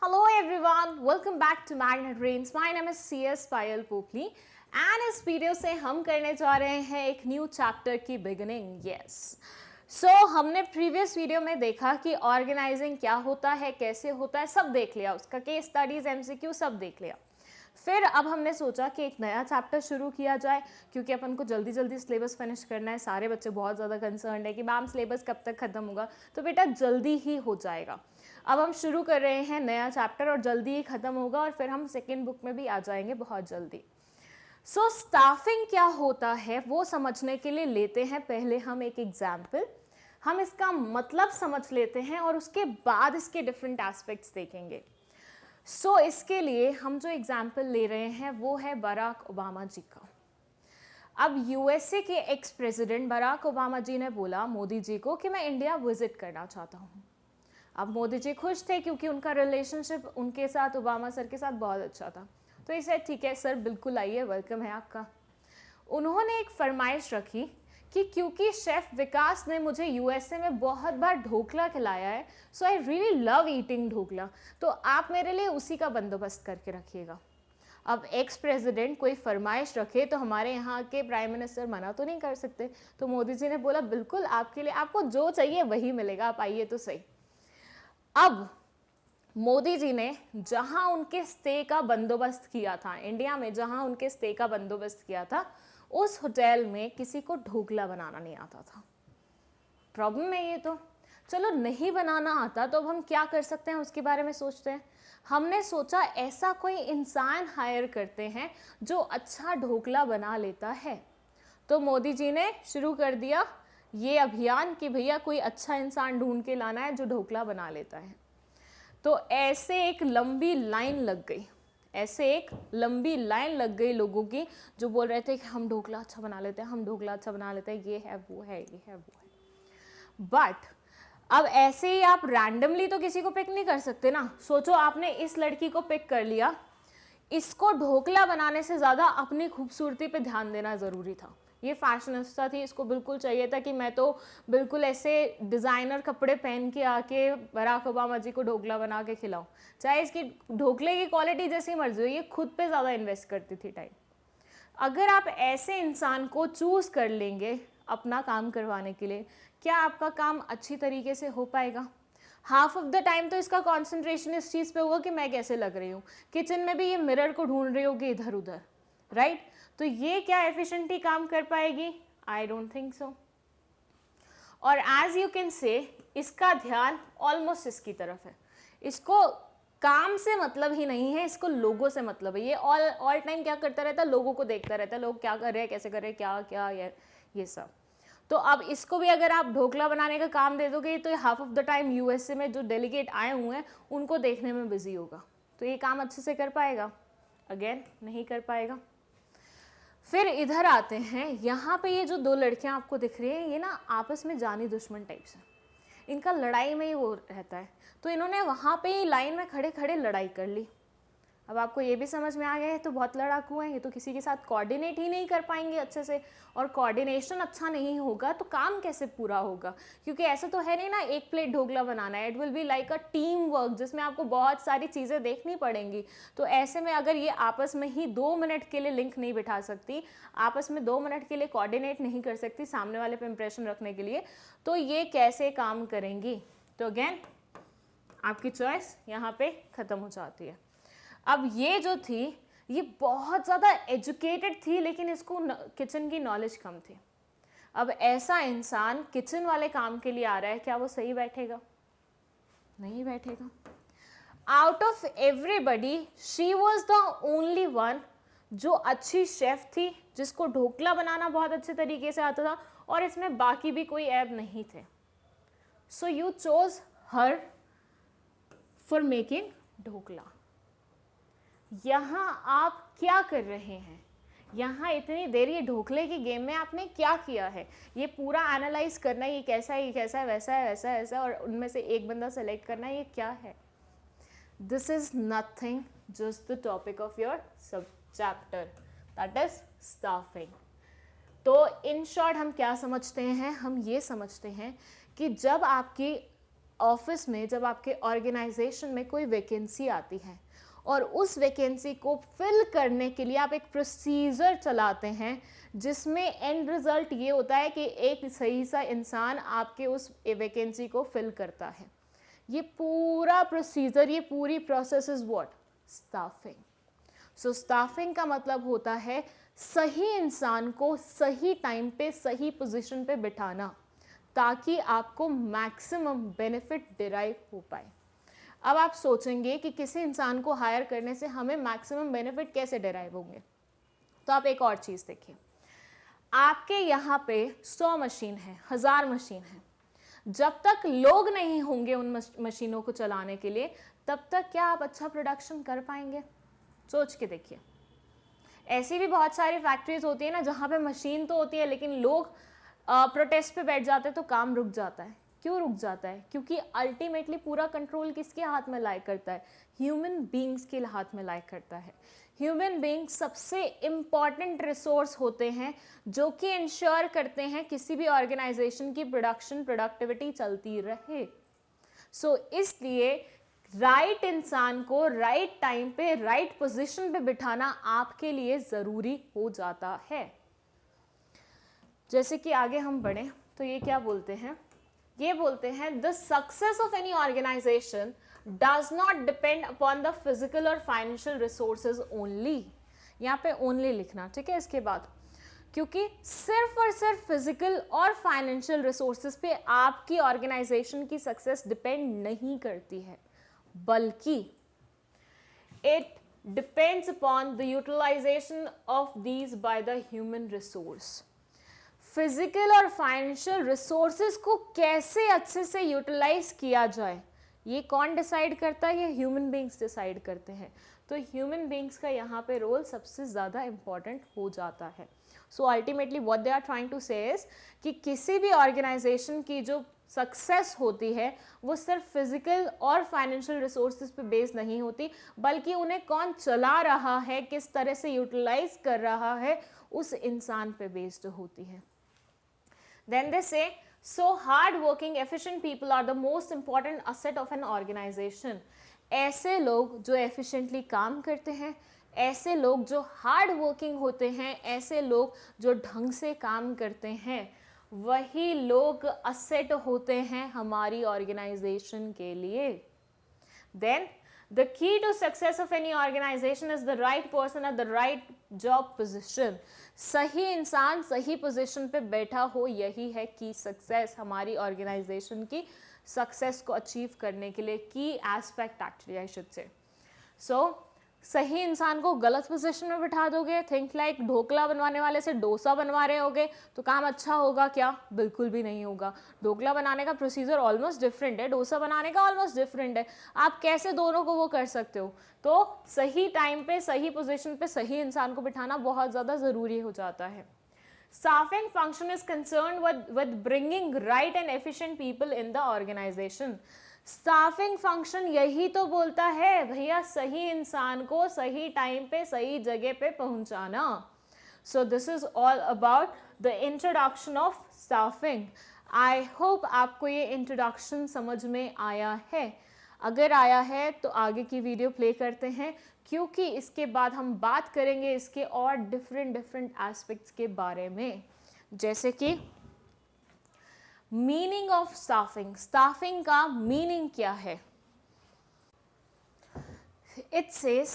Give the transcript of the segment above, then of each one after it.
Hello everyone, welcome back to Magnet Brains. My name is CS Payal Popli and इस video से हम करने जा रहे हैं एक न्यू चैप्टर की बिगिनिंग. हमने प्रीवियस वीडियो में देखा कि ऑर्गेनाइजिंग क्या होता है, कैसे होता है, सब देख लिया, उसका केस स्टडीज, एमसीक्यू सब देख लिया. फिर अब हमने सोचा कि एक नया चैप्टर शुरू किया जाए क्योंकि अपन को जल्दी जल्दी सिलेबस फिनिश करना है. सारे बच्चे बहुत ज़्यादा कंसर्न है कि मैम सिलेबस कब तक ख़त्म होगा. तो बेटा जल्दी ही हो जाएगा. अब हम शुरू कर रहे हैं नया चैप्टर और जल्दी ही ख़त्म होगा और फिर हम सेकेंड बुक में भी आ जाएंगे बहुत जल्दी. स्टाफिंग क्या होता है वो समझने के लिए लेते हैं पहले हम एक एग्जाम्पल. हम इसका मतलब समझ लेते हैं और उसके बाद इसके डिफरेंट एस्पेक्ट्स देखेंगे. इसके लिए हम जो एग्जाम्पल ले रहे हैं वो है बराक ओबामा जी का. अब यूएसए के एक्स प्रेसिडेंट बराक ओबामा जी ने बोला मोदी जी को कि मैं इंडिया विजिट करना चाहता हूँ. अब मोदी जी खुश थे क्योंकि उनका रिलेशनशिप उनके साथ, ओबामा सर के साथ बहुत अच्छा था. तो इसे ठीक है सर, बिल्कुल आइए, वेलकम है आपका. उन्होंने एक फरमाइश रखी कि क्योंकि शेफ विकास ने मुझे यूएसए में बहुत बार ढोकला खिलाया है, so I really love eating dhokla, तो आप मेरे लिए उसी का बंदोबस्त करके रखिएगा. अब एक्स प्रेसिडेंट कोई फरमाइश रखे तो हमारे यहाँ के प्राइम मिनिस्टर मना तो नहीं कर सकते. तो मोदी जी ने बोला बिल्कुल आपके लिए, आपको जो चाहिए वही मिलेगा, आप आइए तो सही. अब मोदी जी ने जहां उनके स्टे का बंदोबस्त किया था, इंडिया में जहां उनके स्टे का बंदोबस्त किया था, उस होटल में किसी को ढोकला बनाना नहीं आता था. प्रॉब्लम है ये. तो चलो नहीं बनाना आता तो अब हम क्या कर सकते हैं उसके बारे में सोचते हैं. हमने सोचा ऐसा कोई इंसान हायर करते हैं जो अच्छा ढोकला बना लेता है. तो मोदी जी ने शुरू कर दिया ये अभियान कि भैया कोई अच्छा इंसान ढूंढ के लाना है जो ढोकला बना लेता है. तो ऐसे एक लंबी लाइन लग गई, लोगों की जो बोल रहे थे कि हम ढोकला अच्छा बना लेते हैं, हम ढोकला अच्छा बना लेते हैं, ये है वो है, ये है वो है. बट अब ऐसे ही आप रैंडमली तो किसी को पिक नहीं कर सकते ना. सोचो आपने इस लड़की को पिक कर लिया, इसको ढोकला बनाने से ज़्यादा अपनी खूबसूरती पे ध्यान देना ज़रूरी था. ये फैशनिस्टा थी, इसको बिल्कुल चाहिए था कि मैं तो बिल्कुल ऐसे डिज़ाइनर कपड़े पहन के आके बराक ओबामा जी को ढोकला बना के खिलाऊं. चाहे इसकी ढोकले की क्वालिटी जैसी मर्जी हो, ये खुद पे ज़्यादा इन्वेस्ट करती थी टाइम. अगर आप ऐसे इंसान को चूज़ कर लेंगे अपना काम करवाने के लिए, क्या आपका काम अच्छी तरीके से हो पाएगा? हाफ ऑफ द टाइम तो इसका कॉन्सेंट्रेशन इस चीज़ पे होगा कि मैं कैसे लग रही हूँ. किचन में भी ये मिरर को ढूंढ रही होगी इधर उधर, राइट? तो ये क्या एफिशिएंटली काम कर पाएगी? I don't think so. और एज यू कैन से इसका ध्यान ऑलमोस्ट इसकी तरफ है. इसको काम से मतलब ही नहीं है, इसको लोगों से मतलब है. ये ऑल टाइम क्या करता रहता है? लोगों को देखता रहता है, लोग क्या कर रहे हैं, कैसे कर रहे हैं, क्या क्या ये सब. तो अब इसको भी अगर आप ढोकला बनाने का काम दे दोगे तो half of the time USA में जो डेलीगेट आए हुए हैं उनको देखने में बिजी होगा. तो ये काम अच्छे से कर पाएगा? अगेन नहीं कर पाएगा. फिर इधर आते हैं, यहाँ पे ये जो दो लड़कियाँ आपको दिख रही हैं, ये ना आपस में जानी दुश्मन टाइप्स हैं. इनका लड़ाई में ही वो रहता है. तो इन्होंने वहाँ पे ही लाइन में खड़े खड़े लड़ाई कर ली. अब आपको ये भी समझ में आ गया है तो बहुत लड़ाकू हैं ये, तो किसी के साथ कोऑर्डिनेट ही नहीं कर पाएंगे अच्छे से. और कोऑर्डिनेशन अच्छा नहीं होगा तो काम कैसे पूरा होगा? क्योंकि ऐसा तो है नहीं ना एक प्लेट ढोकला बनाना है. It will be like a team work जिसमें आपको बहुत सारी चीज़ें देखनी पड़ेंगी. तो ऐसे में अगर ये आपस में ही 2 मिनट के लिए लिंक नहीं बिठा सकती, आपस में 2 मिनट के लिए कोऑर्डिनेट नहीं कर सकती सामने वाले पे इंप्रेशन रखने के लिए, तो ये कैसे काम करेंगी? तो अगेन आपकी चॉइस यहाँ पे ख़त्म हो जाती है. अब ये जो थी ये बहुत ज़्यादा एजुकेटेड थी लेकिन इसको किचन की नॉलेज कम थी. अब ऐसा इंसान किचन वाले काम के लिए आ रहा है, क्या वो सही बैठेगा? नहीं बैठेगा. Out of everybody she was the only one जो अच्छी शेफ थी, जिसको ढोकला बनाना बहुत अच्छे तरीके से आता था और इसमें बाकी भी कोई ऐब नहीं थे. So you chose her for making dhokla. यहाँ आप क्या कर रहे हैं? यहाँ इतनी देर ये ढोकले की गेम में आपने क्या किया है? ये पूरा एनालाइज करना, ये कैसा है, ये कैसा है, वैसा है, वैसा है, ऐसा, और उनमें से एक बंदा सेलेक्ट करना, ये क्या है? This is nothing, just the topic of your सब चैप्टर, दैट इज स्टाफिंग. तो इन शॉर्ट हम क्या समझते हैं? हम ये समझते हैं कि जब आपकी ऑफिस में, जब आपके ऑर्गेनाइजेशन में कोई वैकेंसी आती है और उस वैकेंसी को फिल करने के लिए आप एक प्रोसीजर चलाते हैं, जिसमें एंड रिजल्ट ये होता है कि एक सही सा इंसान आपके उस वैकेंसी को फिल करता है। ये पूरा प्रोसीजर, ये पूरी process is what? Staffing. So staffing का मतलब होता है सही इंसान को सही टाइम पे सही पोजीशन पे बिठाना, ताकि आपको मैक्सिमम बेनिफिट डिराइव हो पाए। अब आप सोचेंगे कि किसी इंसान को हायर करने से हमें मैक्सिमम बेनिफिट कैसे डिराइव होंगे, तो आप एक और चीज़ देखिए। आपके यहाँ पे 100 मशीन है, 1000 मशीन है, जब तक लोग नहीं होंगे उन मशीनों को चलाने के लिए, तब तक क्या आप अच्छा प्रोडक्शन कर पाएंगे? सोच के देखिए। ऐसी भी बहुत सारी फैक्ट्रीज होती है ना, जहाँ पे मशीन तो होती है लेकिन लोग प्रोटेस्ट पे बैठ जाते हैं तो काम रुक जाता है। क्यों रुक जाता है? क्योंकि अल्टीमेटली पूरा कंट्रोल किसके हाथ में लाई करता है? ह्यूमन बींग्स के हाथ में लाई करता है। ह्यूमन बींग सबसे इम्पॉर्टेंट रिसोर्स होते हैं जो कि इंश्योर करते हैं किसी भी ऑर्गेनाइजेशन की प्रोडक्टिविटी चलती रहे। सो इसलिए राइट इंसान को राइट टाइम पे राइट पोजीशन पे बिठाना आपके लिए ज़रूरी हो जाता है। जैसे कि आगे हम बढ़ें तो ये क्या बोलते हैं? ये बोलते हैं the success of any organisation does not depend upon the physical और फाइनेंशियल रिसोर्सेज ओनली। यहाँ पे ओनली लिखना, ठीक है, इसके बाद, क्योंकि सिर्फ और सिर्फ फिजिकल और फाइनेंशियल रिसोर्सेज पे आपकी ऑर्गेनाइजेशन की सक्सेस डिपेंड नहीं करती है, बल्कि it depends upon the utilisation of these by the human resource. Physical और फाइनेंशियल रिसोर्सेज को कैसे अच्छे से यूटिलाइज किया जाए, ये कौन डिसाइड करता है? ये ह्यूमन बींग्स डिसाइड करते हैं। तो ह्यूमन बींग्स का यहाँ पे रोल सबसे ज़्यादा इम्पॉर्टेंट हो जाता है। So ultimately what they are trying to say is कि किसी भी ऑर्गेनाइजेशन की जो सक्सेस होती है वो सिर्फ फिजिकल और फाइनेंशियल रिसोर्सेज पे बेस नहीं होती, बल्कि उन्हें कौन चला रहा है, किस तरह से यूटिलाइज कर रहा है, उस इंसान पे बेस्ड होती है। Then they say, so hard-working, efficient people are the most important asset of an organization. ऐसे लोग जो efficiently काम करते हैं, ऐसे लोग जो हार्ड वर्किंग होते हैं, ऐसे लोग जो ढंग से काम करते हैं, वही लोग असेट होते हैं हमारी ऑर्गेनाइजेशन के लिए। Then the key to success of any organization is the right person at the right job position. सही इंसान सही पोजीशन पे बैठा हो, यही है की सक्सेस, हमारी ऑर्गेनाइजेशन की सक्सेस को अचीव करने के लिए की aspect actually I should say. सो सही इंसान को गलत पोजीशन में बिठा दोगे, थिंक लाइक ढोकला बनवाने वाले से डोसा बनवा रहे होगे, तो काम अच्छा होगा क्या? बिल्कुल भी नहीं होगा। ढोकला बनाने का प्रोसीजर ऑलमोस्ट डिफरेंट है, डोसा बनाने का ऑलमोस्ट डिफरेंट है। आप कैसे दोनों को वो कर सकते हो? तो सही टाइम पे सही पोजीशन पे सही इंसान को बिठाना बहुत ज़्यादा ज़रूरी हो जाता है। Staffing function is concerned with bringing right and efficient people in the organization. Staffing function यही तो बोलता है भैया, सही इंसान को सही टाइम पे सही जगह पे पहुंचाना। सो this is all about the introduction of staffing. I hope आपको ये इंट्रोडक्शन समझ में आया है। अगर आया है तो आगे की वीडियो प्ले करते हैं, क्योंकि इसके बाद हम बात करेंगे इसके और डिफरेंट एस्पेक्ट्स के बारे में, जैसे कि मीनिंग ऑफ स्टाफिंग। स्टाफिंग का मीनिंग क्या है? It says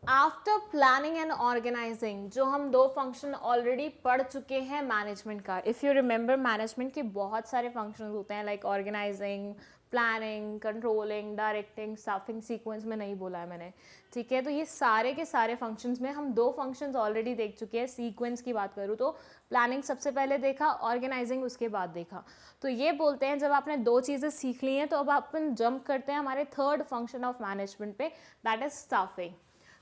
after planning and organising, जो हम दो फंक्शन ऑलरेडी पढ़ चुके हैं मैनेजमेंट का। इफ़ यू रिमेंबर, मैनेजमेंट के बहुत सारे फंक्शन होते हैं, like organising, planning, controlling, directing, staffing sequence में नहीं बोला है मैंने, ठीक है। तो ये सारे के सारे फंक्शंस में हम दो फंक्शंस ऑलरेडी देख चुके हैं। सीक्वेंस की बात करूँ तो प्लानिंग सबसे पहले देखा, ऑर्गेनाइजिंग उसके बाद देखा। तो ये बोलते हैं जब आपने दो चीज़ें सीख ली हैं तो अब अपन जंप करते हैं हमारे थर्ड फंक्शन ऑफ मैनेजमेंट पे, दैट इज स्टाफिंग।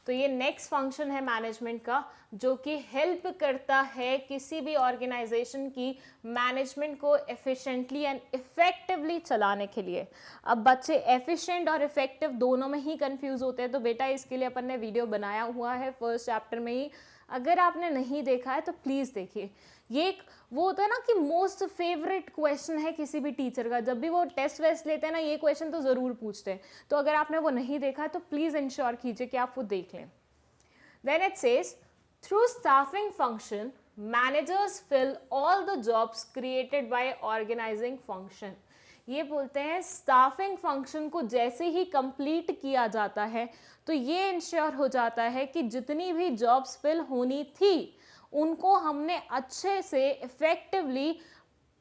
तो ये नेक्स्ट फंक्शन है मैनेजमेंट का, जो कि हेल्प करता है किसी भी ऑर्गेनाइजेशन की मैनेजमेंट को एफिशिएंटली एंड इफेक्टिवली चलाने के लिए। अब बच्चे एफिशिएंट और इफेक्टिव दोनों में ही कंफ्यूज होते हैं, तो बेटा इसके लिए अपन ने वीडियो बनाया हुआ है फर्स्ट चैप्टर में ही। अगर आपने नहीं देखा है तो प्लीज़ देखिए, ये एक वो होता है ना कि मोस्ट फेवरेट क्वेश्चन है किसी भी टीचर का, जब भी वो टेस्ट वेस्ट लेते हैं ना ये क्वेश्चन तो ज़रूर पूछते हैं। तो अगर आपने वो नहीं देखा है तो प्लीज़ इंश्योर कीजिए कि आप वो देख लें। Then it says through staffing function managers fill all the jobs created by organising function. ये बोलते हैं स्टाफिंग फंक्शन को जैसे ही कंप्लीट किया जाता है तो ये इंश्योर हो जाता है कि जितनी भी जॉब्स फिल होनी थी उनको हमने अच्छे से इफेक्टिवली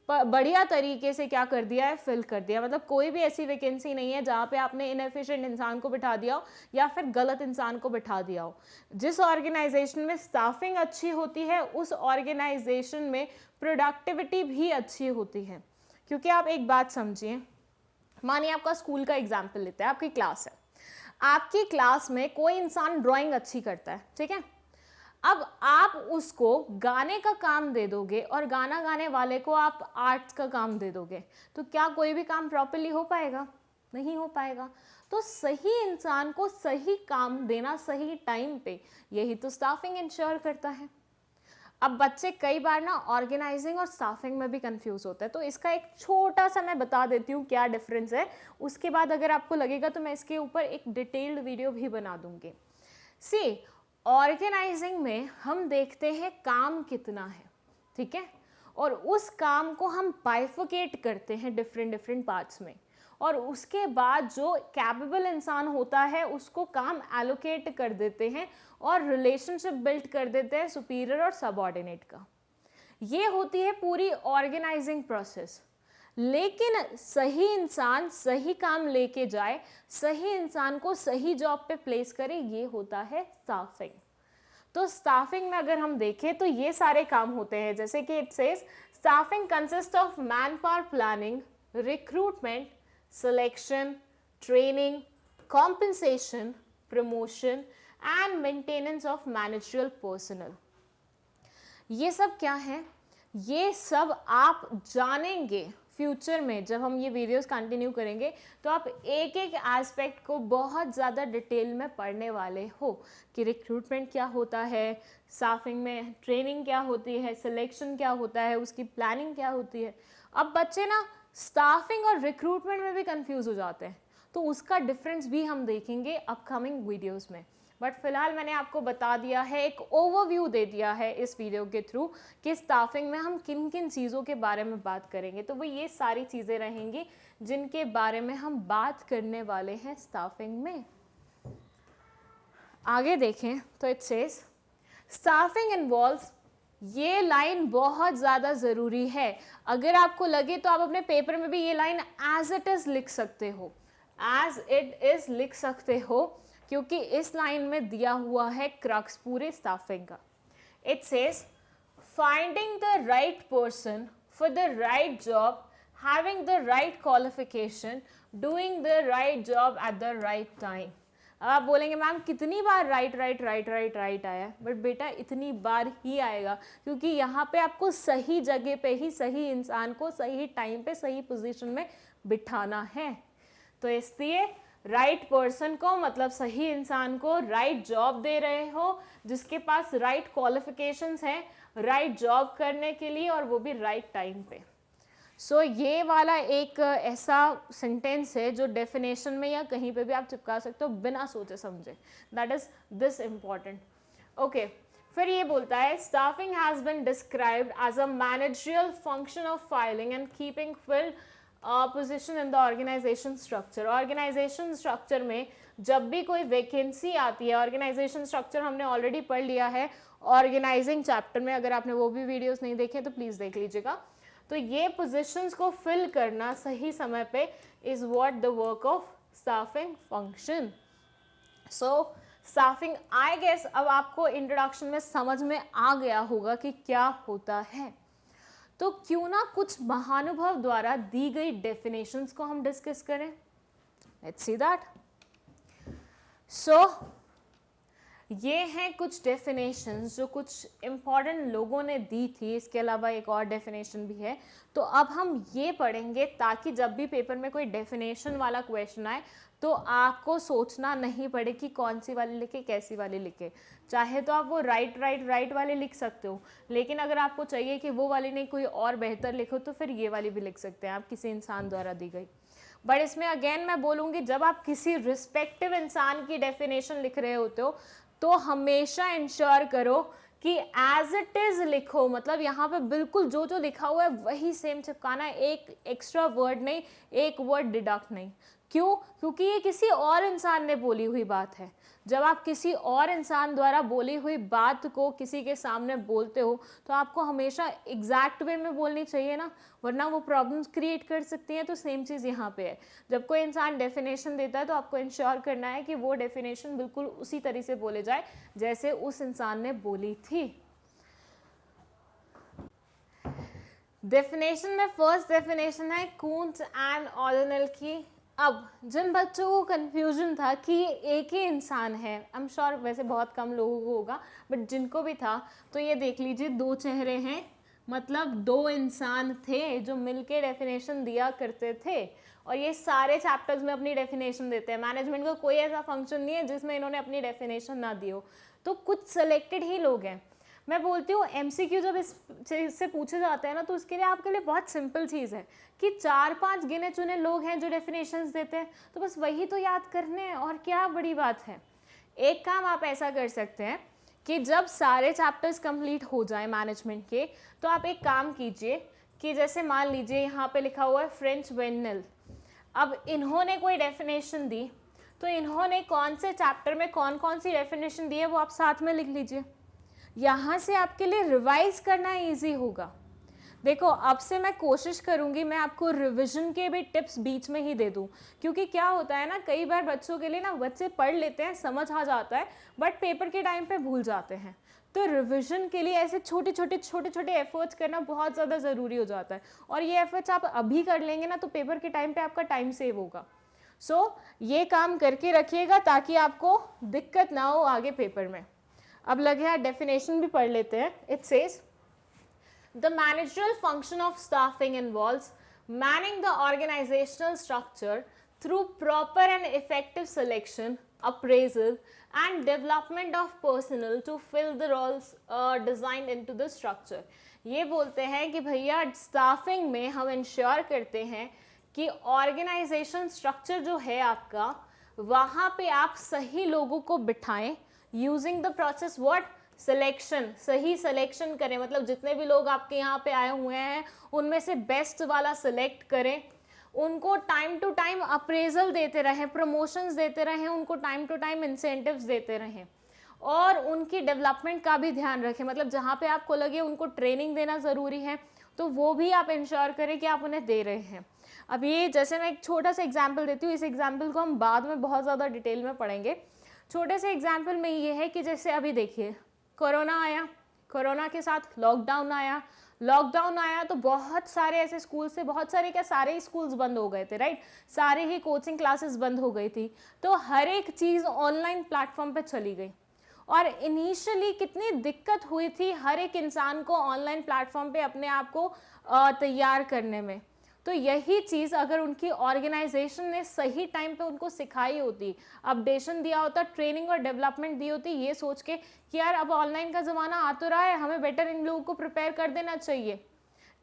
बढ़िया तरीके से क्या कर दिया है, फिल कर दिया। मतलब कोई भी ऐसी वैकेंसी नहीं है जहाँ पे आपने इनएफिशिएंट इंसान को बिठा दिया हो या फिर गलत इंसान को बिठा दिया हो। जिस ऑर्गेनाइजेशन में स्टाफिंग अच्छी होती है उस ऑर्गेनाइजेशन में प्रोडक्टिविटी भी अच्छी होती है। क्योंकि आप एक बात समझिए, मानिए आपका स्कूल का एग्जाम्पल लेते हैं, आपकी क्लास है, आपकी क्लास में कोई इंसान ड्राइंग अच्छी करता है, ठीक है। अब आप उसको गाने का काम दे दोगे और गाना गाने वाले को आप आर्ट्स का काम दे दोगे, तो क्या कोई भी काम प्रॉपर्ली हो पाएगा? नहीं हो पाएगा। तो सही इंसान को सही काम देना सही टाइम पे, यही तो स्टाफिंग इंश्योर करता है। अब बच्चे कई बार ना ऑर्गेनाइजिंग और स्टाफिंग में भी कंफ्यूज होते हैं, तो इसका एक छोटा सा मैं बता देती हूँ क्या डिफरेंस है। उसके बाद अगर आपको लगेगा तो मैं इसके ऊपर एक डिटेल्ड वीडियो भी बना दूंगी। सी, ऑर्गेनाइजिंग में हम देखते हैं काम कितना है, ठीक है, और उस काम को हम बाइफिकेट करते हैं डिफरेंट पार्ट्स में, और उसके बाद जो कैपेबल इंसान होता है उसको काम एलोकेट कर देते हैं और रिलेशनशिप बिल्ड कर देते हैं सुपीरियर और सबऑर्डिनेट का। ये होती है पूरी ऑर्गेनाइजिंग प्रोसेस। लेकिन सही इंसान सही काम लेके जाए, सही इंसान को सही जॉब पे प्लेस करे, ये होता है स्टाफिंग। तो स्टाफिंग में अगर हम देखें तो ये सारे काम होते हैं, जैसे कि it says staffing consist of man power planning, recruitment, selection, training, compensation, promotion and maintenance of managerial personal. ये सब क्या है? ये सब आप जानेंगे फ्यूचर में। जब हम ये वीडियोस कंटिन्यू करेंगे तो आप एक एक एस्पेक्ट को बहुत ज़्यादा डिटेल में पढ़ने वाले हो कि रिक्रूटमेंट क्या होता है, स्टाफिंग में ट्रेनिंग क्या होती है, सिलेक्शन क्या होता है, उसकी प्लानिंग क्या होती है। अब बच्चे ना स्टाफिंग और रिक्रूटमेंट में भी कंफ्यूज हो जाते हैं, तो उसका डिफरेंस भी हम देखेंगे अपकमिंग वीडियोस में। बट फिलहाल मैंने आपको बता दिया है, एक ओवरव्यू दे दिया है इस वीडियो के थ्रू कि स्टाफिंग में हम किन किन चीज़ों के बारे में बात करेंगे। तो वो ये सारी चीज़ें रहेंगी जिनके बारे में हम बात करने वाले हैं स्टाफिंग में। आगे देखें तो इट सेज स्टाफिंग इन्वॉल्व्स, ये लाइन बहुत ज़्यादा ज़रूरी है। अगर आपको लगे तो आप अपने पेपर में भी ये लाइन एज इट इज़ लिख सकते हो, एज इट इज़ लिख सकते हो, क्योंकि इस लाइन में दिया हुआ है क्रक्स पूरे स्टाफिंग का। It says finding the right person for the right job, having the right qualification, doing the right job at the right time. अब आप बोलेंगे मैम कितनी बार right right right right right आया? बट बेटा इतनी बार ही आएगा, क्योंकि यहाँ पे आपको सही जगह पे ही सही इंसान को सही टाइम पे सही पोजीशन में बिठाना है। तो इसलिए राइट पर्सन को मतलब सही इंसान को राइट जॉब दे रहे हो, जिसके पास राइट क्वालिफिकेशंस हैं राइट जॉब करने के लिए, और वो भी राइट टाइम पे। सो ये वाला एक ऐसा सेंटेंस है जो डेफिनेशन में या कहीं पे भी आप चिपका सकते हो बिना सोचे समझे। That is this important. Okay, फिर ये बोलता है staffing has been described as a managerial function of filing and keeping filled position in the organisation structure. Organisation structure में जब भी कोई वैकेंसी आती है, ऑर्गेनाइजेशन स्ट्रक्चर हमने ऑलरेडी पढ़ लिया है ऑर्गेनाइजिंग चैप्टर में, अगर आपने वो भी वीडियोस नहीं देखे तो प्लीज़ देख लीजिएगा। तो ये पोजीशंस को फिल करना सही समय पे is what the work of staffing function. So staffing, I guess अब आपको इंट्रोडक्शन में समझ में आ गया होगा कि क्या होता है। तो क्यों ना कुछ महानुभव द्वारा दी गई डेफिनेशंस को हम डिस्कस करें। Let's see that. सो ये हैं कुछ डेफिनेशंस जो कुछ इंपॉर्टेंट लोगों ने दी थी, इसके अलावा एक और डेफिनेशन भी है। तो अब हम ये पढ़ेंगे ताकि जब भी पेपर में कोई डेफिनेशन वाला क्वेश्चन आए तो आपको सोचना नहीं पड़े कि कौन सी वाली लिखे, कैसी वाली लिखे। चाहे तो आप वो राइट वाले लिख सकते हो, लेकिन अगर आपको चाहिए कि वो वाली नहीं कोई और बेहतर लिखो तो फिर ये वाली भी लिख सकते हैं आप, किसी इंसान द्वारा दी गई। बट इसमें अगेन मैं बोलूँगी, जब आप किसी रिस्पेक्टिव इंसान की डेफिनेशन लिख रहे होते हो तो हमेशा इंश्योर करो कि एज इट इज लिखो, मतलब यहाँ पे बिल्कुल जो जो लिखा हुआ है वही सेम चिपकाना है, एक एक्स्ट्रा वर्ड नहीं, एक वर्ड डिडक्ट नहीं। क्यों? क्योंकि ये किसी और इंसान ने बोली हुई बात है। जब आप किसी और इंसान द्वारा बोली हुई बात को किसी के सामने बोलते हो तो आपको हमेशा एग्जैक्ट वे में बोलनी चाहिए ना, वरना वो प्रॉब्लम्स क्रिएट कर सकती हैं। तो सेम चीज़ यहाँ पे है, जब कोई इंसान डेफिनेशन देता है तो आपको इंश्योर करना है कि वो डेफिनेशन बिल्कुल उसी तरह से बोले जाए जैसे उस इंसान ने बोली थी। डेफिनेशन में फर्स्ट डेफिनेशन है कूंट्ज एंड ऑर्डिनल की। अब जिन बच्चों को कन्फ्यूजन था कि ये एक ही इंसान है, आई एम श्योर वैसे बहुत कम लोगों को होगा, बट जिनको भी था तो ये देख लीजिए, दो चेहरे हैं, मतलब दो इंसान थे जो मिलके डेफिनेशन दिया करते थे, और ये सारे चैप्टर्स में अपनी डेफिनेशन देते हैं। मैनेजमेंट का कोई ऐसा फंक्शन नहीं है जिसमें इन्होंने अपनी डेफिनेशन ना दी हो, तो कुछ सेलेक्टेड ही लोग हैं। मैं बोलती हूँ MCQ जब इस चीज़ से पूछे जाते हैं ना, तो उसके लिए आपके लिए बहुत सिंपल चीज़ है कि 4-5 गिने चुने लोग हैं जो डेफिनेशंस देते हैं, तो बस वही तो याद करने हैं, और क्या बड़ी बात है। एक काम आप ऐसा कर सकते हैं कि जब सारे चैप्टर्स कंप्लीट हो जाए मैनेजमेंट के, तो आप एक काम कीजिए कि जैसे मान लीजिए यहाँ पे लिखा हुआ है फ्रेंच वेनिल, अब इन्होंने कोई डेफिनेशन दी, तो इन्होंने कौन से चैप्टर में कौन कौन सी डेफिनेशन दी है वो आप साथ में लिख लीजिए, यहाँ से आपके लिए रिवाइज करना ईजी होगा। देखो अब से मैं कोशिश करूँगी मैं आपको रिवीजन के भी टिप्स बीच में ही दे दूँ, क्योंकि क्या होता है ना, कई बार बच्चों के लिए ना, बच्चे पढ़ लेते हैं, समझ आ जाता है, बट पेपर के टाइम पे भूल जाते हैं। तो रिवीजन के लिए ऐसे छोटे छोटे एफर्ट्स करना बहुत ज़्यादा ज़रूरी हो जाता है, और ये एफर्ट्स आप अभी कर लेंगे ना तो पेपर के टाइम पे आपका टाइम सेव होगा। सो ये काम करके रखिएगा ताकि आपको दिक्कत ना हो आगे पेपर में। अब लगे यार डेफिनेशन भी पढ़ लेते हैं। It says the managerial function of staffing involves manning the organisational structure through proper and effective selection, appraisal and development of personnel to fill the roles designed into the structure। ये बोलते हैं कि भैया staffing में हम ensure करते हैं कि ऑर्गेनाइजेशन स्ट्रक्चर जो है आपका, वहाँ पे आप सही लोगों को बिठाएं using the process what, selection, सही सिलेक्शन करें, मतलब जितने भी लोग आपके यहाँ पे आए हुए हैं उनमें से बेस्ट वाला सिलेक्ट करें, उनको टाइम टू टाइम अप्रेजल देते रहें, प्रमोशंस देते रहें, उनको टाइम टू टाइम इंसेंटिव्स देते रहें, और उनकी डेवलपमेंट का भी ध्यान रखें, मतलब जहाँ पे आपको लगे उनको ट्रेनिंग देना ज़रूरी है तो वो भी आप इंश्योर करें कि आप उन्हें दे रहे हैं। अब ये जैसे मैं एक छोटा सा एग्जाम्पल देती हूँ, इस एग्जाम्पल को हम बाद में बहुत ज़्यादा डिटेल में पढ़ेंगे। छोटे से एग्जाम्पल में ये है कि जैसे अभी देखिए कोरोना आया, कोरोना के साथ लॉकडाउन आया, लॉकडाउन आया तो बहुत सारे ऐसे स्कूल से, बहुत सारे क्या सारे ही स्कूल्स बंद हो गए थे, राइट, सारे ही कोचिंग क्लासेस बंद हो गई थी, तो हर एक चीज़ ऑनलाइन प्लेटफॉर्म पे चली गई, और इनिशियली कितनी दिक्कत हुई थी हर एक इंसान को ऑनलाइन प्लेटफॉर्म पे अपने आप को तैयार करने में। तो यही चीज़ अगर उनकी ऑर्गेनाइजेशन ने सही टाइम पे उनको सिखाई होती, अपडेशन दिया होता, ट्रेनिंग और डेवलपमेंट दी होती, ये सोच के कि यार अब ऑनलाइन का ज़माना आ तो रहा है, हमें बेटर इन लोगों को प्रिपेयर कर देना चाहिए।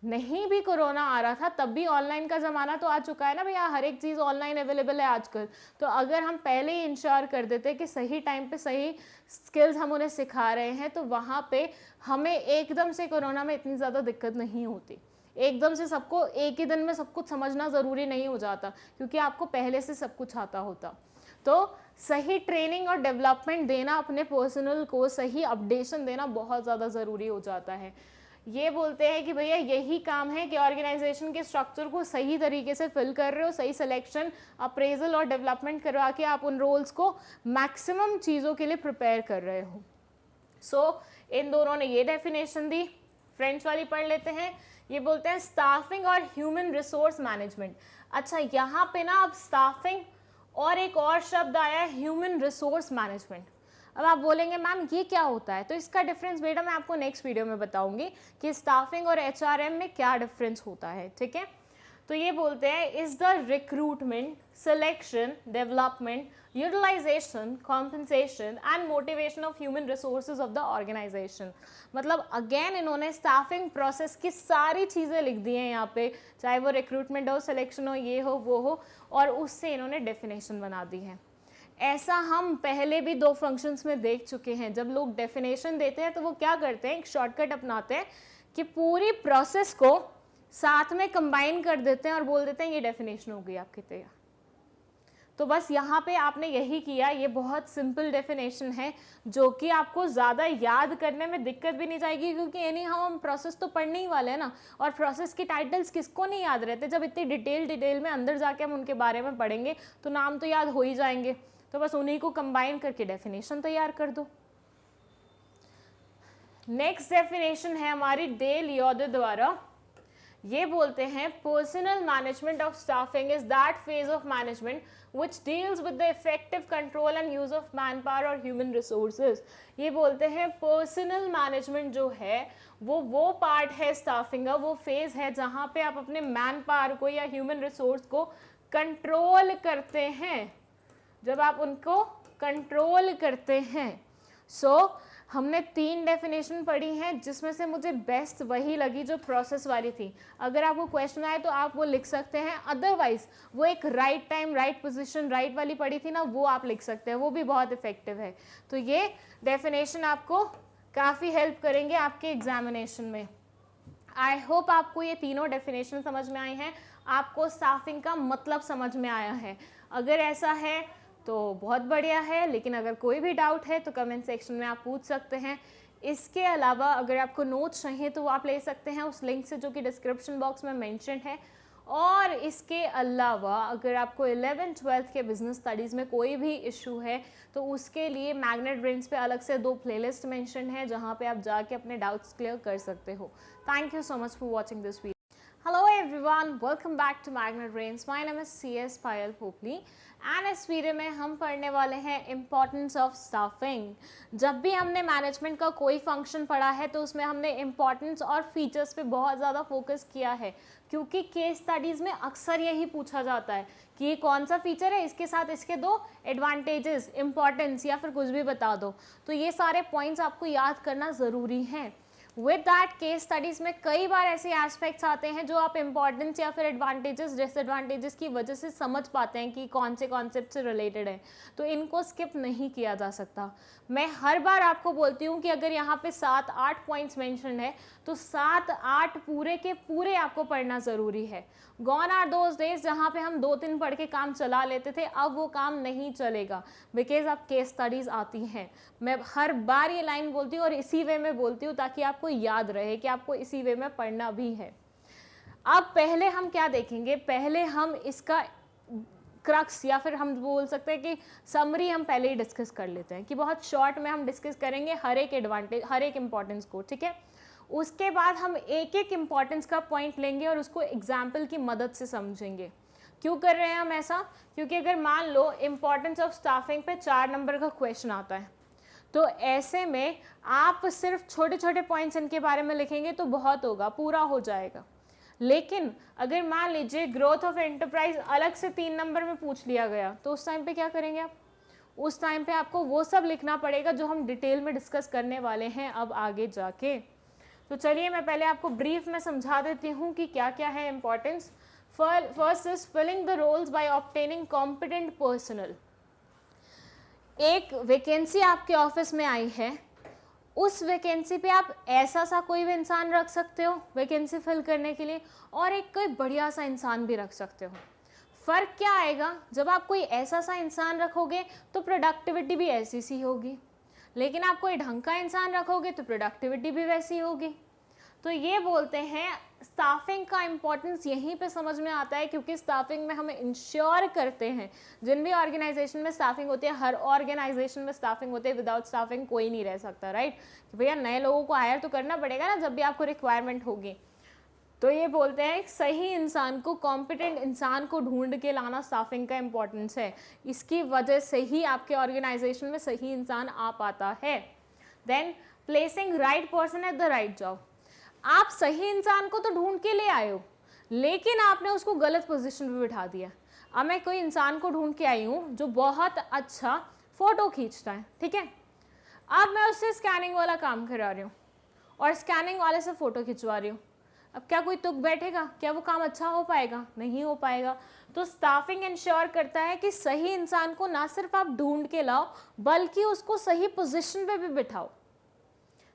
नहीं भी कोरोना आ रहा था तब भी ऑनलाइन का ज़माना तो आ चुका है ना भैया, हर एक चीज़ ऑनलाइन अवेलेबल है आजकल। तो अगर हम पहले ही इंश्योर कर देते कि सही टाइम पे सही स्किल्स हम उन्हें सिखा रहे हैं, तो वहाँ पे हमें एकदम से कोरोना में इतनी ज़्यादा दिक्कत नहीं होती। एकदम से सबको एक ही दिन में सब कुछ समझना ज़रूरी नहीं हो जाता, क्योंकि आपको पहले से सब कुछ आता होता। तो सही ट्रेनिंग और डेवलपमेंट देना अपने पर्सनल को, सही अपडेशन देना बहुत ज़्यादा ज़रूरी हो जाता है। ये बोलते हैं कि भैया यही काम है कि ऑर्गेनाइजेशन के स्ट्रक्चर को सही तरीके से फिल कर रहे हो, सही सिलेक्शन, अप्रेजल और डेवलपमेंट करवा के आप उन रोल्स को मैक्सिमम चीज़ों के लिए प्रिपेयर कर रहे हो। सो इन दोनों ने ये डेफिनेशन दी। फ्रेंच वाली पढ़ लेते हैं। ये बोलते हैं स्टाफिंग और ह्यूमन रिसोर्स मैनेजमेंट। अच्छा, यहाँ पे ना अब स्टाफिंग और एक और शब्द आया है ह्यूमन रिसोर्स मैनेजमेंट। अब आप बोलेंगे मैम ये क्या होता है, तो इसका डिफरेंस बेटा मैं आपको नेक्स्ट वीडियो में बताऊंगी कि स्टाफिंग और HRM में क्या डिफरेंस होता है, ठीक है। तो ये बोलते हैं is the recruitment, selection, development, utilisation, compensation and motivation of human resources of the organisation. मतलब अगेन इन्होंने स्टाफिंग प्रोसेस की सारी चीज़ें लिख दी हैं यहाँ पे, चाहे वो रिक्रूटमेंट हो, सिलेक्शन हो, ये हो वो हो, और उससे इन्होंने डेफिनेशन बना दी है। ऐसा हम पहले भी 2 फंक्शंस में देख चुके हैं। जब लोग डेफिनेशन देते हैं तो वो क्या करते हैं, एक शॉर्टकट अपनाते हैं कि पूरी प्रोसेस को साथ में कंबाइन कर देते हैं और बोल देते हैं ये डेफिनेशन हो गई आपकी तैयार। तो बस यहाँ पे आपने यही किया। ये बहुत सिंपल डेफिनेशन है जो कि आपको ज़्यादा याद करने में दिक्कत भी नहीं जाएगी, क्योंकि यानी हम प्रोसेस तो पढ़ने ही वाले हैं ना, और प्रोसेस की टाइटल्स किसको नहीं याद रहते। जब इतनी डिटेल में अंदर जाके हम उनके बारे में पढ़ेंगे तो नाम तो याद हो ही जाएंगे। तो बस उन्हीं को कंबाइन करके डेफिनेशन तैयार कर दो। नेक्स्ट डेफिनेशन है हमारी डे लियोडे द्वारा। ये बोलते हैं personal management of staffing is that phase of management which deals with the effective control and use of manpower और human resources। ये बोलते हैं पर्सनल मैनेजमेंट जो है वो पार्ट है स्टाफिंग का, वो फेज है जहाँ पे आप अपने मैन पावर को या ह्यूमन रिसोर्स को कंट्रोल करते हैं। जब आप उनको कंट्रोल करते हैं, हमने 3 डेफिनेशन पढ़ी हैं, जिसमें से मुझे बेस्ट वही लगी जो प्रोसेस वाली थी। अगर आपको क्वेश्चन आए तो आप वो लिख सकते हैं, अदरवाइज वो एक right time, right position, right वाली पढ़ी थी ना, वो आप लिख सकते हैं, वो भी बहुत इफेक्टिव है। तो ये डेफिनेशन आपको काफ़ी हेल्प करेंगे आपके एग्जामिनेशन में। आई होप आपको ये तीनों डेफिनेशन समझ में आई हैं, आपको स्टाफिंग का मतलब समझ में आया है। अगर ऐसा है तो बहुत बढ़िया है, लेकिन अगर कोई भी डाउट है तो कमेंट सेक्शन में आप पूछ सकते हैं। इसके अलावा अगर आपको नोट्स चाहिए तो आप ले सकते हैं उस लिंक से जो कि डिस्क्रिप्शन बॉक्स में मेंशन है। और इसके अलावा अगर आपको 11th 12th के बिजनेस स्टडीज़ में कोई भी इशू है तो उसके लिए मैग्नेट ब्रेन्स पे अलग से 2 प्लेलिस्ट मेंशन है, जहाँ पे आप जाके अपने डाउट्स क्लियर कर सकते हो। Thank you so much for watching this video. Hello everyone, welcome back to Magnet Brains. My name is CS Payal Popli and इस वीडियो में हम पढ़ने वाले हैं इम्पॉर्टेंस ऑफ स्टाफिंग। जब भी हमने मैनेजमेंट का कोई फंक्शन पढ़ा है तो उसमें हमने इम्पॉर्टेंस और फीचर्स पे बहुत ज़्यादा फोकस किया है, क्योंकि केस स्टडीज़ में अक्सर यही पूछा जाता है कि ये कौन सा फीचर है, इसके साथ इसके 2 एडवांटेजेस, इंपॉर्टेंस या फिर कुछ भी बता दो। तो ये सारे पॉइंट्स आपको याद करना ज़रूरी हैं। विद दैट केस स्टडीज़ में कई बार ऐसे एस्पेक्ट्स आते हैं जो आप इंपॉर्टेंस या फिर एडवांटेजेस, डिसएडवांटेजेस की वजह से समझ पाते हैं कि कौन से कॉन्सेप्ट से रिलेटेड है, तो इनको स्किप नहीं किया जा सकता। मैं हर बार आपको बोलती हूँ कि अगर यहाँ पे 7-8 पॉइंट्स मेंशन है तो 7-8 पूरे के पूरे आपको पढ़ना ज़रूरी है। गॉन आर दोज डेज जहाँ पे हम 2-3 पढ़ के काम चला लेते थे, अब वो काम नहीं चलेगा, बिकॉज अब केस स्टडीज़ आती हैं। मैं हर बार ये लाइन बोलती हूँ और इसी वे में बोलती हूँ ताकि आपको याद रहे कि आपको इसी वे में पढ़ना भी है। अब पहले हम क्या देखेंगे, पहले हम इसका क्रक्स या फिर हम बोल सकते हैं कि समरी हम पहले ही डिस्कस कर लेते हैं, कि बहुत शॉर्ट में हम डिस्कस करेंगे हर एक एडवांटेज, हर एक इंपॉर्टेंस को, ठीक है। उसके बाद हम एक एक इम्पॉर्टेंस का पॉइंट लेंगे और उसको एग्जाम्पल की मदद से समझेंगे। क्यों कर रहे हैं हम ऐसा, क्योंकि अगर मान लो इम्पॉर्टेंस ऑफ स्टाफिंग पे 4 नंबर का क्वेश्चन आता है, तो ऐसे में आप सिर्फ छोटे छोटे पॉइंट्स इनके बारे में लिखेंगे तो बहुत होगा, पूरा हो जाएगा। लेकिन अगर मान लीजिए ग्रोथ ऑफ एंटरप्राइज अलग से 3 नंबर में पूछ लिया गया, तो उस टाइम पे क्या करेंगे आप, उस टाइम पे आपको वो सब लिखना पड़ेगा जो हम डिटेल में डिस्कस करने वाले हैं अब आगे जाके। तो चलिए मैं पहले आपको ब्रीफ में समझा देती हूँ कि क्या क्या है importance. First is filling the roles by obtaining competent personnel. एक वैकेंसी आपके ऑफिस में आई है, उस वैकेंसी पे आप ऐसा सा कोई भी इंसान रख सकते हो वैकेंसी फिल करने के लिए, और एक कोई बढ़िया सा इंसान भी रख सकते हो। फ़र्क क्या आएगा, जब आप कोई ऐसा सा इंसान रखोगे तो प्रोडक्टिविटी भी ऐसी सी होगी, लेकिन आप कोई ढंग का इंसान रखोगे तो प्रोडक्टिविटी भी वैसी होगी। तो ये बोलते हैं स्टाफिंग का इम्पोर्टेंस यहीं पे समझ में आता है, क्योंकि स्टाफिंग में हमें इंश्योर करते हैं, जिन भी ऑर्गेनाइजेशन में स्टाफिंग होती है, हर ऑर्गेनाइजेशन में स्टाफिंग होती है, विदाउट स्टाफिंग कोई नहीं रह सकता, राइट। भैया नए लोगों को हायर तो करना पड़ेगा ना जब भी आपको रिक्वायरमेंट होगी। तो ये बोलते हैं सही इंसान को, कॉम्पिटेंट इंसान को ढूंढ के लाना स्टाफिंग का इम्पोर्टेंस है, इसकी वजह से ही आपके ऑर्गेनाइजेशन में सही इंसान आ पाता है। Then placing right person at the right job. आप सही इंसान को तो ढूंढ के ले आए हो, लेकिन आपने उसको गलत पोजीशन पे बिठा दिया। अब मैं कोई इंसान को ढूंढ के आई हूँ जो बहुत अच्छा फोटो खींचता है, ठीक है, अब मैं उससे स्कैनिंग वाला काम करा रही हूँ और स्कैनिंग वाले से फ़ोटो खिंचवा रही हूँ। अब क्या कोई तुक बैठेगा? क्या वो काम अच्छा हो पाएगा? नहीं हो पाएगा। तो स्टाफिंग इंश्योर करता है कि सही इंसान को ना सिर्फ आप ढूंढ के लाओ बल्कि उसको सही पोजीशन पे भी बिठाओ।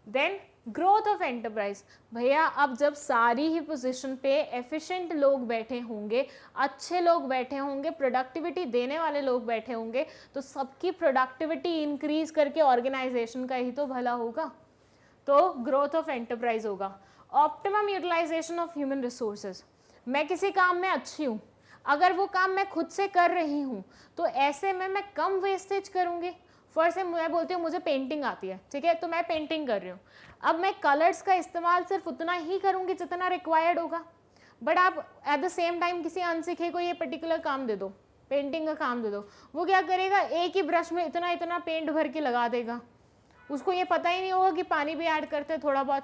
Then growth of enterprise. भैया अब जब सारी ही पोजीशन पे एफिशिएंट लोग बैठे होंगे, अच्छे लोग बैठे होंगे, प्रोडक्टिविटी देने वाले लोग बैठे होंगे, तो सबकी प्रोडक्टिविटी इंक्रीज करके ऑर्गेनाइजेशन का ही तो भला होगा, तो ग्रोथ ऑफ एंटरप्राइज होगा। Optimum utilisation of human resources. मैं किसी काम में अच्छी हूँ, अगर वो काम मैं खुद से कर रही हूँ तो ऐसे में मैं कम वेस्टेज करूँगी। फर्स्ट से मैं बोलती हूँ मुझे पेंटिंग आती है, ठीक है, तो मैं पेंटिंग कर रही हूँ, अब मैं कलर्स का इस्तेमाल सिर्फ उतना ही करूँगी जितना रिक्वायर्ड होगा। बट आप एट द सेम टाइम किसी अनसीखे को ये पर्टिकुलर काम दे दो, पेंटिंग का काम दे दो, वो क्या करेगा, एक ही ब्रश में इतना इतना पेंट भर के लगा देगा, उसको ये पता ही नहीं होगा कि पानी भी ऐड करते हैं थोड़ा बहुत,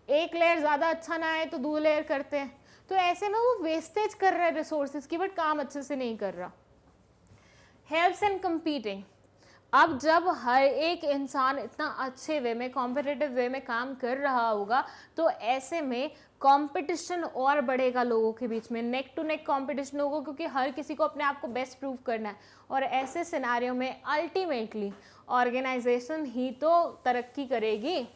एक लेयर ज़्यादा अच्छा ना आए तो 2 लेयर करते हैं, तो ऐसे में वो वेस्टेज कर रहा है रिसोर्सेज की, बट काम अच्छे से नहीं कर रहा। Helps in competing. अब जब हर एक इंसान इतना अच्छे वे में, कॉम्पिटिटिव वे में काम कर रहा होगा तो ऐसे में कंपटीशन और बढ़ेगा लोगों के बीच में, नेक टू नेक कंपटीशन होगा, क्योंकि हर किसी को अपने आप को बेस्ट प्रूव करना है। और ऐसे सिनेरियो में अल्टीमेटली ऑर्गेनाइजेशन ही तो तरक्की करेगी।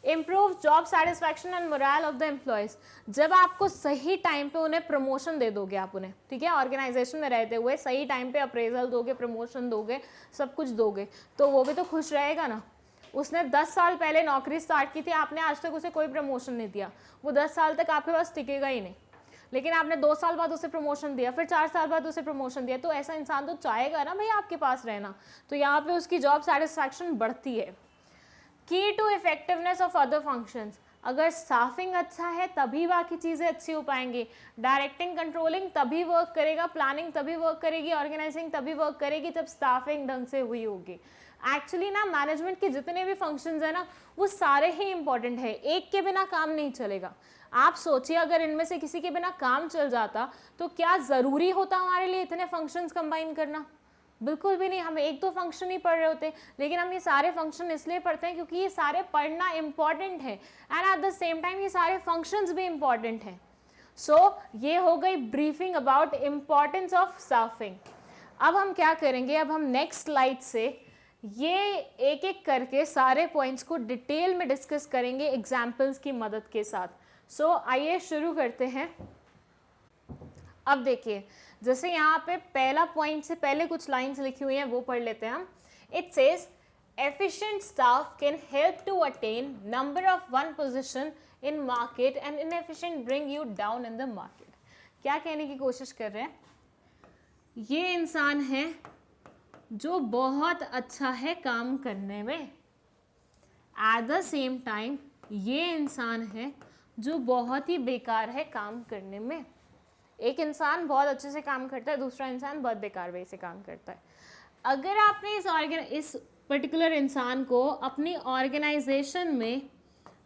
Improve job satisfaction and morale of the employees. जब आपको सही टाइम पे उन्हें प्रमोशन दे दोगे आप उन्हें, ठीक है, ऑर्गेनाइजेशन में रहते हुए सही टाइम पे अप्रेजल दोगे, प्रमोशन दोगे, सब कुछ दोगे, तो वो भी तो खुश रहेगा ना। उसने 10 साल पहले नौकरी स्टार्ट की थी, आपने आज तक उसे कोई प्रमोशन नहीं दिया, वो 10 साल तक आपके पास टिकेगा ही नहीं। लेकिन आपने 2 साल बाद उसे प्रमोशन दिया, फिर 4 साल बाद उसे प्रमोशन दिया, तो ऐसा इंसान तो चाहेगा ना भाई आपके पास रहना, तो यहाँ पे उसकी जॉब सेटिस्फैक्शन बढ़ती है। Key to effectiveness of other functions. अगर स्टाफिंग अच्छा है तभी बाकी चीज़ें अच्छी हो पाएंगी। डायरेक्टिंग कंट्रोलिंग तभी वर्क करेगा, प्लानिंग तभी वर्क करेगी, ऑर्गेनाइजिंग तभी वर्क करेगी जब स्टाफिंग ढंग से हुई होगी। एक्चुअली ना मैनेजमेंट के जितने भी फंक्शंस हैं ना वो सारे ही इंपॉर्टेंट है, एक के बिना काम नहीं चलेगा। आप सोचिए अगर इनमें से किसी के बिना काम चल जाता तो क्या ज़रूरी होता हमारे लिए इतने फंक्शंस कंबाइन करना? बिल्कुल भी नहीं। हम 1-2 फंक्शन ही पढ़ रहे होते, लेकिन हम ये सारे फंक्शन इसलिए पढ़ते हैं क्योंकि ये सारे पढ़ना इंपॉर्टेंट है and at the same time ये सारे फंक्शंस भी इंपॉर्टेंट हैं। सो ये हो गई briefing about importance of staffing. अब हम क्या करेंगे, अब हम नेक्स्ट स्लाइड से ये एक एक करके सारे पॉइंट्स को डिटेल में डिस्कस करेंगे एग्जाम्पल्स की मदद के साथ। सो आइए शुरू करते हैं। अब देखिए, जैसे यहाँ पे पहला पॉइंट से पहले कुछ लाइंस लिखी हुई हैं वो पढ़ लेते हैं हम। It says efficient staff can help to attain number of one position in market and inefficient bring you down in the market। क्या कहने की कोशिश कर रहे हैं, ये इंसान है जो बहुत अच्छा है काम करने में, एट द सेम टाइम ये इंसान है जो बहुत ही बेकार है काम करने में। एक इंसान बहुत अच्छे से काम करता है, दूसरा इंसान बहुत बेकार वे से काम करता है। अगर आपने इस पर्टिकुलर इंसान को अपनी ऑर्गेनाइजेशन में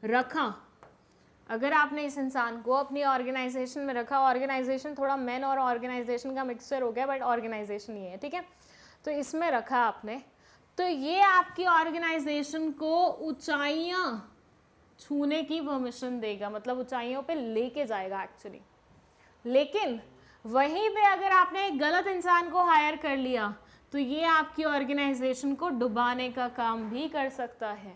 रखा, अगर आपने इस इंसान को अपनी ऑर्गेनाइजेशन में रखा, ऑर्गेनाइजेशन थोड़ा मैन और ऑर्गेनाइजेशन का मिक्सचर हो गया बट ऑर्गेनाइजेशन ही है, ठीक है, तो इसमें रखा आपने, तो ये आपकी ऑर्गेनाइजेशन को ऊंचाइयां छूने की परमिशन देगा, मतलब ऊंचाइयों पे लेके जाएगा एक्चुअली। लेकिन वहीं पे अगर आपने एक गलत इंसान को हायर कर लिया तो ये आपकी ऑर्गेनाइजेशन को डुबाने का काम भी कर सकता है।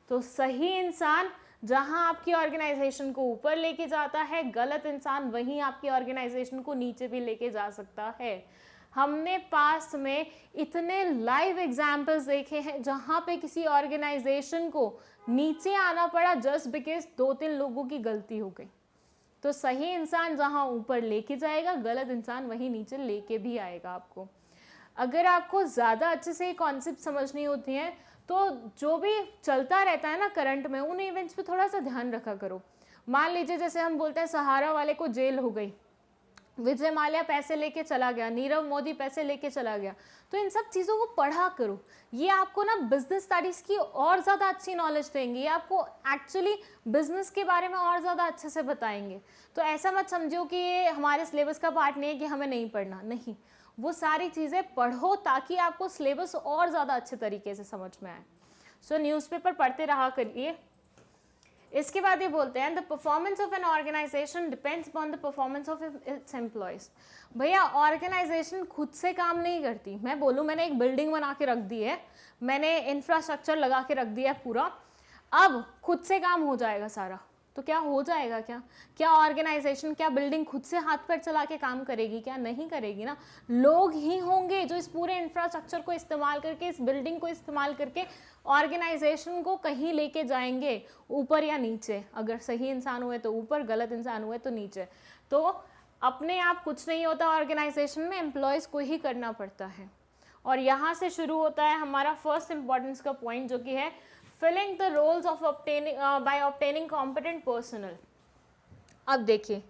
तो सही इंसान जहां आपकी ऑर्गेनाइजेशन को ऊपर लेके जाता है, गलत इंसान वहीं आपकी ऑर्गेनाइजेशन को नीचे भी लेके जा सकता है। हमने पास्ट में इतने लाइव एग्जाम्पल्स देखे हैं जहां पे किसी ऑर्गेनाइजेशन को नीचे आना पड़ा जस्ट बिकॉज 2-3 लोगों की गलती हो गई। तो सही इंसान जहां ऊपर लेके जाएगा, गलत इंसान वहीं नीचे लेके भी आएगा आपको। अगर आपको ज़्यादा अच्छे से ये कॉन्सेप्ट समझनी होती हैं तो जो भी चलता रहता है ना करंट में, उन इवेंट्स पे थोड़ा सा ध्यान रखा करो। मान लीजिए जैसे हम बोलते हैं सहारा वाले को जेल हो गई, विजय माल्या पैसे लेके चला गया, नीरव मोदी पैसे लेके चला गया। तो इन सब चीज़ों को पढ़ा करो, ये आपको ना बिजनेस स्टडीज़ की और ज़्यादा अच्छी नॉलेज देंगे, ये आपको एक्चुअली बिजनेस के बारे में और ज़्यादा अच्छे से बताएंगे। तो ऐसा मत समझो कि ये हमारे सिलेबस का पार्ट नहीं है कि हमें नहीं पढ़ना, नहीं, वो सारी चीज़ें पढ़ो ताकि आपको सिलेबस और ज़्यादा अच्छे तरीके से समझ में आए। सो न्यूज़पेपर पढ़ते रहा करिए। इसके बाद ये बोलते हैं the performance of an organisation depends upon the performance of its employees. भैया ऑर्गेनाइजेशन खुद से काम नहीं करती। मैं बोलूँ मैंने एक बिल्डिंग बना के रख दी है, मैंने इंफ्रास्ट्रक्चर लगा के रख दिया है पूरा, अब खुद से काम हो जाएगा सारा, तो क्या हो जाएगा? क्या ऑर्गेनाइजेशन, क्या बिल्डिंग खुद से हाथ पैर चला के काम करेगी? क्या नहीं करेगी ना। लोग ही होंगे जो इस पूरे इंफ्रास्ट्रक्चर को इस्तेमाल करके, इस बिल्डिंग को इस्तेमाल करके ऑर्गेनाइजेशन को कहीं लेके जाएंगे, ऊपर या नीचे। अगर सही इंसान हुए तो ऊपर, गलत इंसान हुए तो नीचे। तो अपने आप कुछ नहीं होता ऑर्गेनाइजेशन में, एम्प्लॉयज़ को ही करना पड़ता है। और यहाँ से शुरू होता है हमारा फर्स्ट इंपॉर्टेंस का पॉइंट, जो कि है filling the roles of by obtaining competent personnel। अब देखिए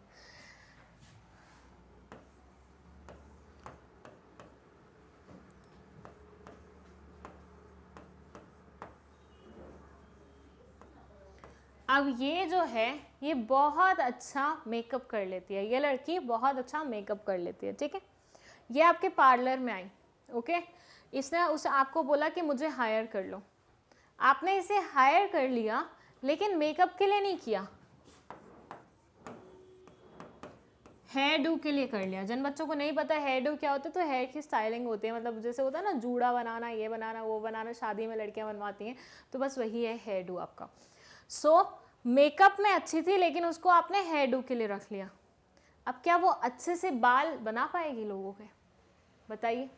अब ये जो है ये बहुत अच्छा मेकअप कर लेती है, ये लड़की बहुत अच्छा मेकअप कर लेती है, ठीक है। ये आपके पार्लर में आई, ओके, इसने उसे आपको बोला कि मुझे हायर कर लो, आपने इसे हायर कर लिया लेकिन मेकअप के लिए नहीं किया, हेयर डू के लिए कर लिया। जिन बच्चों को नहीं पता हेयर डू क्या होता है, तो हेयर की स्टाइलिंग होती है, मतलब जैसे होता है ना जूड़ा बनाना, ये बनाना, वो बनाना, शादी में लड़कियां बनवाती हैं, तो बस वही है हेयर डू आपका। सो मेकअप में अच्छी थी लेकिन उसको आपने हेयर डू के लिए रख लिया। अब क्या वो अच्छे से बाल बना पाएगी लोगों के? बताइए।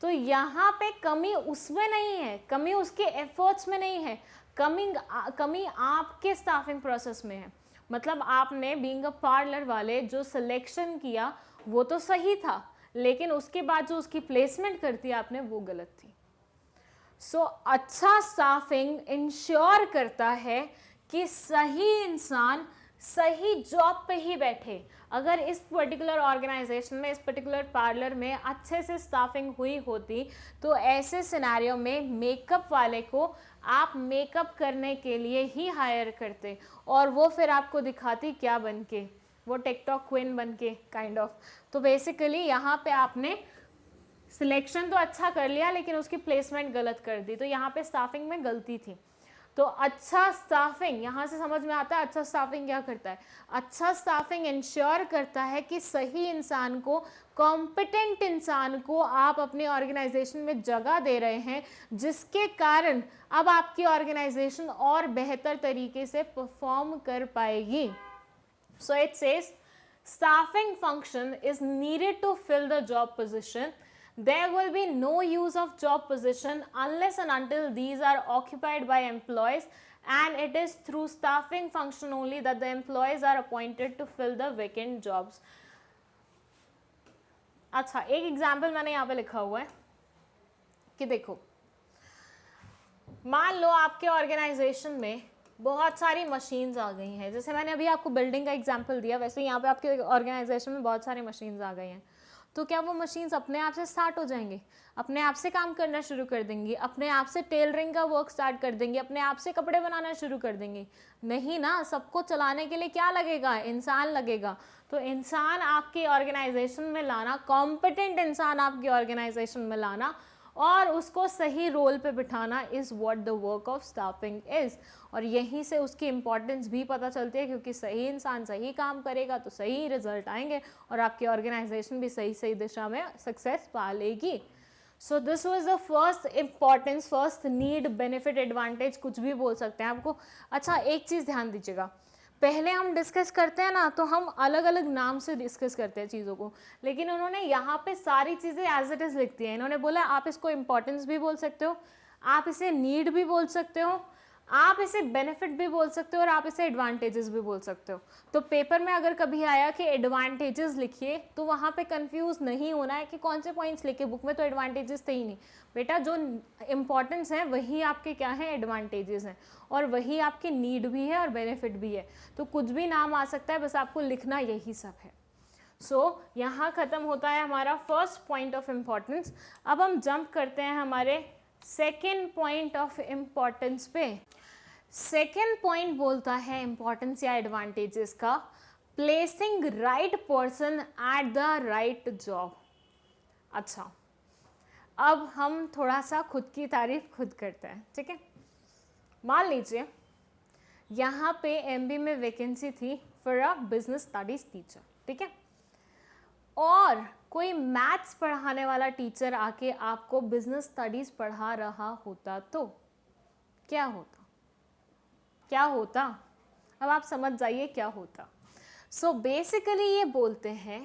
तो यहाँ पे कमी उसमें नहीं है, कमी उसके एफर्ट्स में नहीं है, कमी आपके स्टाफिंग प्रोसेस में है। मतलब आपने बीइंग अ पार्लर वाले जो सिलेक्शन किया वो तो सही था, लेकिन उसके बाद जो उसकी प्लेसमेंट करती आपने वो गलत थी। सो अच्छा स्टाफिंग इंश्योर करता है कि सही इंसान सही जॉब पे ही बैठे। अगर इस पर्टिकुलर ऑर्गेनाइजेशन में, इस पर्टिकुलर पार्लर में अच्छे से स्टाफिंग हुई होती तो ऐसे सिनेरियो में मेकअप वाले को आप मेकअप करने के लिए ही हायर करते, और वो फिर आपको दिखाती क्या बन के, वो टिकटॉक क्वीन बन के काइंड ऑफ। तो बेसिकली यहाँ पे आपने सिलेक्शन तो अच्छा कर लिया लेकिन उसकी प्लेसमेंट गलत कर दी, तो यहाँ पे स्टाफिंग में गलती थी। तो अच्छा स्टाफिंग, यहाँ से समझ में आता है अच्छा स्टाफिंग क्या करता है। अच्छा स्टाफिंग इंश्योर करता है कि सही इंसान को, कॉम्पिटेंट इंसान को आप अपनी ऑर्गेनाइजेशन में जगह दे रहे हैं, जिसके कारण अब आपकी ऑर्गेनाइजेशन और बेहतर तरीके से परफॉर्म कर पाएगी। So it says staffing function is needed to fill the job position. There will be no use of job position unless and until these are occupied by employees, and it is through staffing function only that the employees are appointed to fill the vacant jobs. अच्छा, एक example मैंने यहाँ पे लिखा हुआ है कि देखो, मान लो आपके ऑर्गेनाइजेशन में बहुत सारी मशीन्स आ गई हैं, जैसे मैंने अभी आपको बिल्डिंग का एग्जांपल दिया, वैसे यहाँ पे आपके ऑर्गेनाइजेशन में बहुत सारी मशीन्स आ गई हैं। तो क्या वो मशीन्स अपने आप से स्टार्ट हो जाएंगी, अपने आप से काम करना शुरू कर देंगी, अपने आप से टेलरिंग का वर्क स्टार्ट कर देंगी, अपने आप से कपड़े बनाना शुरू कर देंगी? नहीं ना, सबको चलाने के लिए क्या लगेगा? इंसान लगेगा। तो इंसान आपकी ऑर्गेनाइजेशन में लाना, कॉम्पिटेंट इंसान आपकी ऑर्गेनाइजेशन में लाना और उसको सही रोल पे बिठाना is what the work of staffing is. और यहीं से उसकी इम्पोर्टेंस भी पता चलती है, क्योंकि सही इंसान सही काम करेगा तो सही रिजल्ट आएंगे और आपकी ऑर्गेनाइजेशन भी सही सही दिशा में सक्सेस पा लेगी। सो this was the first importance, first need, benefit, advantage, कुछ भी बोल सकते हैं आपको। अच्छा, एक चीज़ ध्यान दीजिएगा, पहले हम डिस्कस करते हैं ना तो हम अलग अलग नाम से डिस्कस करते हैं चीज़ों को, लेकिन उन्होंने यहाँ पे सारी चीज़ें एज इट इज़ लिखती हैं। इन्होंने बोला आप इसको इम्पोर्टेंस भी बोल सकते हो, आप इसे नीड भी बोल सकते हो, आप इसे बेनिफिट भी बोल सकते हो और आप इसे एडवांटेजेस भी बोल सकते हो। तो पेपर में अगर कभी आया कि एडवांटेजेस लिखिए, तो वहाँ पे कंफ्यूज नहीं होना है कि कौन से पॉइंट्स लिखे, बुक में तो एडवांटेजेस थे ही नहीं बेटा, जो इंपॉर्टेंस है वही आपके क्या है, एडवांटेजेस हैं, और वही आपकी नीड भी है और बेनिफिट भी है। तो कुछ भी नाम आ सकता है, बस आपको लिखना यही सब है। सो यहाँ ख़त्म होता है हमारा फर्स्ट पॉइंट ऑफ इम्पॉर्टेंस। अब हम जंप करते हैं हमारे सेकेंड पॉइंट ऑफ इम्पॉर्टेंस पे। सेकेंड पॉइंट बोलता है इम्पॉर्टेंस या एडवांटेजेस का, placing right person at the right job. अच्छा, अब हम थोड़ा सा खुद की तारीफ खुद करते हैं, ठीक है। मान लीजिए यहाँ पे एमबी में वैकेंसी थी for a business studies teacher, ठीक है, और कोई मैथ्स पढ़ाने वाला टीचर आके आपको बिजनेस स्टडीज पढ़ा रहा होता तो क्या होता, क्या होता? अब आप समझ जाइए क्या होता। सो बेसिकली ये बोलते हैं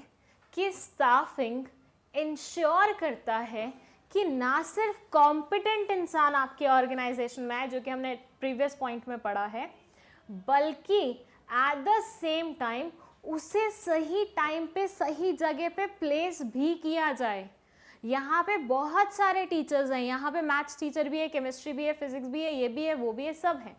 कि स्टाफिंग इंश्योर करता है कि ना सिर्फ कॉम्पिटेंट इंसान आपके ऑर्गेनाइजेशन में है, जो कि हमने प्रीवियस पॉइंट में पढ़ा है, बल्कि एट द सेम टाइम उसे सही टाइम पे सही जगह पे प्लेस भी किया जाए। यहाँ पे बहुत सारे टीचर्स हैं, यहाँ पे मैथ्स टीचर भी है, केमिस्ट्री भी है, फिजिक्स भी है, ये भी है, वो भी है, सब है,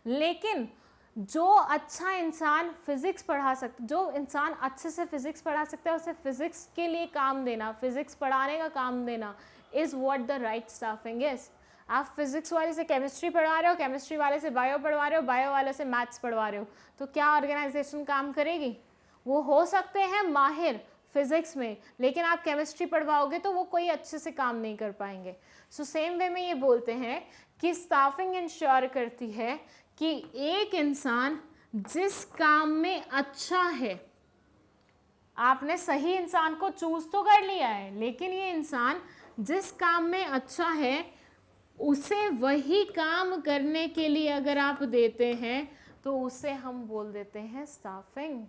लेकिन जो अच्छा इंसान फिजिक्स पढ़ा सकता, जो इंसान अच्छे से फिजिक्स पढ़ा सकता है, उसे फिजिक्स के लिए काम देना, फिजिक्स पढ़ाने का काम देना is what the right staffing is. आप फिजिक्स वाले से केमिस्ट्री पढ़ा रहे हो, केमिस्ट्री वाले से बायो पढ़वा रहे हो, बायो वाले से मैथ्स पढ़वा रहे हो, तो क्या ऑर्गेनाइजेशन काम करेगी? वो हो सकते हैं माहिर फिजिक्स में, लेकिन आप केमिस्ट्री पढ़वाओगे तो वो कोई अच्छे से काम नहीं कर पाएंगे। सो सेम वे में ये बोलते हैं कि स्टाफिंग इंश्योर करती है कि एक इंसान जिस काम में अच्छा है, आपने सही इंसान को चूज तो कर लिया है, लेकिन ये इंसान जिस काम में अच्छा है उसे वही काम करने के लिए अगर आप देते हैं तो उसे हम बोल देते हैं स्टाफिंग।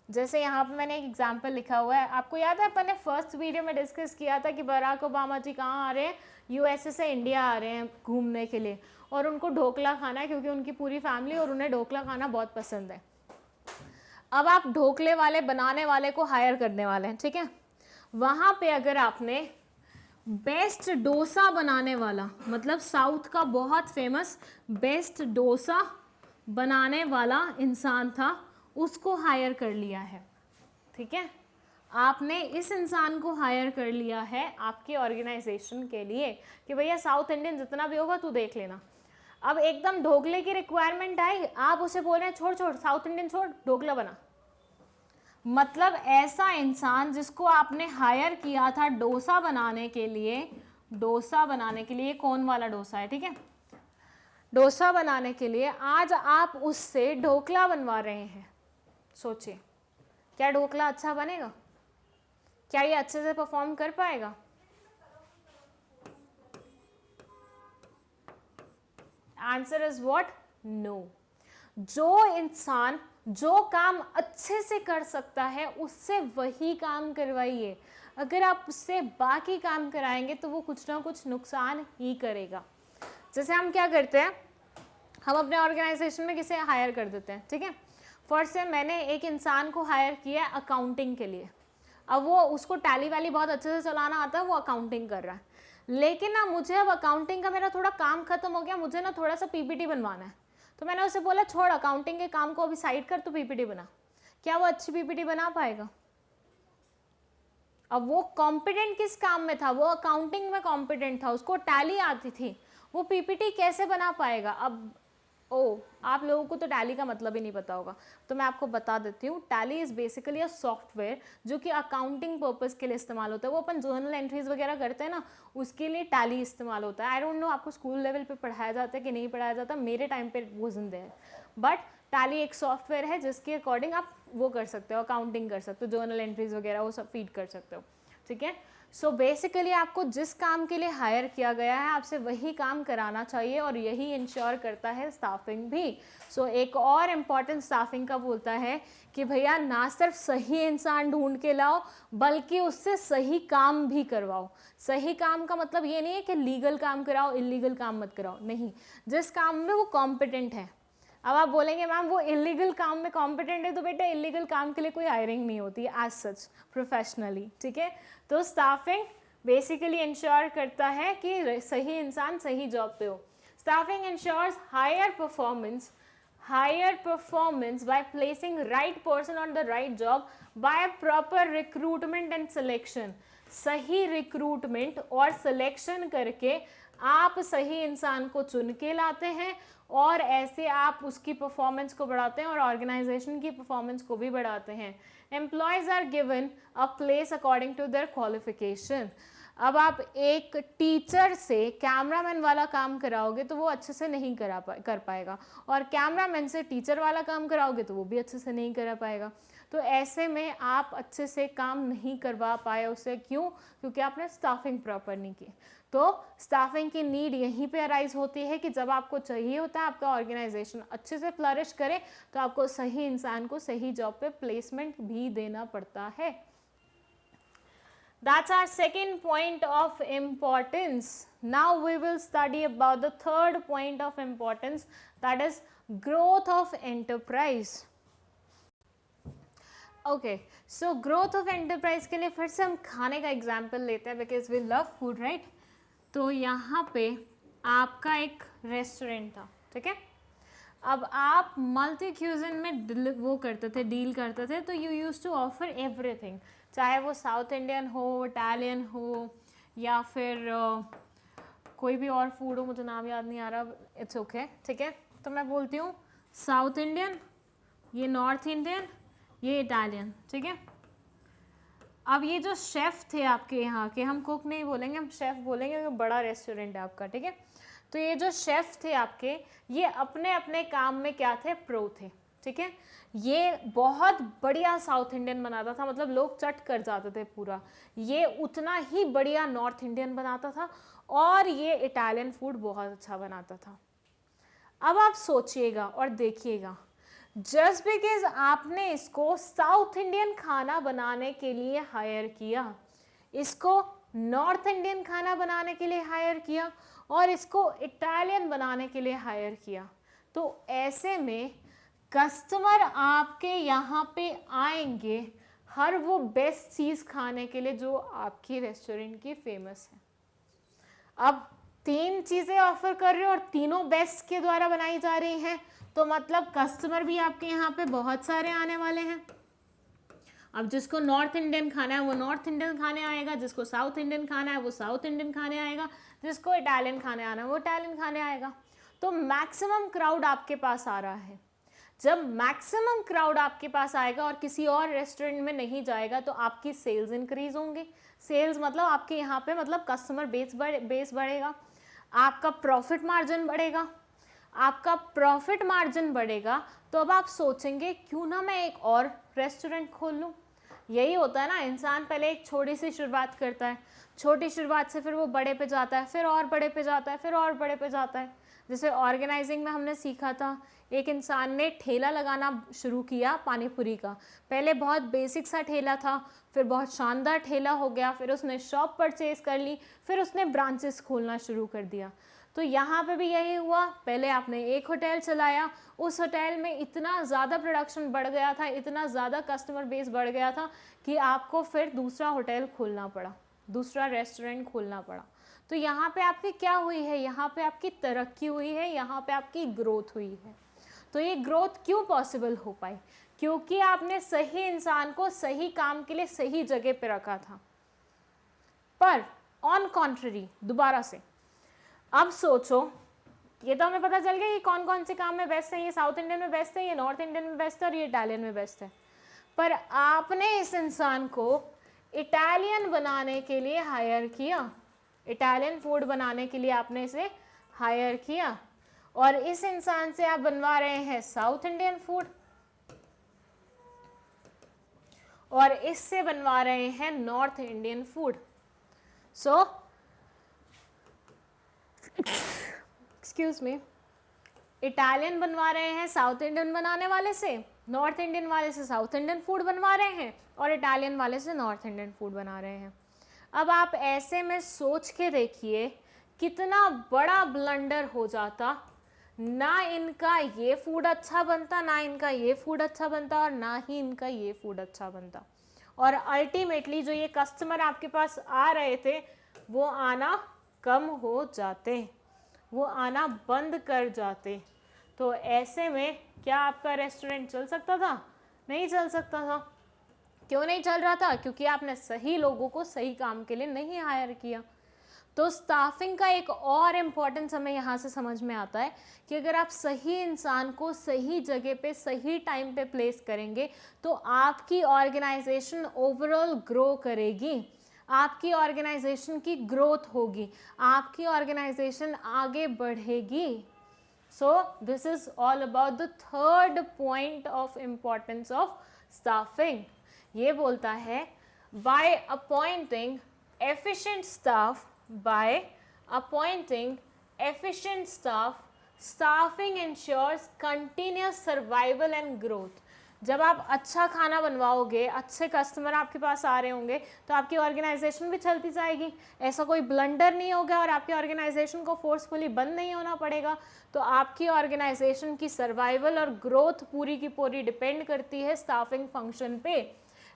जैसे यहाँ पे मैंने एक एग्जाम्पल लिखा हुआ है, आपको याद है अपन ने फर्स्ट वीडियो में डिस्कस किया था कि बराक ओबामा जी कहाँ आ रहे हैं, यूएसए से इंडिया आ रहे हैं घूमने के लिए, और उनको ढोकला खाना है क्योंकि उनकी पूरी फैमिली और उन्हें ढोकला खाना बहुत पसंद है। अब आप ढोकले वाले बनाने वाले को हायर करने वाले हैं, ठीक है। वहाँ पे अगर आपने बेस्ट डोसा बनाने वाला, मतलब साउथ का बहुत फेमस बेस्ट डोसा बनाने वाला इंसान था, उसको हायर कर लिया है, ठीक है। आपने इस इंसान को हायर कर लिया है आपके ऑर्गेनाइजेशन के लिए कि भैया साउथ इंडियन जितना भी होगा तू देख लेना। अब एकदम ढोकले की रिक्वायरमेंट आई, आप उसे बोल रहे हैं छोड़ छोड़ साउथ इंडियन छोड़, ढोकला बना। मतलब ऐसा इंसान जिसको आपने हायर किया था डोसा बनाने के लिए, डोसा बनाने के लिए, कौन वाला डोसा है, ठीक है, डोसा बनाने के लिए, आज आप उससे ढोकला बनवा रहे हैं। सोचिए क्या ढोकला अच्छा बनेगा? क्या ये अच्छे से परफॉर्म कर पाएगा? Answer is what? नो। जो इंसान जो काम अच्छे से कर सकता है उससे वही काम करवाइए। अगर आप उससे बाकी काम कराएंगे तो वो कुछ ना कुछ नुकसान ही करेगा। जैसे हम क्या करते हैं, हम अपने ऑर्गेनाइजेशन में किसे हायर कर देते हैं, ठीक है। फॉर से मैंने एक इंसान को हायर किया अकाउंटिंग के लिए। अब वो उसको टैली वैली बहुत अच्छे से चलाना आता है, वो अकाउंटिंग कर रहा है, लेकिन ना मुझे अब अकाउंटिंग का मेरा थोड़ा काम खत्म हो गया, मुझे ना थोड़ा सा पीपीटी बनवाना है। तो मैंने उसे बोला छोड़ अकाउंटिंग के काम को अभी साइड कर, तो पीपीटी बना। क्या वो अच्छी पीपीटी बना पाएगा? अब वो कॉम्पिटेंट किस काम में था? वो अकाउंटिंग में कॉम्पिटेंट था, उसको टैली आती थी, वो पीपीटी कैसे बना पाएगा? अब आप लोगों को तो टैली का मतलब ही नहीं पता होगा, तो मैं आपको बता देती हूँ। Tally is basically a software जो कि अकाउंटिंग पर्पस के लिए इस्तेमाल होता है। वो अपन जर्नल एंट्रीज वगैरह करते हैं ना, उसके लिए टैली इस्तेमाल होता है। आई डोंट नो आपको स्कूल लेवल पे पढ़ाया जाता है कि नहीं पढ़ाया जाता, मेरे टाइम पे वो जिंदे है, बट टैली एक सॉफ्टवेयर है जिसके अकॉर्डिंग आप वो कर सकते हो, अकाउंटिंग कर सकते हो, जर्नल एंट्रीज वगैरह वो सब फीड कर सकते हो, ठीक है। सो बेसिकली आपको जिस काम के लिए हायर किया गया है आपसे वही काम कराना चाहिए, और यही इंश्योर करता है स्टाफिंग भी। सो एक और इम्पॉर्टेंट स्टाफिंग का बोलता है कि भैया ना सिर्फ सही इंसान ढूंढ के लाओ बल्कि उससे सही काम भी करवाओ। सही काम का मतलब ये नहीं है कि लीगल काम कराओ, इलीगल काम मत कराओ, नहीं, जिस काम में वो कॉम्पिटेंट है। अब आप बोलेंगे मैम वो इलीगल काम में कॉम्पिटेंट है, तो बेटा इलीगल काम के लिए कोई हायरिंग नहीं होती है एज सच प्रोफेशनली, ठीक है। तो स्टाफिंग बेसिकली इंश्योर करता है कि सही इंसान सही जॉब पे हो। Staffing ensures higher performance by placing right person on the right job by proper recruitment and selection। सही रिक्रूटमेंट और सिलेक्शन करके आप सही इंसान को चुन के लाते हैं, और ऐसे आप उसकी परफॉर्मेंस को बढ़ाते हैं और ऑर्गेनाइजेशन की परफॉर्मेंस को भी बढ़ाते हैं। Employees are given a place according to their qualification. अब आप एक टीचर से कैमरामैन वाला काम कराओगे तो वो अच्छे से नहीं कर पाएगा, और कैमरामैन से टीचर वाला काम कराओगे तो वो भी अच्छे से नहीं करा पाएगा। तो ऐसे में आप अच्छे से काम नहीं करवा पाए उसे, क्यों? क्योंकि आपने स्टाफिंग प्रॉपर नहीं की। तो स्टाफिंग की नीड यहीं पे अराइज होती है कि जब आपको चाहिए होता है आपका ऑर्गेनाइजेशन अच्छे से फ्लरिश करे तो आपको सही इंसान को सही जॉब पे प्लेसमेंट भी देना पड़ता है। That's our second point of importance. Now we will study about the third point of importance, that is growth of enterprise. Okay, so growth of enterprise के लिए फिर से हम खाने का एग्जाम्पल लेते हैं because we love food, right? तो यहाँ पे आपका एक रेस्टोरेंट था, ठीक है। अब आप मल्टी क्यूजिन में वो करते थे, डील करते थे, तो you use to offer everything, चाहे वो साउथ इंडियन हो, इटालियन हो, या फिर कोई भी और फूड हो, मुझे नाम याद नहीं आ रहा, इट्स ओके, ठीक है। तो मैं बोलती हूँ साउथ इंडियन, ये नॉर्थ इंडियन, ये इटालियन, ठीक है। अब ये जो शेफ़ थे आपके यहाँ के, हम कुक नहीं बोलेंगे, हम शेफ़ बोलेंगे क्योंकि बड़ा रेस्टोरेंट है आपका, ठीक है। तो ये जो शेफ़ थे आपके, ये अपने अपने काम में क्या थे? प्रो थे, ठीक है। ये बहुत बढ़िया साउथ इंडियन बनाता था, मतलब लोग चट कर जाते थे पूरा। ये उतना ही बढ़िया नॉर्थ इंडियन बनाता था, और ये इटालियन फूड बहुत अच्छा बनाता था। अब आप सोचिएगा और देखिएगा, जस्ट बिकॉज आपने इसको साउथ इंडियन खाना बनाने के लिए हायर किया, इसको नॉर्थ इंडियन खाना बनाने के लिए हायर किया, और इसको इटालियन बनाने के लिए हायर किया, तो ऐसे में कस्टमर आपके यहाँ पे आएंगे हर वो बेस्ट चीज़ खाने के लिए जो आपकी रेस्टोरेंट की फेमस है। अब 3 चीज़ें ऑफर कर रहे हो और तीनों बेस्ट के द्वारा बनाई जा रही हैं, तो मतलब कस्टमर भी आपके यहाँ पे बहुत सारे आने वाले हैं। अब जिसको नॉर्थ इंडियन खाना है वो नॉर्थ इंडियन खाने आएगा, जिसको साउथ इंडियन खाना है वो साउथ इंडियन खाने आएगा, जिसको इटालियन खाने आना है वो इटालियन खाने आएगा। तो मैक्सिमम क्राउड आपके पास आ रहा है। जब मैक्सिमम क्राउड आपके पास आएगा और किसी और रेस्टोरेंट में नहीं जाएगा, तो आपकी सेल्स इंक्रीज होंगी। सेल्स मतलब आपके यहाँ पे मतलब कस्टमर बेस बढ़ेगा, आपका प्रॉफिट मार्जिन बढ़ेगा। आपका प्रॉफिट मार्जिन बढ़ेगा तो अब आप सोचेंगे क्यों ना मैं एक और रेस्टोरेंट खोल लूँ। यही होता है ना, इंसान पहले एक छोटी सी शुरुआत करता है, छोटी शुरुआत से फिर वो बड़े पे जाता है, फिर और बड़े पे जाता है, फिर और बड़े पे जाता है। जैसे ऑर्गेनाइजिंग में हमने सीखा था, एक इंसान ने ठेला लगाना शुरू किया पानी पूरी का। पहले बहुत बेसिक सा ठेला था, फिर बहुत शानदार ठेला हो गया, फिर उसने शॉप परचेज कर ली, फिर उसने ब्रांचेस खोलना शुरू कर दिया। तो यहाँ पे भी यही हुआ, पहले आपने एक होटल चलाया, उस होटल में इतना ज़्यादा प्रोडक्शन बढ़ गया था, इतना ज़्यादा कस्टमर बेस बढ़ गया था कि आपको फिर दूसरा होटल खोलना पड़ा, दूसरा रेस्टोरेंट खोलना पड़ा। तो यहाँ पे आपकी क्या हुई है? यहाँ पे आपकी तरक्की हुई है, यहाँ पे आपकी ग्रोथ हुई है। तो ये ग्रोथ क्यों पॉसिबल हो पाई? क्योंकि आपने सही इंसान को सही काम के लिए सही जगह पे रखा था। पर ऑन कॉन्ट्ररी, दोबारा से अब सोचो, ये तो हमें पता चल गया कि कौन कौन से काम में बेस्ट है। ये साउथ इंडियन में बेस्ट है, ये नॉर्थ इंडियन में बेस्ट है, और ये इटालियन में बेस्ट है। पर आपने इस इंसान को इटालियन बनाने के लिए हायर किया, इटालियन फूड बनाने के लिए आपने इसे हायर किया, और इस इंसान से आप बनवा रहे हैं साउथ इंडियन फूड, और इससे बनवा रहे हैं north Indian food. So excuse me, Italian बनवा रहे हैं साउथ इंडियन बनाने वाले से, नॉर्थ इंडियन वाले से साउथ इंडियन फूड बनवा रहे हैं, और इटालियन वाले से नॉर्थ इंडियन फूड बना रहे हैं। अब आप ऐसे में सोच के देखिए कितना बड़ा ब्लंडर हो जाता, ना इनका ये फूड अच्छा बनता, ना इनका ये फूड अच्छा बनता, और ना ही इनका ये फूड अच्छा बनता, और अल्टीमेटली जो ये कस्टमर आपके पास आ रहे थे वो आना कम हो जाते, वो आना बंद कर जाते। तो ऐसे में क्या आपका रेस्टोरेंट चल सकता था? नहीं चल सकता था। क्यों नहीं चल रहा था? क्योंकि आपने सही लोगों को सही काम के लिए नहीं हायर किया। तो स्टाफिंग का एक और इम्पॉर्टेंस हमें यहाँ से समझ में आता है कि अगर आप सही इंसान को सही जगह पे सही टाइम पे प्लेस करेंगे तो आपकी ऑर्गेनाइजेशन ओवरऑल ग्रो करेगी, आपकी ऑर्गेनाइजेशन की ग्रोथ होगी, आपकी ऑर्गेनाइजेशन आगे बढ़ेगी। So this is all about the third point of importance of staffing. ये बोलता है by appointing efficient staff, by appointing efficient staff, staffing ensures continuous survival and growth। जब आप अच्छा खाना बनवाओगे, अच्छे कस्टमर आपके पास आ रहे होंगे तो आपकी ऑर्गेनाइजेशन भी चलती जाएगी, ऐसा कोई ब्लंडर नहीं होगा और आपकी ऑर्गेनाइजेशन को फोर्सफुली बंद नहीं होना पड़ेगा। तो आपकी ऑर्गेनाइजेशन की सर्वाइवल और ग्रोथ पूरी की पूरी डिपेंड करती है स्टाफिंग फंक्शन पे।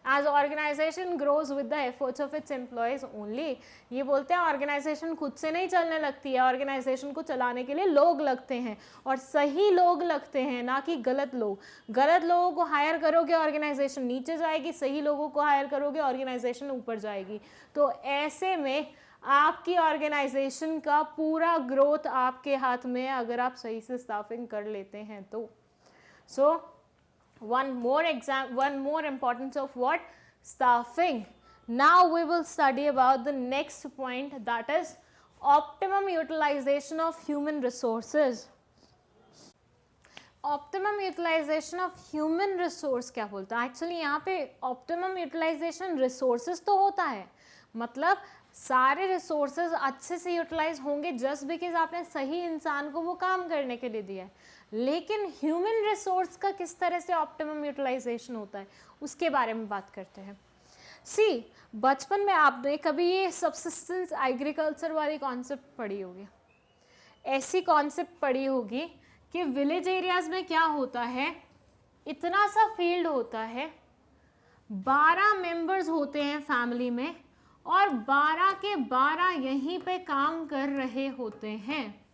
As organization grows with the efforts of its employees only। ये बोलते हैं ऑर्गेनाइजेशन खुद से नहीं चलने लगती है, ऑर्गेनाइजेशन को चलाने के लिए लोग लगते हैं, और सही लोग लगते हैं, ना कि गलत लोग। गलत लोगों को हायर करोगे ऑर्गेनाइजेशन नीचे जाएगी, सही लोगों को हायर करोगे ऑर्गेनाइजेशन ऊपर जाएगी। तो ऐसे में आपकी ऑर्गेनाइजेशन का पूरा ग्रोथ आपके हाथ में है अगर आप सही से स्टाफिंग कर लेते हैं तो। one more importance of what? Staffing. Now we will study about the next point, that is optimum utilization of human resources। optimum utilization of human resource क्या बोलता है? एक्चुअली यहाँ पे optimum utilization resources तो होता है, मतलब सारे रिसोर्सेज अच्छे से यूटिलाइज होंगे जस्ट बिकॉज आपने सही इंसान को वो काम करने के लिए दिया है। लेकिन ह्यूमन रिसोर्स का किस तरह से ऑप्टिमम यूटिलाइजेशन होता है उसके बारे में बात करते हैं। सी, बचपन में आपने कभी ये सब्सिस्टेंस एग्रीकल्चर वाली कॉन्सेप्ट पढ़ी होगी, ऐसी कॉन्सेप्ट पढ़ी होगी कि विलेज एरियाज में क्या होता है, इतना सा फील्ड होता है, 12 मेंबर्स होते हैं फैमिली में और 12 के 12 यहीं पे काम कर रहे होते हैं।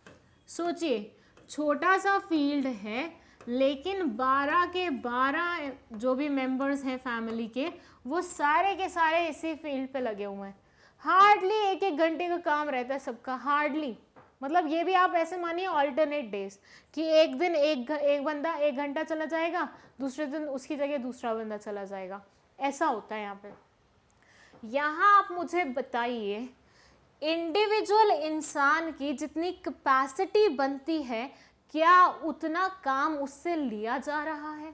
सोचिए, छोटा सा फील्ड है लेकिन 12 के 12 जो भी मेंबर्स हैं फैमिली के वो सारे के सारे इसी फील्ड पे लगे हुए हैं। हार्डली एक एक घंटे का काम रहता है सबका, हार्डली, मतलब ये भी आप ऐसे मानिए ऑल्टरनेट डेज कि एक दिन एक बंदा 1 घंटा चला जाएगा, दूसरे दिन उसकी जगह दूसरा बंदा चला जाएगा, ऐसा होता है यहाँ पे। यहाँ आप मुझे बताइए इंडिविजुअल इंसान की जितनी कैपेसिटी बनती है क्या उतना काम उससे लिया जा रहा है?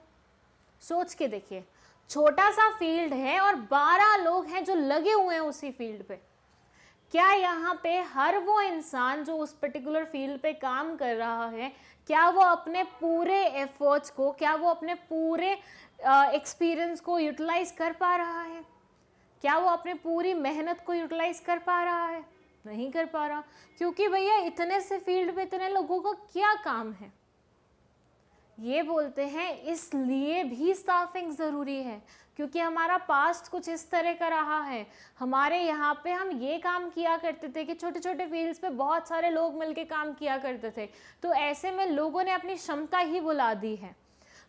सोच के देखिए, छोटा सा फील्ड है और 12 लोग हैं जो लगे हुए हैं उसी फील्ड पे। क्या यहाँ पे हर वो इंसान जो उस पर्टिकुलर फील्ड पे काम कर रहा है, क्या वो अपने पूरे एफर्ट्स को, क्या वो अपने पूरे एक्सपीरियंस को यूटिलाइज कर पा रहा है? क्या वो अपने पूरी मेहनत को यूटिलाइज कर पा रहा है? नहीं कर पा रहा, क्योंकि भैया इतने से फील्ड पे इतने लोगों का क्या काम है। ये बोलते हैं इसलिए भी स्टाफिंग ज़रूरी है क्योंकि हमारा पास्ट कुछ इस तरह का रहा है। हमारे यहाँ पे हम ये काम किया करते थे कि छोटे छोटे फील्ड्स पे बहुत सारे लोग मिलके काम किया करते थे, तो ऐसे में लोगों ने अपनी क्षमता ही बुला दी है।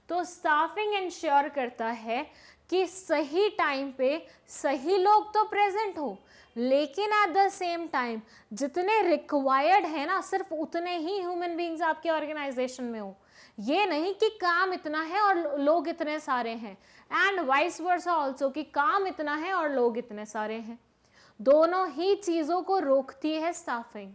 तो स्टाफिंग इंश्योर करता है कि सही टाइम पे सही लोग तो प्रेजेंट हो, लेकिन एट द सेम टाइम जितने रिक्वायर्ड है ना सिर्फ उतने ही ह्यूमन बीइंग्स आपके ऑर्गेनाइजेशन में हो। ये नहीं कि काम इतना है और लोग इतने सारे हैं, एंड वाइस वर्सा ऑल्सो कि काम इतना है और लोग इतने सारे हैं। दोनों ही चीज़ों को रोकती है स्टाफिंग।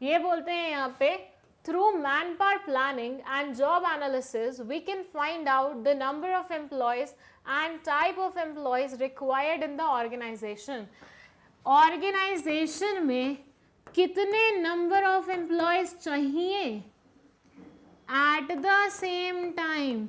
ये बोलते हैं यहाँ पे through manpower planning and job analysis we can find out the number of employees and type of employees required in the organization। Organisation में कितने नंबर ऑफ एम्प्लॉयज चाहिए at the same time,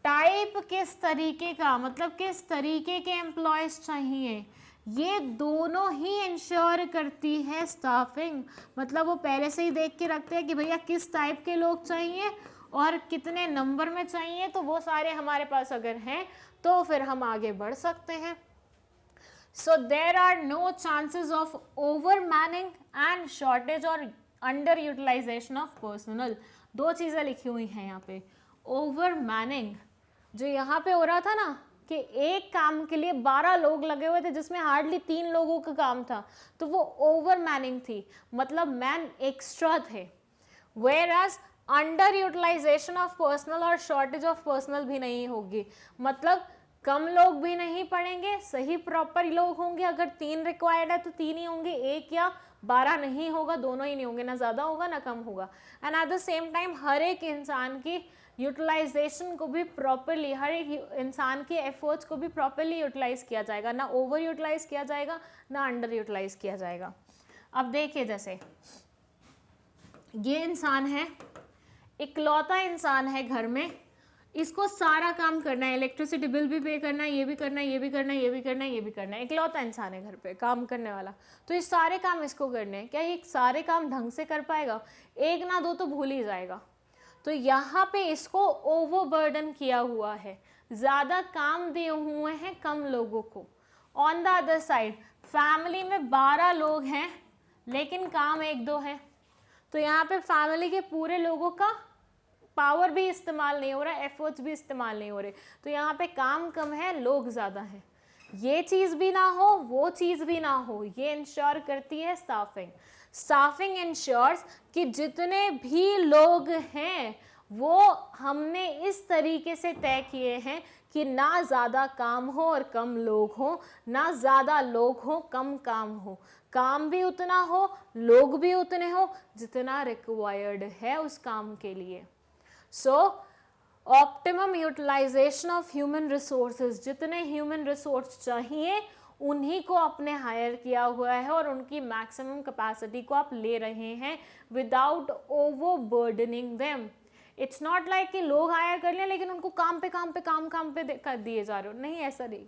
type किस तरीके का, मतलब किस तरीके के एम्प्लॉयज चाहिए, ये दोनों ही इंश्योर करती है स्टाफिंग। मतलब वो पहले से ही देख के रखते हैं कि भैया किस टाइप के लोग चाहिए और कितने नंबर में चाहिए, तो वो सारे हमारे पास अगर हैं तो फिर हम आगे बढ़ सकते हैं। So there are no chances of over manning and shortage और अंडर यूटिलाइजेशन ऑफ पर्सनल। दो चीज़ें लिखी हुई हैं यहाँ पे। ओवर मैनिंग जो यहाँ पे हो रहा था ना कि एक काम के लिए 12 लोग लगे हुए थे जिसमें हार्डली 3 लोगों का काम था, तो वो ओवर मैनिंग थी, मतलब मैन एक्स्ट्रा थे। Whereas under utilisation of personnel और शॉर्टेज ऑफ पर्सनल भी नहीं होगी, मतलब कम लोग भी नहीं पड़ेंगे, सही प्रॉपर लोग होंगे। अगर 3 रिक्वायर्ड है तो 3 ही होंगे, 1 या 12 नहीं होगा, दोनों ही नहीं होंगे, ना ज़्यादा होगा ना कम होगा। And at the same time हर एक इंसान की यूटिलाइजेशन को भी प्रॉपरली, हर एक इंसान के एफर्ट्स को भी प्रॉपरली यूटिलाइज किया जाएगा, ना ओवर यूटिलाइज किया जाएगा ना अंडर यूटिलाइज किया जाएगा। अब देखिए जैसे ये इंसान है, इकलौता इंसान है घर में, इसको सारा काम करना है, इलेक्ट्रिसिटी बिल भी पे करना है, ये भी करना है, ये भी करना है, ये भी करना है, ये भी करना है। इकलौता इंसान है घर पे काम करने वाला, तो ये सारे काम इसको करने हैं। क्या ये सारे काम ढंग से कर पाएगा? एक ना दो तो भूल ही जाएगा। तो यहाँ पे इसको ओवरबर्डन किया हुआ है, ज़्यादा काम दिए हुए हैं कम लोगों को। On the other side family में 12 लोग हैं लेकिन काम 1-2 है, तो यहाँ पे फैमिली के पूरे लोगों का पावर भी इस्तेमाल नहीं हो रहा, एफर्ट्स भी इस्तेमाल नहीं हो रहे, तो यहाँ पे काम कम है, लोग ज़्यादा हैं। ये चीज़ भी ना हो, वो चीज़ भी ना हो, ये इंश्योर करती है स्टाफिंग। स्टाफिंग इंश्योर्स कि जितने भी लोग हैं वो हमने इस तरीके से तय किए हैं कि ना ज़्यादा काम हो और कम लोग हो, ना ज़्यादा लोग हो कम काम हो, काम भी उतना हो, लोग भी उतने हो जितना रिक्वायर्ड है उस काम के लिए। So optimum utilisation of human resources, जितने ह्यूमन रिसोर्स चाहिए उन्हीं को आपने हायर किया हुआ है और उनकी मैक्सिमम कैपेसिटी को आप ले रहे हैं without overburdening them. It's not like कि लोग हायर कर लें लेकिन उनको काम पे कर दिए जा रहे हो, नहीं, ऐसा नहीं।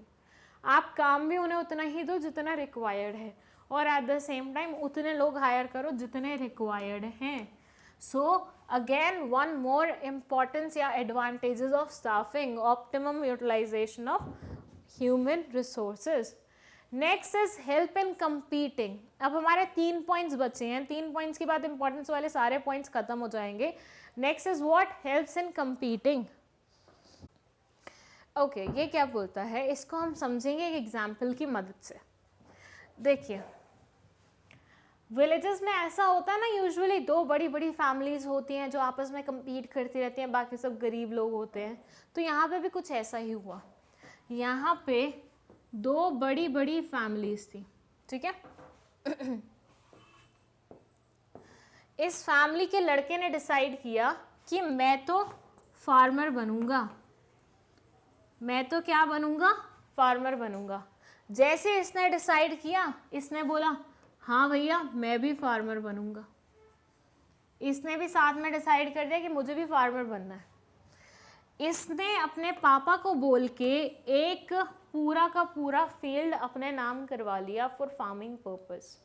आप काम भी उन्हें उतना ही दो जितना रिक्वायर्ड है और एट द सेम टाइम उतने लोग हायर करो जितने रिक्वायर्ड हैं। So again one more importance या advantages of staffing, optimum utilisation of human resources. Next is help in competing. अब हमारे 3 पॉइंट्स बचे हैं, 3 पॉइंट्स के बाद इंपॉर्टेंस वाले सारे पॉइंट्स खत्म हो जाएंगे। Next is what? Helps in competing. Okay, ये क्या बोलता है, इसको हम समझेंगे एक एग्जाम्पल की मदद से। देखिए विलेजेस में ऐसा होता है ना, यूजुअली 2 बड़ी बड़ी फैमिलीज होती हैं जो आपस में कम्पीट करती रहती हैं, बाकी सब गरीब लोग होते हैं। तो यहाँ पे भी कुछ ऐसा ही हुआ। यहाँ पे 2 बड़ी बड़ी फैमिलीज थी, ठीक है। इस फैमिली के लड़के ने डिसाइड किया कि मैं तो फार्मर बनूंगा, मैं तो क्या बनूंगा? फार्मर बनूंगा। जैसे इसने डिसाइड किया, इसने बोला हाँ भैया मैं भी फार्मर बनूंगा। इसने भी साथ में डिसाइड कर दिया कि मुझे भी फार्मर बनना है। इसने अपने पापा को बोल के एक पूरा का पूरा फील्ड अपने नाम करवा लिया फॉर फार्मिंग पर्पस।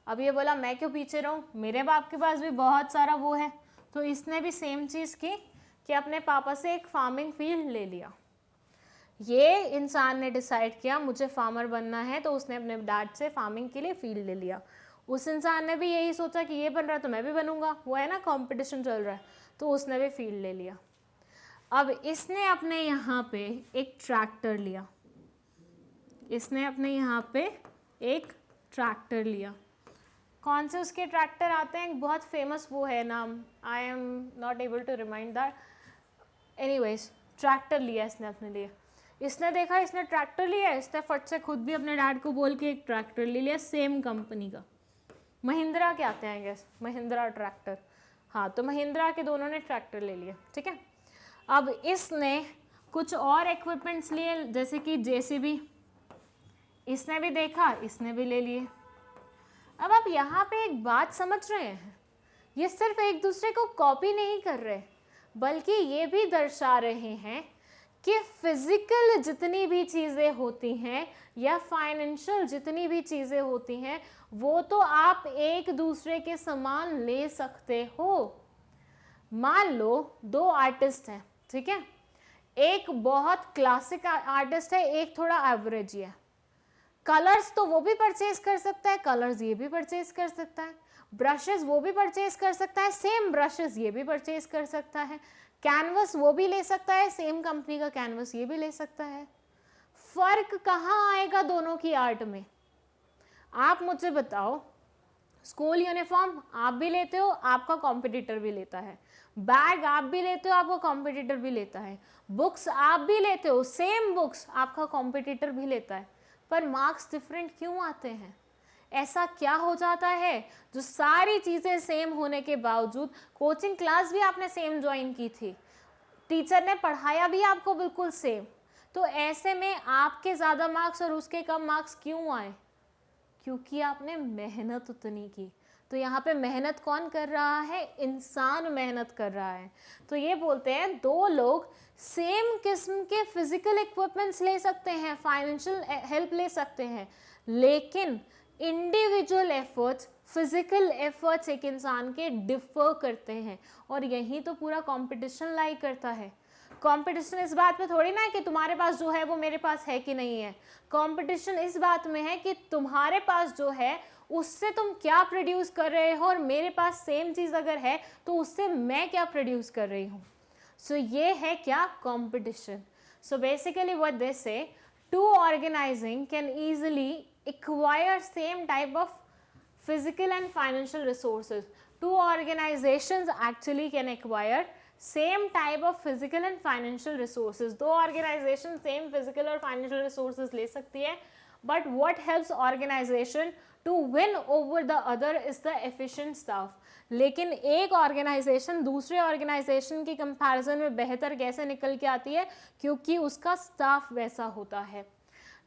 अब ये बोला मैं क्यों पीछे रहूं, मेरे बाप के पास भी बहुत सारा वो है। तो इसने भी सेम चीज़ की कि अपने पापा से एक फार्मिंग फील्ड ले लिया। ये इंसान ने डिसाइड किया मुझे फार्मर बनना है, तो उसने अपने डैड से फार्मिंग के लिए फील्ड ले लिया। उस इंसान ने भी यही सोचा कि ये बन रहा है तो मैं भी बनूंगा, वो है ना कंपटीशन चल रहा है, तो उसने भी फील्ड ले लिया। अब इसने अपने यहाँ पे एक ट्रैक्टर लिया, इसने अपने यहाँ पे एक ट्रैक्टर लिया। कौन से उसके ट्रैक्टर आते हैं, बहुत फेमस वो है नाम, I am not able to remind that. Anyways tractor लिया इसने अपने लिए। इसने देखा इसने ट्रैक्टर लिया, इसने फट से खुद भी अपने डैड को बोल के एक ट्रैक्टर ले लिया सेम कंपनी का। महिंद्रा के आते हैं गैस, महिंद्रा ट्रैक्टर, हाँ, तो महिंद्रा के दोनों ने ट्रैक्टर ले लिया, ठीक है। अब इसने कुछ और इक्विपमेंट्स लिए जैसे कि जेसीबी, इसने भी देखा, इसने भी ले लिए। अब आप यहाँ पे एक बात समझ रहे हैं, ये सिर्फ एक दूसरे को कॉपी नहीं कर रहे, बल्कि ये भी दर्शा रहे हैं कि फिजिकल जितनी भी चीज़ें होती हैं या फाइनेंशियल जितनी भी चीज़ें होती हैं, वो तो आप एक दूसरे के समान ले सकते हो। मान लो दो आर्टिस्ट हैं, ठीक है, एक बहुत क्लासिक आर्टिस्ट है, एक थोड़ा एवरेज है। कलर्स तो वो भी परचेज कर सकता है, कलर्स ये भी परचेज कर सकता है, ब्रशेस वो भी परचेज कर सकता है, सेम ब्रशेस ये भी परचेज कर सकता है, कैनवस वो भी ले सकता है, सेम कंपनी का कैनवस ये भी ले सकता है। फर्क कहाँ आएगा दोनों की आर्ट में? आप मुझे बताओ, स्कूल यूनिफॉर्म आप भी लेते हो, आपका कॉम्पिटिटर भी लेता है, बैग आप भी लेते हो, आपका कॉम्पिटिटर भी लेता है, बुक्स आप भी लेते हो, सेम बुक्स आपका कॉम्पिटिटर भी लेता है, पर मार्क्स डिफरेंट क्यों आते हैं? ऐसा क्या हो जाता है जो सारी चीज़ें सेम होने के बावजूद, कोचिंग क्लास भी आपने सेम ज्वाइन की थी, टीचर ने पढ़ाया भी आपको बिल्कुल सेम, तो ऐसे में आपके ज़्यादा मार्क्स और उसके कम मार्क्स क्यों आए? क्योंकि आपने मेहनत उतनी की। तो यहाँ पे मेहनत कौन कर रहा है? इंसान मेहनत कर रहा है। तो ये बोलते हैं दो लोग सेम किस्म के फिजिकल इक्विपमेंट्स ले सकते हैं, फाइनेंशियल हेल्प ले सकते हैं, लेकिन इंडिविजुअल एफर्ट्स, फिजिकल एफर्ट्स एक इंसान के डिफर करते हैं, और यही तो पूरा कंपटीशन लाई करता है। कंपटीशन इस बात पे थोड़ी ना है कि तुम्हारे पास जो है वो मेरे पास है कि नहीं है। कंपटीशन इस बात में है कि तुम्हारे पास जो है उससे तुम क्या प्रोड्यूस कर रहे हो, और मेरे पास सेम चीज़ अगर है तो उससे मैं क्या प्रोड्यूस कर रही हूँ। सो ये है क्या? Competition. So basically what they say, to organising can easily acquire same type of physical and financial resources. Two organizations actually can acquire same type of physical and financial resources. दो organization same physical और financial resources ले सकती है, but what helps organization to win over the other is the efficient staff. लेकिन एक organisation दूसरे organisation की comparison में बेहतर कैसे निकल के आती है? क्योंकि उसका स्टाफ वैसा होता है।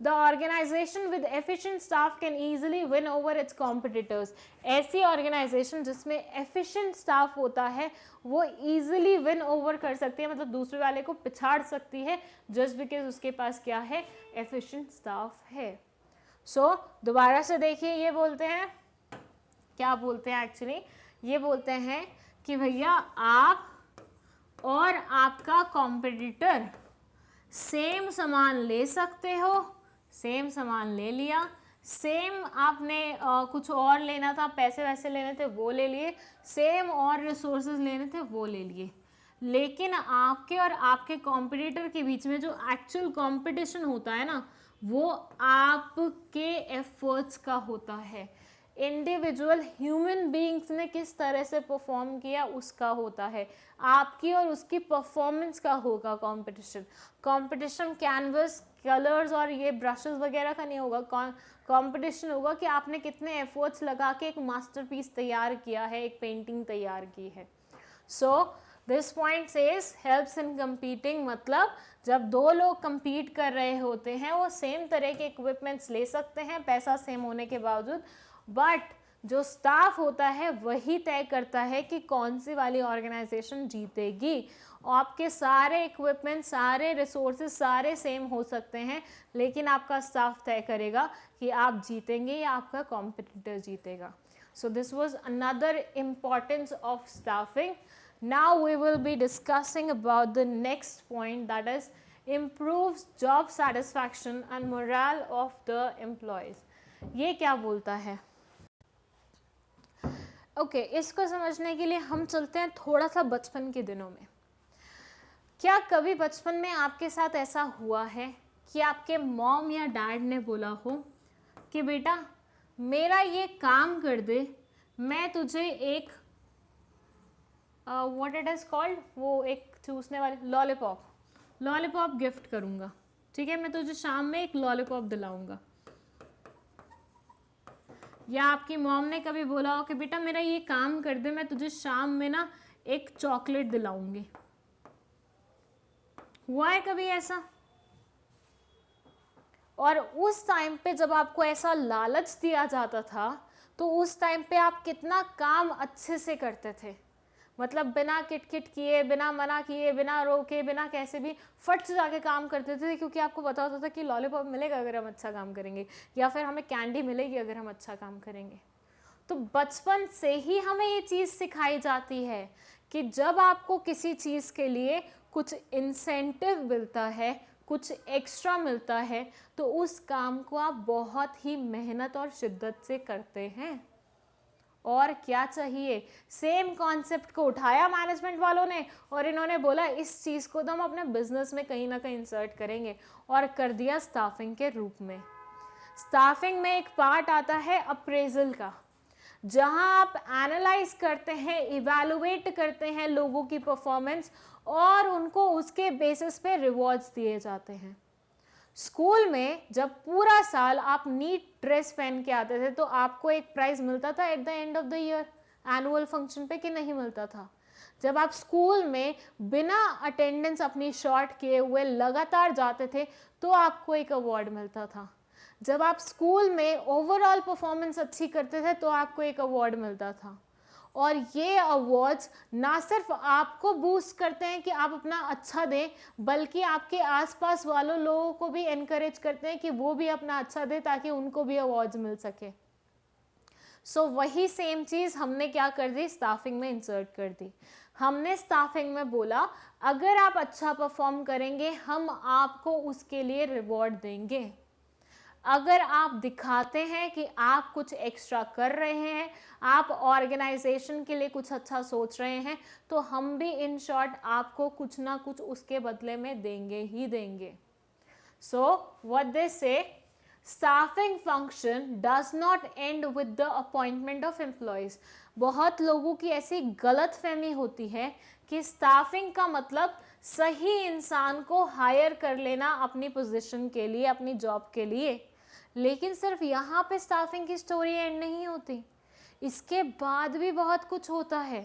The organization with efficient staff can easily win over its competitors. ऐसी organization जिसमें efficient staff होता है वो easily win over कर सकती है, मतलब दूसरे वाले को पिछाड़ सकती है, just because उसके पास क्या है? efficient staff है। So दोबारा से देखिए, ये बोलते हैं, क्या बोलते हैं एक्चुअली? ये बोलते हैं कि भैया आप और आपका कॉम्पिटिटर सेम सामान ले सकते हो, सेम सामान ले लिया, सेम आपने कुछ और लेना था, पैसे वैसे लेने थे वो ले लिए, सेम और रिसोर्सेज लेने थे वो ले लिए, लेकिन आपके और आपके कॉम्पिटिटर के बीच में जो एक्चुअल कंपटीशन होता है ना, वो आपके एफर्ट्स का होता है। इंडिविजुअल ह्यूमन बीइंग्स ने किस तरह से परफॉर्म किया उसका होता है, आपकी और उसकी परफॉर्मेंस का होगा कंपटीशन। कंपटीशन कैनवस, कलर्स और ये ब्रशेस वगैरह का नहीं होगा, कंपटीशन होगा कि आपने कितने एफर्ट्स लगा के एक मास्टरपीस तैयार किया है, एक पेंटिंग तैयार की है। So this point says helps in competing, मतलब जब दो लोग कंपीट कर रहे होते हैं वो सेम तरह के इक्विपमेंट्स ले सकते हैं पैसा सेम होने के बावजूद, बट जो स्टाफ होता है वही तय करता है कि कौन सी वाली ऑर्गेनाइजेशन जीतेगी। आपके सारे इक्विपमेंट, सारे रिसोर्सेज सारे सेम हो सकते हैं, लेकिन आपका स्टाफ तय करेगा कि आप जीतेंगे या आपका कॉम्पिटिटर जीतेगा। So this was another importance of staffing. Now we will be discussing about the next point, that is improves job satisfaction and morale of the employees. ये क्या बोलता है? ओके, इसको समझने के लिए हम चलते हैं थोड़ा सा बचपन के दिनों में। क्या कभी बचपन में आपके साथ ऐसा हुआ है कि आपके मॉम या डैड ने बोला हो कि बेटा मेरा ये काम कर दे, मैं तुझे एक व्हाट इट इज़ कॉल्ड, वो एक चूसने वाली लॉलीपॉप गिफ्ट करूँगा, ठीक है, मैं तुझे शाम में एक लॉलीपॉप दिलाऊंगा। या आपकी मॉम ने कभी बोला हो कि बेटा मेरा ये काम कर दे, मैं तुझे शाम में ना एक चॉकलेट दिलाऊंगी। हुआ है कभी ऐसा? और उस टाइम पे जब आपको ऐसा लालच दिया जाता था तो उस टाइम पे आप कितना काम अच्छे से करते थे, मतलब बिना किटकिट किए, बिना मना किए, बिना रोके, बिना कैसे भी फट से जाके काम करते थे, क्योंकि आपको पता होता था कि लॉलीपॉप मिलेगा अगर हम अच्छा काम करेंगे, या फिर हमें कैंडी मिलेगी अगर हम अच्छा काम करेंगे। तो बचपन से ही हमें ये चीज़ सिखाई जाती है कि जब आपको किसी चीज़ के लिए कुछ इंसेंटिव मिलता है, कुछ एक्स्ट्रा मिलता है, तो उस काम को आप बहुत ही मेहनत और शिद्दत से करते हैं। और क्या चाहिए, सेम कॉन्सेप्ट को उठाया मैनेजमेंट वालों ने और इन्होंने बोला इस चीज़ को तो हम अपने बिजनेस में कहीं ना कहीं इंसर्ट करेंगे, और कर दिया स्टाफिंग के रूप में। स्टाफिंग में एक पार्ट आता है अप्रेजल का, जहां आप एनालाइज करते हैं, इवैल्यूएट करते हैं लोगों की परफॉर्मेंस और उनको उसके बेसिस पे रिवॉर्ड्स दिए जाते हैं। स्कूल में जब पूरा साल आप नीट ड्रेस पहन के आते थे तो आपको एक प्राइज मिलता था at the end of the year annual function पे, कि नहीं मिलता था? जब आप स्कूल में बिना अटेंडेंस अपनी शॉर्ट किए हुए लगातार जाते थे तो आपको एक अवार्ड मिलता था। जब आप स्कूल में ओवरऑल परफॉर्मेंस अच्छी करते थे तो आपको एक अवार्ड मिलता था। और ये अवार्ड्स ना सिर्फ आपको बूस्ट करते हैं कि आप अपना अच्छा दें, बल्कि आपके आसपास वालों लोगों को भी एनकरेज करते हैं कि वो भी अपना अच्छा दें ताकि उनको भी अवार्ड्स मिल सके। सो वही सेम चीज़ हमने क्या कर दी, स्टाफिंग में इंसर्ट कर दी। हमने स्टाफिंग में बोला अगर आप अच्छा परफॉर्म करेंगे हम आपको उसके लिए रिवॉर्ड देंगे। अगर आप दिखाते हैं कि आप कुछ एक्स्ट्रा कर रहे हैं, आप ऑर्गेनाइजेशन के लिए कुछ अच्छा सोच रहे हैं, तो हम भी इन शॉर्ट आपको कुछ ना कुछ उसके बदले में देंगे ही देंगे। सो व्हाट दे से, staffing function does not and with the appointment of employees. बहुत लोगों की ऐसी गलत फहमी होती है कि स्टाफिंग का मतलब सही इंसान को हायर कर लेना अपनी पोजीशन के लिए, अपनी जॉब के लिए। लेकिन सिर्फ यहाँ पे स्टाफिंग की स्टोरी एंड नहीं होती, इसके बाद भी बहुत कुछ होता है।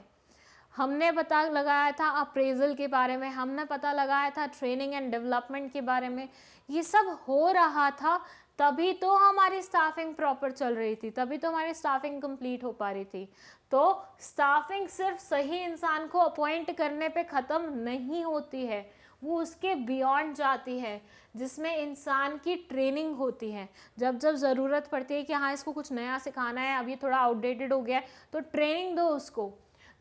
हमने पता लगाया था अप्रेजल के बारे में, हमने पता लगाया था ट्रेनिंग एंड डेवलपमेंट के बारे में। ये सब हो रहा था तभी तो हमारी स्टाफिंग प्रॉपर चल रही थी, तभी तो हमारी स्टाफिंग कंप्लीट हो पा रही थी। तो स्टाफिंग सिर्फ सही इंसान को अपॉइंट करने पे ख़त्म नहीं होती है, वो उसके बियॉन्ड जाती है, जिसमें इंसान की ट्रेनिंग होती है। जब जब ज़रूरत पड़ती है कि हाँ इसको कुछ नया सिखाना है, अब ये थोड़ा आउटडेटेड हो गया है, तो ट्रेनिंग दो उसको।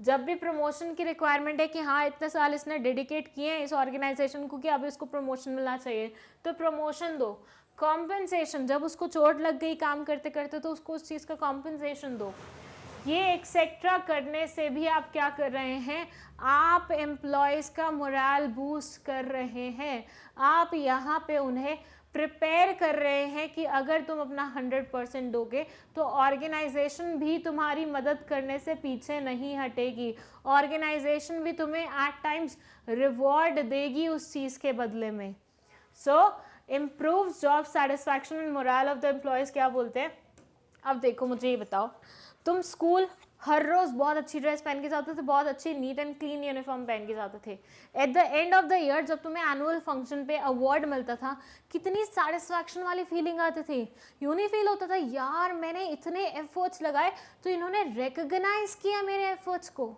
जब भी प्रमोशन की रिक्वायरमेंट है कि हाँ इतने साल इसने डेडिकेट किए हैं इस ऑर्गेनाइजेशन को कि अब इसको प्रमोशन मिलना चाहिए, तो प्रमोशन दो। कॉम्पेंसेशन, जब उसको चोट लग गई काम करते करते तो उसको उस चीज़ का कॉम्पेंसेशन दो। ये एक्सेट्रा करने से भी आप क्या कर रहे हैं, आप एम्प्लॉयज़ का मोरल बूस्ट कर रहे हैं। आप यहाँ पे उन्हें प्रिपेयर कर रहे हैं कि अगर तुम अपना 100% दोगे तो ऑर्गेनाइजेशन भी तुम्हारी मदद करने से पीछे नहीं हटेगी। ऑर्गेनाइजेशन भी तुम्हें एट टाइम्स रिवॉर्ड देगी उस चीज़ के बदले में। So improves job satisfaction and morale of the employees. क्या बोलते हैं? अब देखो मुझे ये बताओ, तुम स्कूल हर रोज़ बहुत अच्छी ड्रेस पहन के जाते थे, बहुत अच्छी नीट एंड क्लीन यूनिफॉर्म पहन के जाते थे। At the end of the year जब तुम्हें एनुअल फंक्शन पे अवार्ड मिलता था, कितनी सेटिस्फैक्शन वाली फीलिंग आती थी। यूँ नहीं फील होता था यार मैंने इतने एफर्ट्स लगाए तो इन्होंने रिकग्नाइज किया मेरे एफर्ट्स को।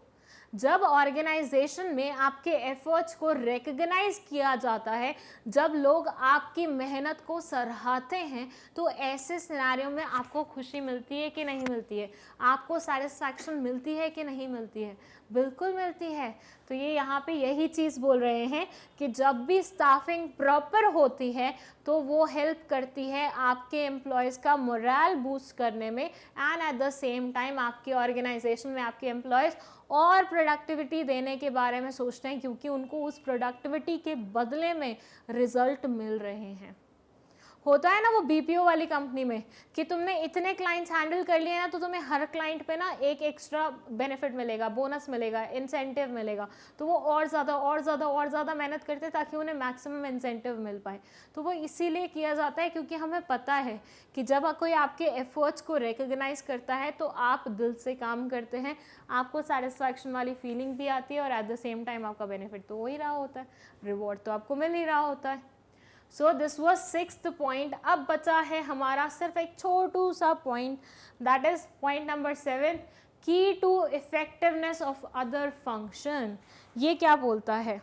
जब ऑर्गेनाइजेशन में आपके एफर्ट्स को रिकग्नाइज किया जाता है, जब लोग आपकी मेहनत को सराहते हैं, तो ऐसे सिनेरियो में आपको खुशी मिलती है कि नहीं मिलती है? आपको सेटिस्फैक्शन मिलती है कि नहीं मिलती है? बिल्कुल मिलती है। तो ये यहाँ पे यही चीज़ बोल रहे हैं कि जब भी स्टाफिंग प्रॉपर होती है तो वो हेल्प करती है आपके एम्प्लॉयज़ का मोरल बूस्ट करने में, and at the same time आपकी ऑर्गेनाइजेशन में आपके एम्प्लॉयज़ और प्रोडक्टिविटी देने के बारे में सोचते हैं, क्योंकि उनको उस प्रोडक्टिविटी के बदले में रिजल्ट मिल रहे हैं। होता है ना वो बीपीओ वाली कंपनी में कि तुमने इतने क्लाइंट्स हैंडल कर लिए ना तो तुम्हें हर क्लाइंट पे ना एक एक्स्ट्रा बेनिफिट मिलेगा, बोनस मिलेगा, इंसेंटिव मिलेगा। तो वो और ज़्यादा मेहनत करते हैं ताकि उन्हें मैक्सिमम इंसेंटिव मिल पाए। तो वो इसीलिए किया जाता है क्योंकि हमें पता है कि जब कोई आपके एफर्ट्स को रिकग्नाइज करता है तो आप दिल से काम करते हैं, आपको सेटिस्फैक्शन वाली फीलिंग भी आती है और एट द सेम टाइम आपका बेनिफिट तो हो ही रहा होता है, रिवॉर्ड तो आपको मिल ही रहा होता है। So this was 6th point. अब बचा है हमारा सिर्फ एक छोटू सा point, that is point number 7, key to effectiveness of other function. ये क्या बोलता है?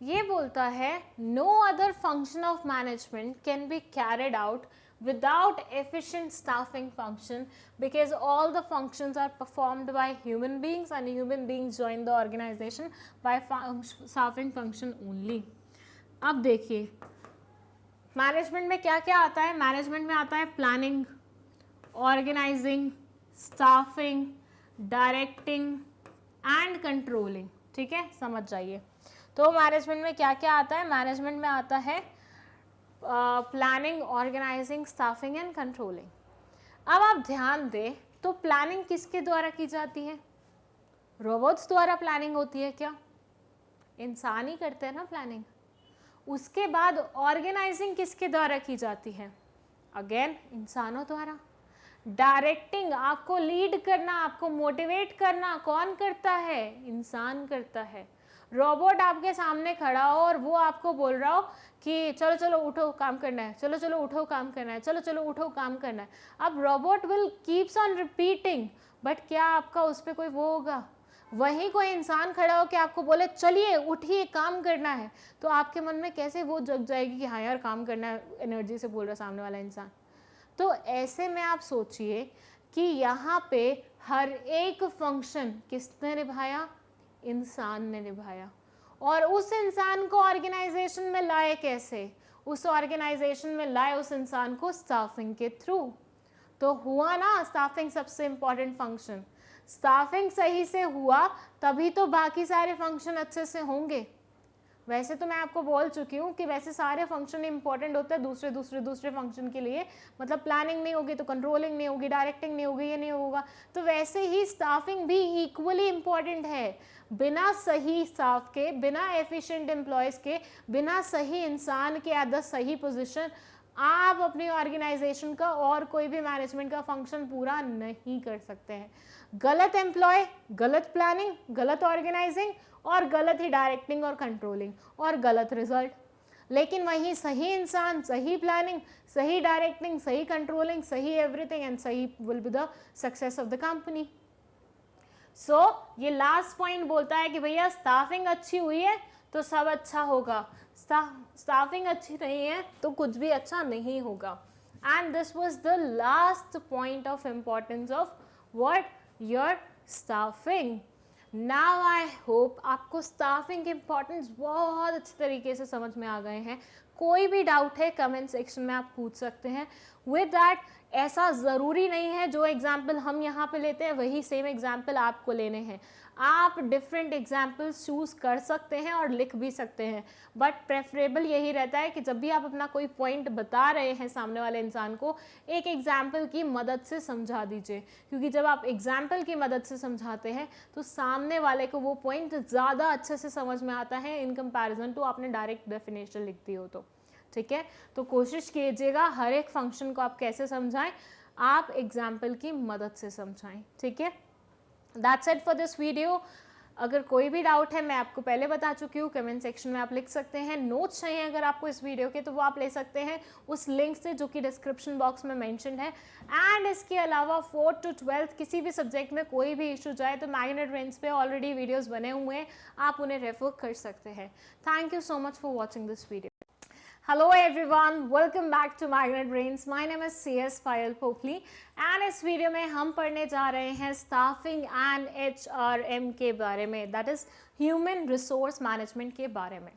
ये बोलता है no other function of management can be carried out without efficient staffing function, because all the functions are performed by human beings and human beings join the organization by staffing function only. अब देखिए management में क्या क्या आता है. Management में आता है planning, organising, staffing, directing and controlling. ठीक है, समझ जाइए. तो मैनेजमेंट में क्या क्या आता है? मैनेजमेंट में आता है planning, organising, staffing and controlling. अब आप ध्यान दें तो प्लानिंग किसके द्वारा की जाती है? रोबोट्स द्वारा प्लानिंग होती है क्या? इंसान ही करते हैं ना प्लानिंग. उसके बाद ऑर्गेनाइजिंग किसके द्वारा की जाती है? अगेन इंसानों द्वारा. डायरेक्टिंग, आपको लीड करना, आपको मोटिवेट करना कौन करता है? इंसान करता है. रोबोट आपके सामने खड़ा हो और वो आपको बोल रहा हो कि चलो चलो उठो काम करना है, चलो चलो उठो काम करना है, चलो चलो उठो काम करना है. अब robot will keeps on repeating, but क्या आपका उस पर कोई वो होगा? वहीं कोई इंसान खड़ा हो कि आपको बोले चलिए उठिए काम करना है, तो आपके मन में कैसे वो जग जाएगी कि हाँ यार काम करना है, एनर्जी से बोल रहा सामने वाला इंसान. तो ऐसे में आप सोचिए कि यहाँ पे हर एक फंक्शन किसने निभाया? इंसान ने निभाया. और उस इंसान को ऑर्गेनाइजेशन में लाए कैसे? उस ऑर्गेनाइजेशन में लाए उस इंसान को स्टाफिंग के थ्रू. तो हुआ ना स्टाफिंग सबसे इंपॉर्टेंट फंक्शन. स्टाफिंग सही से हुआ तभी तो बाकी सारे फंक्शन अच्छे से होंगे. वैसे तो मैं आपको बोल चुकी हूँ कि वैसे सारे फंक्शन इंपॉर्टेंट होते हैं दूसरे फंक्शन के लिए. मतलब प्लानिंग नहीं होगी तो कंट्रोलिंग नहीं होगी, डायरेक्टिंग नहीं होगी, ये नहीं होगा. तो वैसे ही स्टाफिंग भी इक्वली इंपॉर्टेंट है. बिना सही स्टाफ के, बिना एफिशिएंट एम्प्लॉयज़ के, बिना सही इंसान के एट द सही पोजीशन आप अपनी ऑर्गेनाइजेशन का और कोई भी मैनेजमेंट का फंक्शन पूरा नहीं कर सकते हैं. गलत एम्प्लॉय, गलत प्लानिंग, गलत ऑर्गेनाइजिंग और गलत ही डायरेक्टिंग और कंट्रोलिंग और गलत रिजल्ट. लेकिन वहीं सही इंसान, सही प्लानिंग, सही डायरेक्टिंग, सही कंट्रोलिंग, सही एवरीथिंग एंड सही will be the success of the company. So ये लास्ट पॉइंट बोलता है कि भैया स्टाफिंग अच्छी हुई है तो सब अच्छा होगा, स्टाफिंग अच्छी नहीं है तो कुछ भी अच्छा नहीं होगा. And this was the last point of importance of what your staffing. Now I hope आपको स्टाफिंग के इम्पोर्टेंस बहुत अच्छे तरीके से समझ में आ गए हैं. कोई भी डाउट है कमेंट सेक्शन में आप पूछ सकते हैं. विद दैट ऐसा ज़रूरी नहीं है जो एग्जाम्पल हम यहाँ पे लेते हैं वही सेम एग्जाम्पल आपको लेने हैं. आप डिफरेंट एग्जाम्पल्स चूज़ कर सकते हैं और लिख भी सकते हैं. बट प्रेफरेबल यही रहता है कि जब भी आप अपना कोई पॉइंट बता रहे हैं सामने वाले इंसान को, एक एग्जाम्पल की मदद से समझा दीजिए. क्योंकि जब आप एग्जाम्पल की मदद से समझाते हैं तो सामने वाले को वो पॉइंट ज़्यादा अच्छे से समझ में आता है इन कंपैरिजन टू आपने डायरेक्ट डेफिनेशन लिख दी हो तो. ठीक है, तो कोशिश कीजिएगा हर एक फंक्शन को आप कैसे समझाएं, आप एग्जाम्पल की मदद से समझाएं. ठीक है, that's it for this video. अगर कोई भी डाउट है मैं आपको पहले बता चुकी हूँ, कमेंट सेक्शन में आप लिख सकते हैं. नोट्स चाहिए अगर आपको इस वीडियो के तो वो आप ले सकते हैं उस लिंक से जो कि डिस्क्रिप्शन बॉक्स में मेंशन है. एंड इसके अलावा 4th to 12th किसी भी सब्जेक्ट में कोई भी इशू जाए तो मैग्नेट ब्रेन्स पे ऑलरेडी वीडियोज़ बने हुए हैं, आप उन्हें रेफर कर सकते हैं. Thank you so much for watching this video. Hello everyone, welcome back to Magnet Brains. My name is CS Payal Pokhli and इस वीडियो में हम पढ़ने जा रहे हैं स्टाफिंग एंड HRM के बारे में, that is human resource management के बारे में.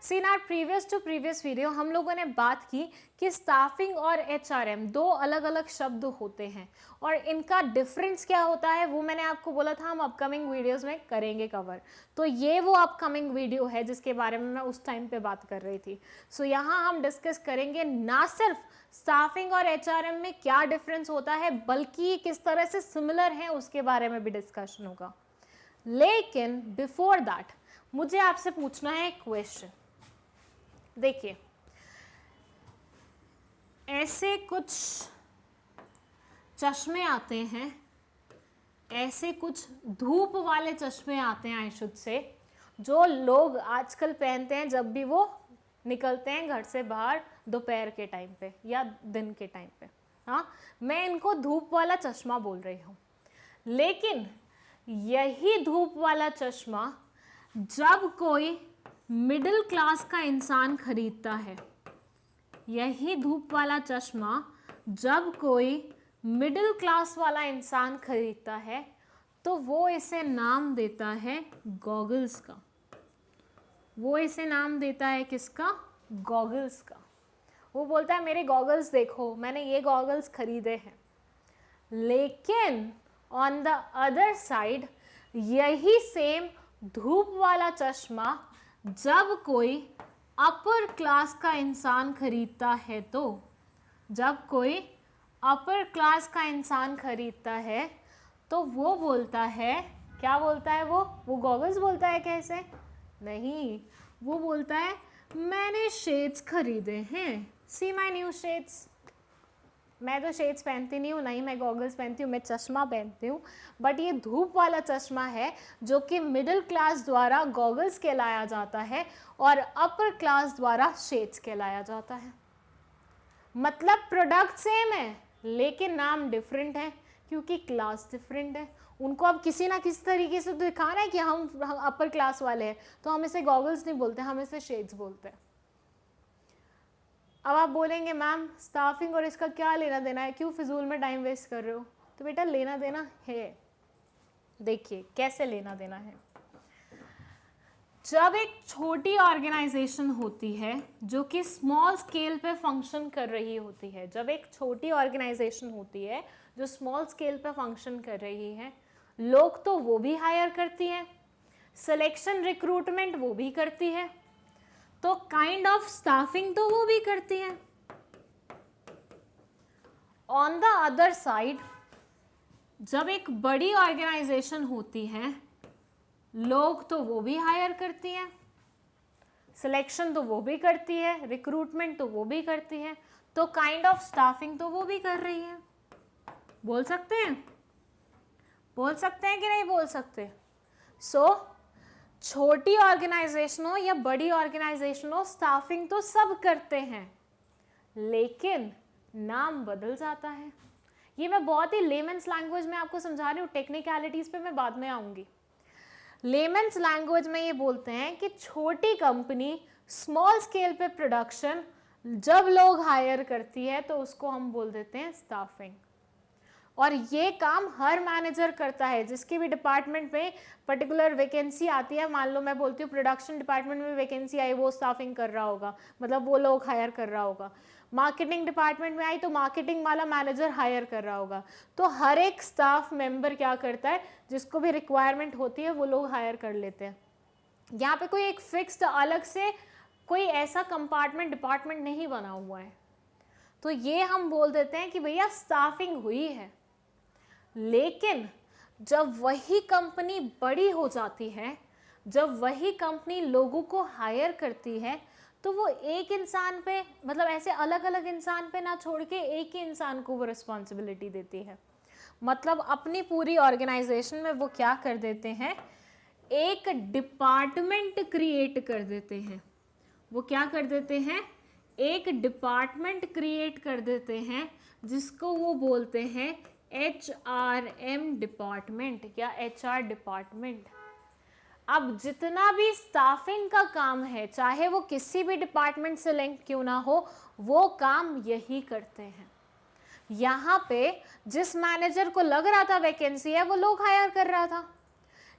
See in our previous to previous video हम लोगों ने बात की कि स्टाफिंग और HRM दो अलग अलग शब्द होते हैं और इनका डिफरेंस क्या होता है वो मैंने आपको बोला था हम अपकमिंग वीडियोस में करेंगे कवर. तो ये वो अपकमिंग वीडियो है जिसके बारे में मैं उस टाइम पे बात कर रही थी. सो यहाँ हम डिस्कस करेंगे ना सिर्फ स्टाफिंग और HRM में क्या डिफरेंस होता है बल्कि किस तरह से सिमिलर है उसके बारे में भी डिस्कशन होगा. लेकिन बिफोर दैट मुझे आपसे पूछना है एक क्वेश्चन. देखिए ऐसे कुछ चश्मे आते हैं, ऐसे कुछ धूप वाले चश्मे आते हैं आई शुड से, जो लोग आजकल पहनते हैं जब भी वो निकलते हैं घर से बाहर दोपहर के टाइम पे या दिन के टाइम पे, हाँ, मैं इनको धूप वाला चश्मा बोल रही हूँ। लेकिन यही धूप वाला चश्मा जब कोई मिडिल क्लास का इंसान खरीदता है, यही धूप वाला चश्मा जब कोई मिडिल क्लास वाला इंसान खरीदता है तो वो इसे नाम देता है गॉगल्स का। वो इसे नाम देता है किसका? गॉगल्स का। वो बोलता है मेरे गॉगल्स देखो, मैंने ये गॉगल्स खरीदे हैं। लेकिन ऑन द अदर साइड यही सेम धूप वाला चश्मा जब कोई अपर क्लास का इंसान खरीदता है, तो जब कोई अपर क्लास का इंसान खरीदता है तो वो बोलता है, क्या बोलता है? वो गॉगल्स बोलता है कैसे? नहीं, वो बोलता है मैंने शेड्स खरीदे हैं, सी माई न्यू शेड्स। मैं तो शेड्स पहनती नहीं हूँ, नहीं मैं गॉगल्स पहनती हूँ, मैं चश्मा पहनती हूँ, बट ये धूप वाला चश्मा है जो कि मिडिल क्लास द्वारा गॉगल्स कहलाया जाता है और अपर क्लास द्वारा शेड्स कहलाया जाता है। मतलब प्रोडक्ट सेम है लेकिन नाम डिफरेंट है क्योंकि क्लास डिफरेंट है। उनको अब किसी ना किसी तरीके से दिखाना है कि हम अपर क्लास वाले हैं, तो हम इसे गॉगल्स नहीं बोलते, हम इसे शेड्स बोलते हैं। अब आप बोलेंगे मैम स्टाफिंग और इसका क्या लेना देना है, क्यों फिजूल में टाइम वेस्ट कर रहे हो? तो बेटा लेना देना है। देखिए कैसे लेना देना है। जब एक छोटी ऑर्गेनाइजेशन होती है जो कि स्मॉल स्केल पे फंक्शन कर रही होती है, जब एक छोटी ऑर्गेनाइजेशन होती है जो स्मॉल स्केल पे फंक्शन कर रही है, लोग तो वो भी हायर करती है, सिलेक्शन रिक्रूटमेंट वो भी करती है, तो काइंड ऑफ स्टाफिंग तो वो भी करती है। ऑन द अदर साइड जब एक बड़ी ऑर्गेनाइजेशन होती है, लोग तो वो भी हायर करती है, सिलेक्शन तो वो भी करती है, रिक्रूटमेंट तो वो भी करती है, तो काइंड ऑफ स्टाफिंग तो वो भी कर रही है। बोल सकते हैं? बोल सकते हैं कि नहीं बोल सकते? सो छोटी ऑर्गेनाइजेशन हो या बड़ी ऑर्गेनाइजेशन हो, स्टाफिंग तो सब करते हैं, लेकिन नाम बदल जाता है। ये मैं बहुत ही लेमन्स लैंग्वेज में आपको समझा रही हूँ, टेक्निकलिटीज पे मैं बाद में आऊंगी। लेमन्स लैंग्वेज में ये बोलते हैं कि छोटी कंपनी स्मॉल स्केल पे प्रोडक्शन जब लोग हायर करती है तो उसको हम बोल देते हैं स्टाफिंग। और ये काम हर मैनेजर करता है। जिसकी भी डिपार्टमेंट में पर्टिकुलर वैकेंसी आती है, मान लो मैं बोलती हूँ प्रोडक्शन डिपार्टमेंट में वैकेंसी आई, वो स्टाफिंग कर रहा होगा, मतलब वो लोग हायर कर रहा होगा। मार्केटिंग डिपार्टमेंट में आई तो मार्केटिंग वाला मैनेजर हायर कर रहा होगा। तो हर एक स्टाफ मेंबर क्या करता है, जिसको भी रिक्वायरमेंट होती है वो लोग हायर कर लेते हैं। यहाँ पे कोई एक फिक्स्ड अलग से कोई ऐसा कंपार्टमेंट डिपार्टमेंट नहीं बना हुआ है, तो ये हम बोल देते हैं कि भैया स्टाफिंग हुई है। लेकिन जब वही कंपनी बड़ी हो जाती है, जब वही कंपनी लोगों को हायर करती है, तो वो एक इंसान पे, मतलब ऐसे अलग अलग इंसान पे ना छोड़ के एक ही इंसान को वो रिस्पॉन्सिबिलिटी देती है। मतलब अपनी पूरी ऑर्गेनाइजेशन में वो क्या कर देते हैं, एक डिपार्टमेंट क्रिएट कर देते हैं। वो क्या कर देते हैं, एक डिपार्टमेंट क्रिएट कर देते हैं जिसको वो बोलते हैं HRM डिपार्टमेंट या HR डिपार्टमेंट। अब जितना भी स्टाफिंग का काम है, चाहे वो किसी भी डिपार्टमेंट से लिंक क्यों ना हो, वो काम यही करते हैं। यहाँ पे जिस मैनेजर को लग रहा था वैकेंसी है, वो लोग हायर कर रहा था।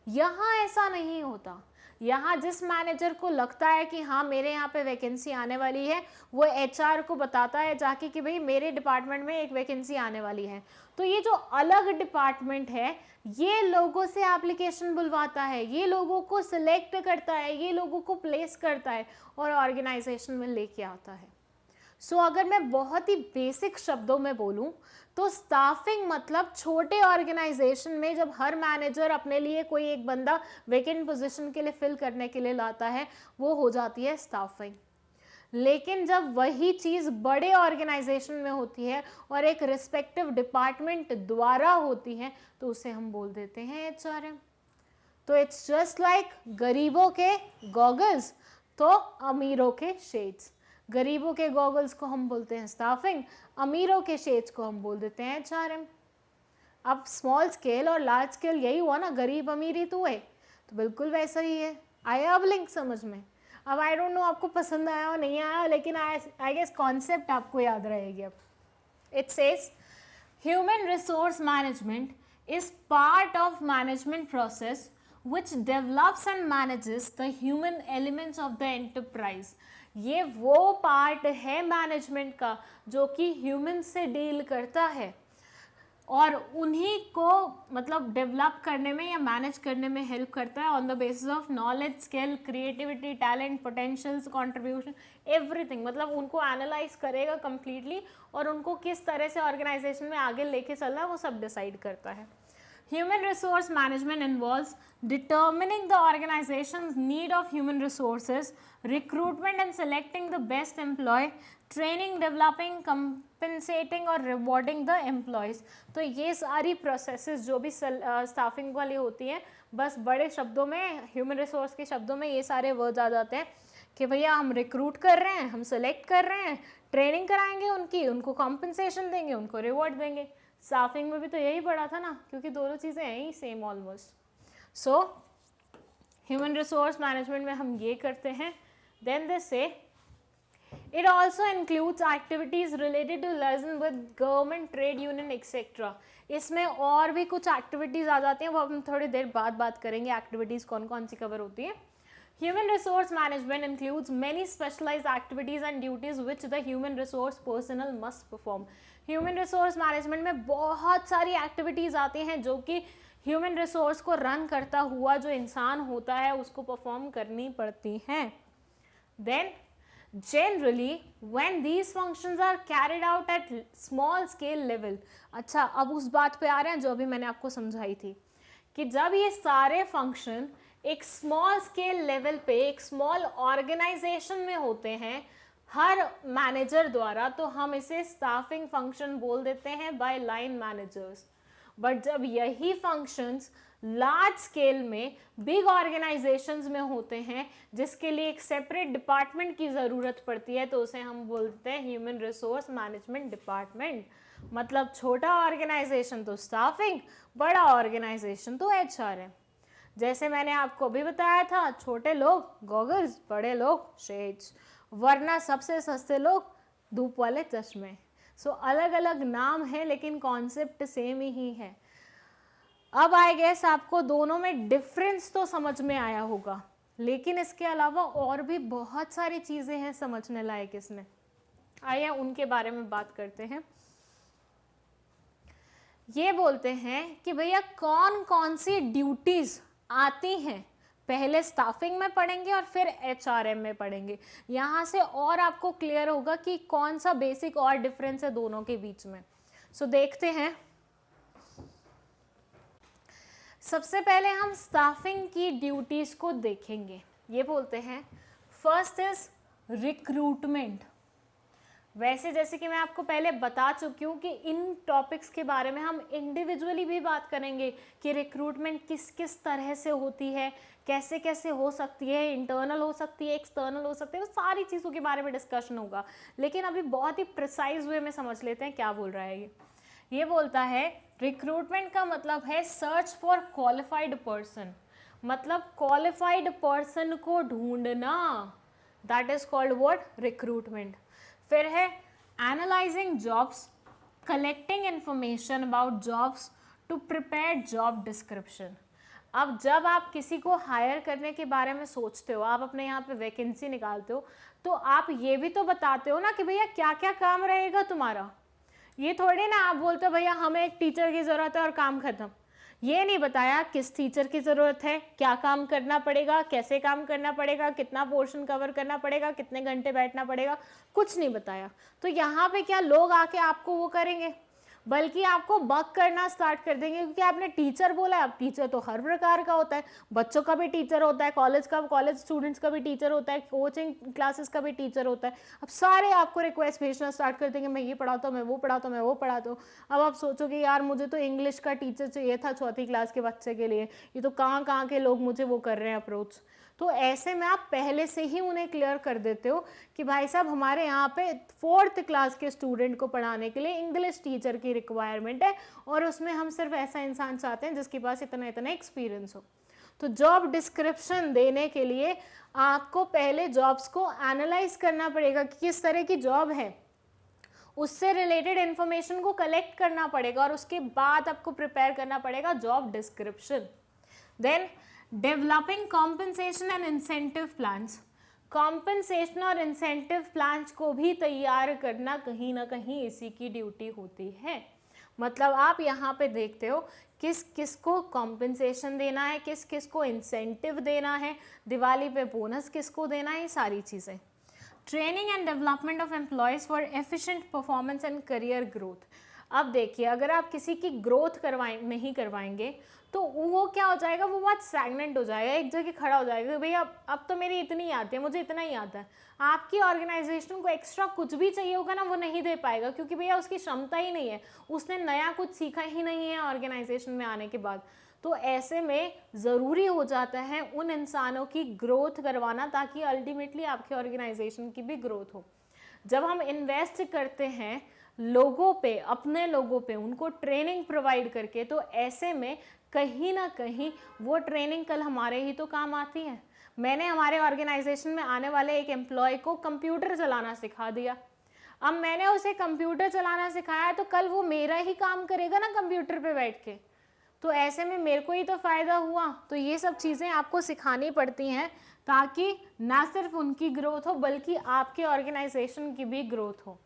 यहाँ ऐसा नहीं होता। यहाँ जिस मैनेजर को लगता है कि हाँ मेरे यहाँ पे वैकेंसी आने वाली है, वो HR को बताता है जाके कि भाई मेरे डिपार्टमेंट में एक वैकेंसी आने वाली है। तो ये जो अलग डिपार्टमेंट है, ये लोगों से एप्लीकेशन बुलवाता है, ये लोगों को सिलेक्ट करता है, ये लोगों को प्लेस करता है और ऑर्गेनाइजेशन में लेके आता है। सो अगर मैं बहुत ही बेसिक शब्दों में बोलूं तो स्टाफिंग मतलब छोटे ऑर्गेनाइजेशन में जब हर मैनेजर अपने लिए कोई एक बंदा वैकेंट पोजीशन के लिए फिल करने के लिए लाता है, वो हो जाती है स्टाफिंग। लेकिन जब वही चीज़ बड़े ऑर्गेनाइजेशन में होती है और एक रिस्पेक्टिव डिपार्टमेंट द्वारा होती है, तो उसे हम बोल देते हैं HRM। तो इट्स जस्ट लाइक गरीबों के गॉगल्स, तो अमीरों के शेड्स, गरीबों के गॉगल्स को हम बोलते हैं स्टाफिंग, अमीरों के शेड्स को हम बोल देते हैं HRM। अब स्मॉल स्केल और लार्ज स्केल यही हुआ ना, गरीब अमीर ही तो है, तो बिल्कुल वैसा ही है। आया अब लिंक समझ में? अब आई डोंट नो आपको पसंद आया और नहीं आया, लेकिन आई गेस कॉन्सेप्ट आपको याद रहेगी अब। It says human resource management is part of management process which develops and manages the human elements of the enterprise। ये वो पार्ट है मैनेजमेंट का जो कि ह्यूमन से डील करता है और उन्हीं को मतलब डेवलप करने में या मैनेज करने में हेल्प करता है on the basis of knowledge, skill, creativity, talent, potentials, contribution, everything. मतलब उनको एनालाइज करेगा कंप्लीटली और उनको किस तरह से ऑर्गेनाइजेशन में आगे लेके चलना है वो सब डिसाइड करता है। Human resource management involves determining the organization's need of human resources, recruitment and selecting the best employee, training, developing, compensating और rewarding the employees। तो ये सारी प्रोसेसेस जो भी स्टाफिंग वाली होती हैं, बस बड़े शब्दों में, ह्यूमन रिसोर्स के शब्दों में ये सारे वर्ड्स आ जाते हैं कि भैया हम रिक्रूट कर रहे हैं, हम सेलेक्ट कर रहे हैं, ट्रेनिंग कराएंगे उनकी, उनको कॉम्पनसेशन देंगे, उनको रिवॉर्ड देंगे। स्टाफिंग में भी तो यही पढ़ा था ना, क्योंकि दोनों चीज़ें हैं ही same almost. So human resource management में हम ये करते हैं। Then they say it also includes activities related to liaison with government, trade union etcetera. इसमें और भी कुछ एक्टिविटीज आ जाती हैं, वो हम थोड़ी देर बाद बात करेंगे एक्टिविटीज कौन कौन सी कवर होती हैं। Human resource management includes many specialized activities and duties which the human resource personnel must perform। Human resource management में बहुत सारी activities आती हैं जो कि human resource को run करता हुआ जो इंसान होता है उसको perform करनी पड़ती हैं। Then generally when these functions are carried out at small scale level। अच्छा, अब उस बात पे आ रहे हैं जो अभी मैंने आपको समझाई थी कि जब ये सारे फंक्शन एक स्मॉल स्केल लेवल पे एक स्मॉल ऑर्गेनाइजेशन में होते हैं हर मैनेजर द्वारा, तो हम इसे स्टाफिंग फंक्शन बोल देते हैं बाय लाइन मैनेजर्स। बट जब यही फंक्शंस लार्ज स्केल में बिग ऑर्गेनाइजेशंस में होते हैं जिसके लिए एक सेपरेट डिपार्टमेंट की ज़रूरत पड़ती है, तो उसे हम बोलते हैं ह्यूमन रिसोर्स मैनेजमेंट डिपार्टमेंट। मतलब छोटा ऑर्गेनाइजेशन तो स्टाफिंग, बड़ा ऑर्गेनाइजेशन तो HRM। जैसे मैंने आपको भी बताया था, छोटे लोग गॉगल्स, बड़े लोग शेड्स, वरना सबसे सस्ते लोग धूप वाले चश्मे। सो अलग अलग नाम है लेकिन कॉन्सेप्ट सेम ही है। अब आई गेस आपको दोनों में डिफरेंस तो समझ में आया होगा, लेकिन इसके अलावा और भी बहुत सारी चीज़ें हैं समझने लायक इसमें। आइए उनके बारे में बात करते हैं। ये बोलते हैं कि भैया कौन कौन सी ड्यूटीज़ आती हैं, पहले स्टाफिंग में पढ़ेंगे और फिर HRM में पढ़ेंगे। यहाँ से और आपको क्लियर होगा कि कौन सा बेसिक और डिफरेंस है दोनों के बीच में। सो देखते हैं। सबसे पहले हम स्टाफिंग की ड्यूटीज को देखेंगे। ये बोलते हैं फर्स्ट इज रिक्रूटमेंट। वैसे जैसे कि मैं आपको पहले बता चुकी हूँ कि इन टॉपिक्स के बारे में हम इंडिविजुअली भी बात करेंगे कि रिक्रूटमेंट किस किस तरह से होती है, कैसे कैसे हो सकती है, इंटरनल हो सकती है, एक्सटर्नल हो सकती है, वो सारी चीज़ों के बारे में डिस्कशन होगा। लेकिन अभी बहुत ही प्रिसाइज वे में समझ लेते हैं क्या बोल रहा है ये बोलता है रिक्रूटमेंट का मतलब है सर्च फॉर क्वालिफाइड पर्सन, मतलब क्वालिफाइड पर्सन को ढूंढना, that is called what, recruitment. फिर है analysing jobs, collecting information about jobs to prepare job description. अब जब आप किसी को हायर करने के बारे में सोचते हो, आप अपने यहाँ पे वैकेंसी निकालते हो, तो आप ये भी तो बताते हो ना कि भैया क्या क्या काम रहेगा तुम्हारा। ये थोड़ी ना आप बोलते हो भैया हमें एक टीचर की ज़रूरत है और काम खत्म। ये नहीं बताया किस टीचर की ज़रूरत है, क्या काम करना पड़ेगा, कैसे काम करना पड़ेगा, कितना पोर्शन कवर करना पड़ेगा, कितने घंटे बैठना पड़ेगा, कुछ नहीं बताया। तो यहाँ पे क्या लोग आके आपको वो करेंगे, बल्कि आपको बग करना स्टार्ट कर देंगे, क्योंकि आपने टीचर बोला है। अब टीचर तो हर प्रकार का होता है, बच्चों का भी टीचर होता है, कॉलेज स्टूडेंट्स का भी टीचर होता है, कोचिंग क्लासेस का भी टीचर होता है। अब सारे आपको रिक्वेस्ट भेजना स्टार्ट कर देंगे, मैं ये पढ़ाता हूँ, मैं वो पढ़ाता हूँ, मैं वो पढ़ाता हूँ। अब आप सोचोगे यार मुझे तो इंग्लिश का टीचर चाहिए था 4th क्लास के बच्चे के लिए, ये तो कहाँ के लोग मुझे वो कर रहे हैं अप्रोच। तो ऐसे में आप पहले से ही उन्हें क्लियर कर देते हो कि भाई साहब हमारे यहाँ पे 4th क्लास के स्टूडेंट को पढ़ाने के लिए इंग्लिश टीचर की रिक्वायरमेंट है और उसमें हम सिर्फ ऐसा इंसान चाहते हैं जिसके पास इतना इतना एक्सपीरियंस हो। तो जॉब डिस्क्रिप्शन देने के लिए आपको पहले जॉब्स को एनालाइज करना पड़ेगा कि किस तरह की जॉब है, उससे रिलेटेड इंफॉर्मेशन को कलेक्ट करना पड़ेगा और उसके बाद आपको प्रिपेयर करना पड़ेगा job description. Then developing compensation and incentive plans, compensation और इंसेंटिव प्लान्स को भी तैयार करना कहीं ना कहीं इसी की ड्यूटी होती है। मतलब आप यहाँ पे देखते हो किस किस को कॉम्पनसेशन देना है, किस किस को इंसेंटिव देना है, दिवाली पे बोनस किसको देना है, ये सारी चीज़ें। Training and development of employees for efficient performance and career growth. अब देखिए अगर आप किसी की ग्रोथ नहीं करवाएंगे तो वो क्या हो जाएगा, वो बहुत स्टैग्नेंट हो जाएगा, एक जगह खड़ा हो जाएगा, भैया अब तो मेरी इतनी आती है, मुझे इतना ही आता है। आपकी ऑर्गेनाइजेशन को एक्स्ट्रा कुछ भी चाहिए होगा ना, वो नहीं दे पाएगा क्योंकि भैया उसकी क्षमता ही नहीं है, उसने नया कुछ सीखा ही नहीं है ऑर्गेनाइजेशन में आने के बाद। तो ऐसे में ज़रूरी हो जाता है उन इंसानों की ग्रोथ करवाना ताकि अल्टीमेटली आपके ऑर्गेनाइजेशन की भी ग्रोथ हो। जब हम इन्वेस्ट करते हैं लोगों पे, अपने लोगों पे, उनको ट्रेनिंग प्रोवाइड करके, तो ऐसे में कहीं ना कहीं वो ट्रेनिंग कल हमारे ही तो काम आती है। मैंने हमारे ऑर्गेनाइजेशन में आने वाले एक एम्प्लॉय को कंप्यूटर चलाना सिखा दिया। अब मैंने उसे कंप्यूटर चलाना सिखाया तो कल वो मेरा ही काम करेगा ना कंप्यूटर पे बैठ के, तो ऐसे में मेरे को ही तो फ़ायदा हुआ। तो ये सब चीज़ें आपको सिखानी पड़ती हैं ताकि ना सिर्फ उनकी ग्रोथ हो बल्कि आपके ऑर्गेनाइजेशन की भी ग्रोथ हो।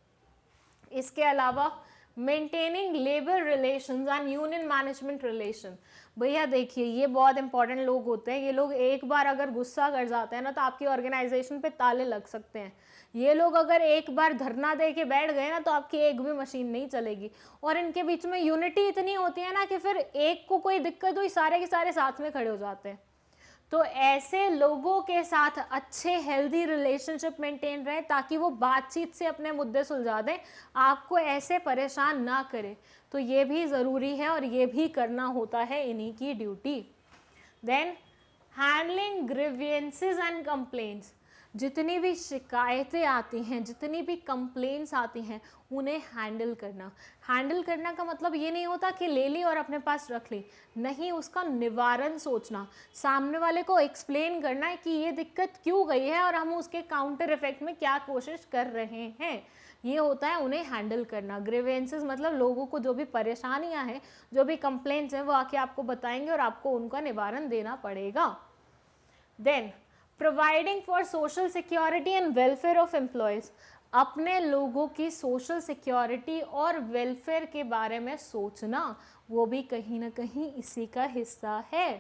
इसके अलावा maintaining labour relations and union management relation. भैया देखिए ये बहुत इंपॉर्टेंट लोग होते हैं, ये लोग एक बार अगर गुस्सा कर जाते हैं ना तो आपकी ऑर्गेनाइजेशन पे ताले लग सकते हैं। ये लोग अगर एक बार धरना दे के बैठ गए ना तो आपकी एक भी मशीन नहीं चलेगी। और इनके बीच में यूनिटी इतनी होती है ना कि फिर एक को कोई दिक्कत हुई सारे के सारे साथ में खड़े हो जाते हैं। तो ऐसे लोगों के साथ अच्छे हेल्दी रिलेशनशिप मेंटेन रहे ताकि वो बातचीत से अपने मुद्दे सुलझा दें, आपको ऐसे परेशान ना करें। तो ये भी ज़रूरी है और ये भी करना होता है इन्हीं की duty. Then handling grievances and complaints. जितनी भी शिकायतें आती हैं, जितनी भी कंप्लेंट्स आती हैं, उन्हें हैंडल करना। हैंडल करना का मतलब ये नहीं होता कि ले ली और अपने पास रख ली, नहीं, उसका निवारण सोचना, सामने वाले को एक्सप्लेन करना है कि ये दिक्कत क्यों गई है और हम उसके काउंटर इफेक्ट में क्या कोशिश कर रहे हैं। ये होता है उन्हें हैंडल करना। ग्रीवेंसेस मतलब लोगों को जो भी परेशानियां हैं, जो भी कंप्लेंट्स हैं, वो आके आपको बताएंगे और आपको उनका निवारण देना पड़ेगा। Then providing for social security and welfare of employees. अपने लोगों की सोशल सिक्योरिटी और वेलफेयर के बारे में सोचना, वो भी कहीं ना कहीं इसी का हिस्सा है।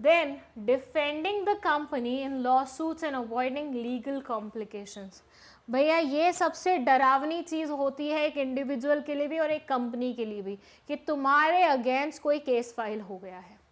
Then defending the company in lawsuits and avoiding legal complications. भैया ये सबसे डरावनी चीज़ होती है एक इंडिविजुअल के लिए भी और एक कंपनी के लिए भी, कि तुम्हारे अगेंस्ट कोई केस फाइल हो गया है।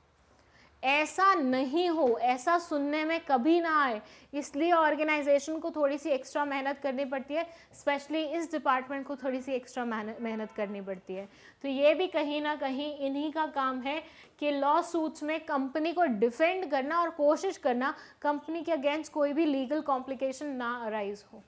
ऐसा नहीं हो, ऐसा सुनने में कभी ना आए, इसलिए ऑर्गेनाइजेशन को थोड़ी सी एक्स्ट्रा मेहनत करनी पड़ती है, स्पेशली इस डिपार्टमेंट को थोड़ी सी एक्स्ट्रा मेहनत करनी पड़ती है। तो ये भी कहीं ना कहीं इन्हीं का काम है कि लॉ सूट्स में कंपनी को डिफेंड करना और कोशिश करना कंपनी के अगेंस्ट कोई भी लीगल कॉम्प्लिकेशन ना अराइज हो।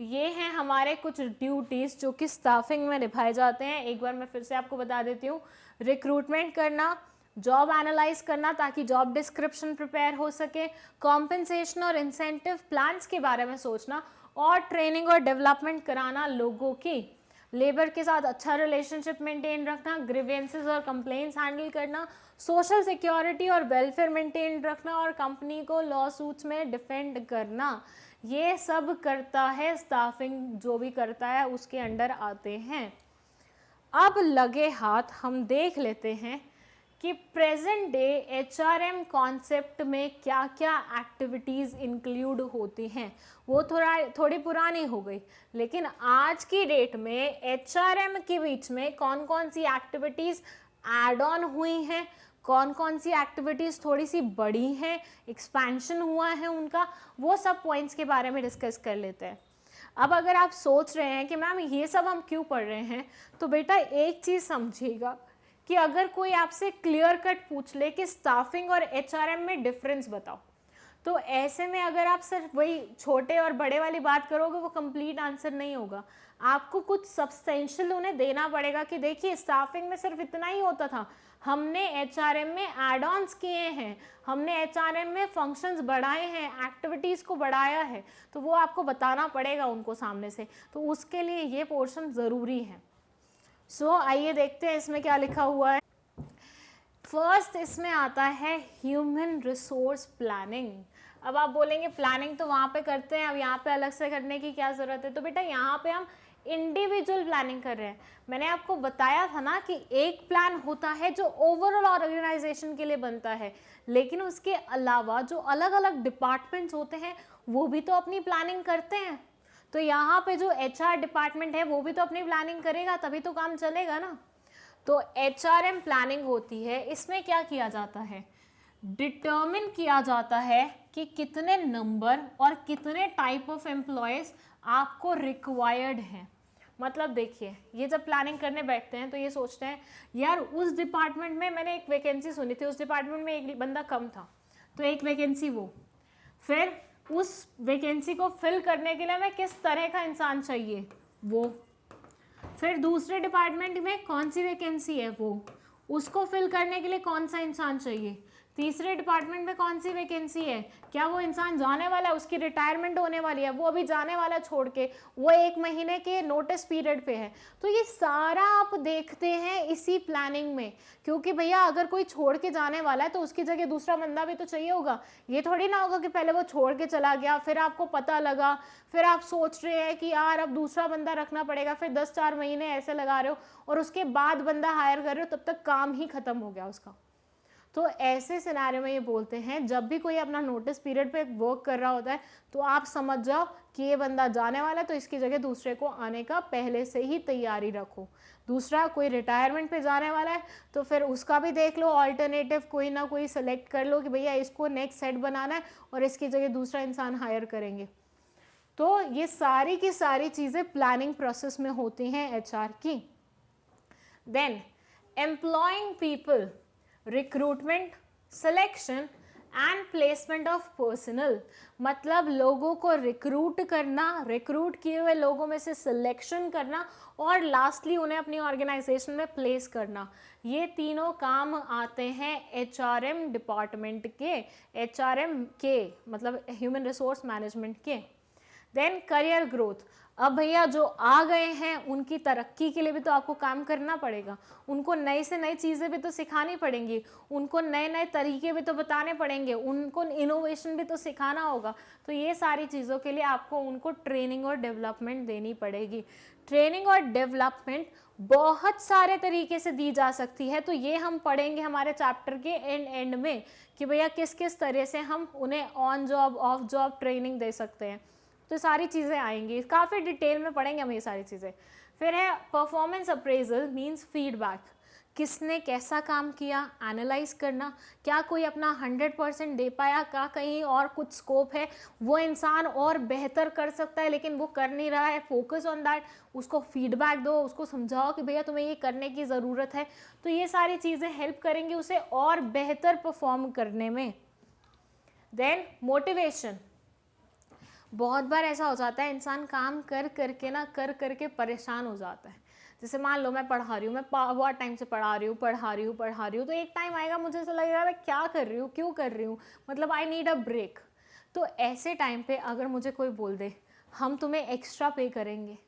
ये हैं हमारे कुछ ड्यूटीज़ जो कि स्टाफिंग में निभाए जाते हैं। एक बार मैं फिर से आपको बता देती हूँ। रिक्रूटमेंट करना, जॉब एनालाइज करना ताकि जॉब डिस्क्रिप्शन प्रिपेयर हो सके, कॉम्पनसेशन और इंसेंटिव प्लान्स के बारे में सोचना, और ट्रेनिंग और डेवलपमेंट कराना लोगों की, लेबर के साथ अच्छा रिलेशनशिप मेंटेन रखना, ग्रीवेंसेस और कंप्लेंट्स हैंडल करना, सोशल सिक्योरिटी और वेलफेयर मेंटेन रखना, और कंपनी को लॉ सूट्स में डिफेंड करना। ये सब करता है स्टाफिंग, जो भी करता है उसके अंडर आते हैं। अब लगे हाथ हम देख लेते हैं कि प्रेजेंट डे HRM कॉन्सेप्ट में क्या क्या एक्टिविटीज़ इंक्लूड होती हैं। वो थोड़ी पुरानी हो गई, लेकिन आज की डेट में HRM के बीच में कौन कौन सी एक्टिविटीज़ ऐड ऑन हुई हैं, कौन कौन सी एक्टिविटीज़ थोड़ी सी बड़ी हैं, एक्सपेंशन हुआ है उनका, वो सब पॉइंट्स के बारे में डिस्कस कर लेते हैं। अब अगर आप सोच रहे हैं कि मैम ये सब हम क्यों पढ़ रहे हैं, तो बेटा एक चीज़ समझिएगा कि अगर कोई आपसे क्लियर कट पूछ ले कि स्टाफिंग और एचआरएम में डिफरेंस बताओ, तो ऐसे में अगर आप सिर्फ वही छोटे और बड़े वाली बात करोगे वो कंप्लीट आंसर नहीं होगा। आपको कुछ सब्सटेंशियल उन्हें देना पड़ेगा कि देखिए स्टाफिंग में सिर्फ इतना ही होता था, हमने एचआरएम में एड ऑन्स किए हैं, हमने एचआरएम में फंक्शंस बढ़ाए हैं, एक्टिविटीज़ को बढ़ाया है, तो वो आपको बताना पड़ेगा उनको सामने से, तो उसके लिए ये पोर्शन ज़रूरी है। सो आइए देखते हैं इसमें क्या लिखा हुआ है। फर्स्ट इसमें आता है ह्यूमन रिसोर्स प्लानिंग। अब आप बोलेंगे प्लानिंग तो वहाँ पे करते हैं, अब यहाँ पे अलग से करने की क्या ज़रूरत है? तो बेटा यहाँ पे हम इंडिविजुअल प्लानिंग कर रहे हैं। मैंने आपको बताया था ना कि एक प्लान होता है जो ओवरऑल ऑर्गेनाइजेशन के लिए बनता है, लेकिन उसके अलावा जो अलग अलग डिपार्टमेंट्स होते हैं वो भी तो अपनी प्लानिंग करते हैं। तो यहाँ पे जो एचआर डिपार्टमेंट है वो भी तो अपनी प्लानिंग करेगा, तभी तो काम चलेगा ना। तो एचआरएम प्लानिंग होती है, इसमें क्या किया जाता है? डिटर्मिन किया जाता है कि कितने नंबर और कितने टाइप ऑफ एम्प्लॉयज़ आपको रिक्वायर्ड हैं। मतलब देखिए, ये जब प्लानिंग करने बैठते हैं तो ये सोचते हैं यार उस डिपार्टमेंट में मैंने एक वैकेंसी सुनी थी, उस डिपार्टमेंट में एक बंदा कम था, तो एक वैकेंसी वो, फिर उस वैकेंसी को फिल करने के लिए हमें किस तरह का इंसान चाहिए वो, फिर दूसरे डिपार्टमेंट में कौन सी वैकेंसी है वो, उसको फिल करने के लिए कौन सा इंसान चाहिए, तीसरे डिपार्टमेंट में कौन सी वैकेंसी है, क्या वो इंसान जाने वाला है, उसकी रिटायरमेंट होने वाली है, वो अभी जाने वाला छोड़ के, वो 1 महीने के नोटिस पीरियड पे है। तो ये सारा आप देखते हैं इसी प्लानिंग में, क्योंकि भैया अगर कोई छोड़ के जाने वाला है तो उसकी जगह दूसरा बंदा भी तो चाहिए होगा। ये थोड़ी ना होगा कि पहले वो छोड़ के चला गया, फिर आपको पता लगा, फिर आप सोच रहे हैं कि यार अब दूसरा बंदा रखना पड़ेगा, फिर 10-4 महीने ऐसे लगा रहे हो और उसके बाद बंदा हायर कर रहे हो, तब तक काम ही खत्म हो गया उसका। तो ऐसे सिनेरियो में ये बोलते हैं जब भी कोई अपना नोटिस पीरियड पे वर्क कर रहा होता है तो आप समझ जाओ कि ये बंदा जाने वाला है, तो इसकी जगह दूसरे को आने का पहले से ही तैयारी रखो। दूसरा कोई रिटायरमेंट पे जाने वाला है तो फिर उसका भी देख लो, ऑल्टरनेटिव कोई ना कोई सेलेक्ट कर लो कि भैया इसको नेक्स्ट सेट बनाना है और इसकी जगह दूसरा इंसान हायर करेंगे। तो ये सारी की सारी चीज़ें प्लानिंग प्रोसेस में होती हैं एचआर की। Then employing people, recruitment, selection and placement of personnel, मतलब लोगों को रिक्रूट करना, रिक्रूट किए हुए लोगों में से सिलेक्शन करना और लास्टली उन्हें अपनी ऑर्गेनाइजेशन में प्लेस करना। ये तीनों काम आते हैं एचआरएम डिपार्टमेंट के, एचआरएम के मतलब ह्यूमन रिसोर्स मैनेजमेंट के। देन करियर ग्रोथ, अब भैया जो आ गए हैं उनकी तरक्की के लिए भी तो आपको काम करना पड़ेगा, उनको नई से नई चीज़ें भी तो सिखानी पड़ेंगी, उनको नए नए तरीके भी तो बताने पड़ेंगे, उनको इनोवेशन भी तो सिखाना होगा। तो ये सारी चीज़ों के लिए आपको उनको ट्रेनिंग और डेवलपमेंट देनी पड़ेगी। ट्रेनिंग और डेवलपमेंट बहुत सारे तरीके से दी जा सकती है, तो ये हम पढ़ेंगे हमारे चैप्टर के एंड में कि भैया किस किस तरह से हम उन्हें on job off job training दे सकते हैं। तो सारी चीज़ें आएंगी, काफ़ी डिटेल में पढ़ेंगे हम ये सारी चीज़ें। फिर है परफॉर्मेंस अप्रेजल, मींस फीडबैक, किसने कैसा काम किया एनालाइज करना, क्या कोई अपना 100% दे पाया, क्या कहीं और कुछ स्कोप है, वो इंसान और बेहतर कर सकता है लेकिन वो कर नहीं रहा है, फोकस ऑन दैट, उसको फीडबैक दो, उसको समझाओ कि भैया तुम्हें ये करने की ज़रूरत है। तो ये सारी चीज़ें हेल्प करेंगी उसे और बेहतर परफॉर्म करने में। देन मोटिवेशन, बहुत बार ऐसा हो जाता है इंसान काम कर करके ना कर करके परेशान हो जाता है। जैसे मान लो मैं पढ़ा रही हूँ, मैं बहुत टाइम से पढ़ा रही हूँ, तो एक टाइम आएगा मुझे ऐसा लगेगा मैं क्या कर रही हूँ, क्यों कर रही हूँ, मतलब आई नीड अ ब्रेक। तो ऐसे टाइम पे अगर मुझे कोई बोल दे हम तुम्हें एक्स्ट्रा पे करेंगे,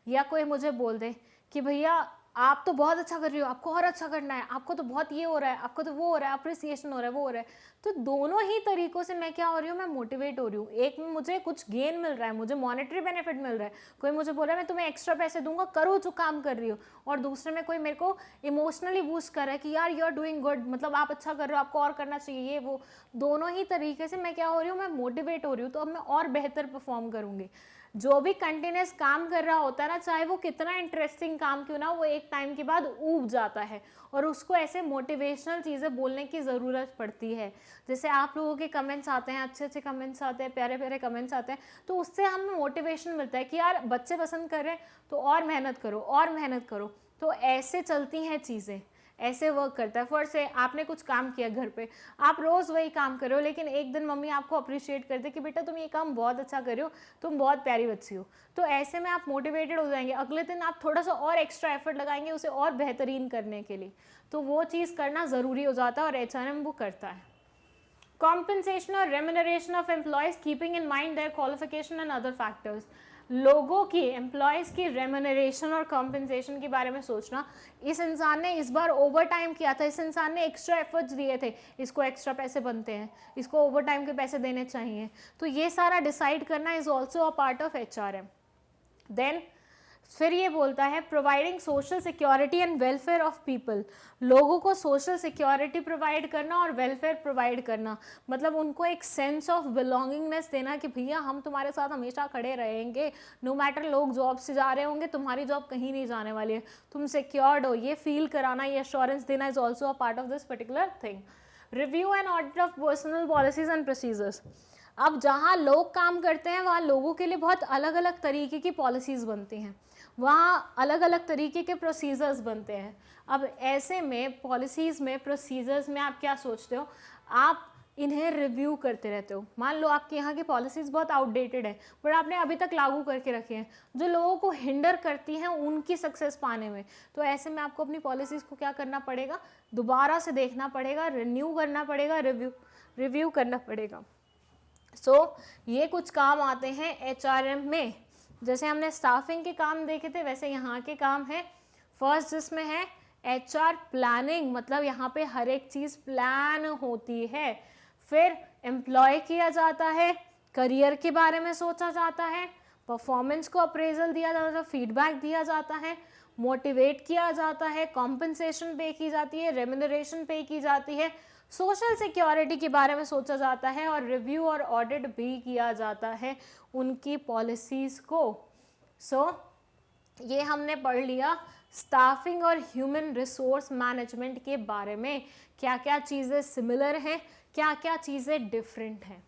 या कोई मुझे बोल दे कि भैया आप तो बहुत अच्छा कर रही हो, आपको और अच्छा करना है, आपको तो बहुत ये हो रहा है, आपको तो वो हो रहा है, अप्रिसिएशन हो रहा है, वो हो रहा है, तो दोनों ही तरीकों से मैं क्या हो रही हूँ, मैं मोटिवेट हो रही हूँ। एक में मुझे कुछ गेन मिल रहा है, मुझे मॉनेटरी बेनिफिट मिल रहा है, कोई मुझे बोल रहा है मैं तुम्हें एक्स्ट्रा पैसे दूंगा, करो जो काम कर रही हो, और दूसरे में कोई मेरे को इमोशनली बूस्ट कर रहा है कि यार यू आर डूइंग गुड, मतलब आप अच्छा कर रहे हो, आपको और करना चाहिए, ये वो। दोनों ही तरीके से मैं क्या हो रही हूँ, मैं मोटिवेट हो रही हूँ, तो अब मैं और बेहतर परफॉर्म करूँगी। जो भी कंटिन्यूस काम कर रहा होता है ना, चाहे वो कितना इंटरेस्टिंग काम क्यों ना, वो एक टाइम के बाद ऊब जाता है और उसको ऐसे मोटिवेशनल चीज़ें बोलने की ज़रूरत पड़ती है। जैसे आप लोगों के कमेंट्स आते हैं, अच्छे अच्छे कमेंट्स आते हैं, प्यारे प्यारे कमेंट्स आते हैं, तो उससे हमें मोटिवेशन मिलता है कि यार बच्चे पसंद कर रहे हैं तो और मेहनत करो और मेहनत करो। तो ऐसे चलती हैं चीज़ें, ऐसे वर्क करता है। फॉर से आपने कुछ काम किया घर पे, आप रोज़ वही काम कर रहे हो, लेकिन एक दिन मम्मी आपको अप्रिशिएट करते कि बेटा तुम ये काम बहुत अच्छा कर रहे हो, तुम बहुत प्यारी बच्ची हो, तो ऐसे में आप मोटिवेटेड हो जाएंगे, अगले दिन आप थोड़ा सा और एक्स्ट्रा एफर्ट लगाएंगे उसे और बेहतरीन करने के लिए। तो वो चीज़ करना ज़रूरी हो जाता है और HRM वो करता है। कॉम्पनसेशन और remuneration of employees keeping in mind their qualification and other factors. लोगों की, एम्प्लॉयज़ की रेम्यूनरेशन और कॉम्पनसेशन के बारे में सोचना। इस इंसान ने इस बार ओवर टाइम किया था, इस इंसान ने एक्स्ट्रा एफर्ट्स दिए थे, इसको एक्स्ट्रा पैसे बनते हैं, इसको ओवर टाइम के पैसे देने चाहिए, तो ये सारा डिसाइड करना is also a part of HRM। Then फिर ये बोलता है providing social security and welfare of people. लोगों को सोशल सिक्योरिटी प्रोवाइड करना और वेलफेयर प्रोवाइड करना, मतलब उनको एक सेंस ऑफ बिलोंगिंगनेस देना कि भैया हम तुम्हारे साथ हमेशा खड़े रहेंगे, नो मैटर लोग जॉब से जा रहे होंगे, तुम्हारी जॉब कहीं नहीं जाने वाली है, तुम सिक्योर्ड हो, ये फील कराना, ये एश्योरेंस देना is also a part of this particular thing. Review and audit of personal policies and procedures. अब जहाँ लोग काम करते हैं वहाँ लोगों के लिए बहुत अलग अलग तरीके की पॉलिसीज़ बनती हैं, वहाँ अलग अलग तरीके के प्रोसीजर्स बनते हैं। अब ऐसे में पॉलिसीज़ में, प्रोसीजर्स में आप क्या सोचते हो, आप इन्हें रिव्यू करते रहते हो। मान लो आपके यहाँ की पॉलिसीज़ बहुत आउटडेटेड है बट आपने अभी तक लागू करके रखे हैं, जो लोगों को हिंडर करती हैं उनकी सक्सेस पाने में, तो ऐसे में आपको अपनी पॉलिसीज़ को क्या करना पड़ेगा, दोबारा से देखना पड़ेगा, रिन्यू करना पड़ेगा, रिव्यू करना पड़ेगा। सो ये कुछ काम आते हैं HRM में। जैसे हमने स्टाफिंग के काम देखे थे वैसे यहाँ के काम है। फर्स्ट जिसमें है HR प्लानिंग, मतलब यहाँ पे हर एक चीज़ प्लान होती है। फिर एम्प्लॉय किया जाता है, करियर के बारे में सोचा जाता है, परफॉर्मेंस को अप्रेजल दिया जाता है, फीडबैक दिया जाता है, मोटिवेट किया जाता है, कॉम्पनसेशन पे की जाती है, रेम्यूनरेशन पे की जाती है, सोशल सिक्योरिटी के बारे में सोचा जाता है और रिव्यू और ऑडिट भी किया जाता है उनकी पॉलिसीज़ को। सो ये हमने पढ़ लिया स्टाफिंग और ह्यूमन रिसोर्स मैनेजमेंट के बारे में, क्या क्या चीज़ें सिमिलर हैं, क्या क्या चीज़ें डिफरेंट हैं।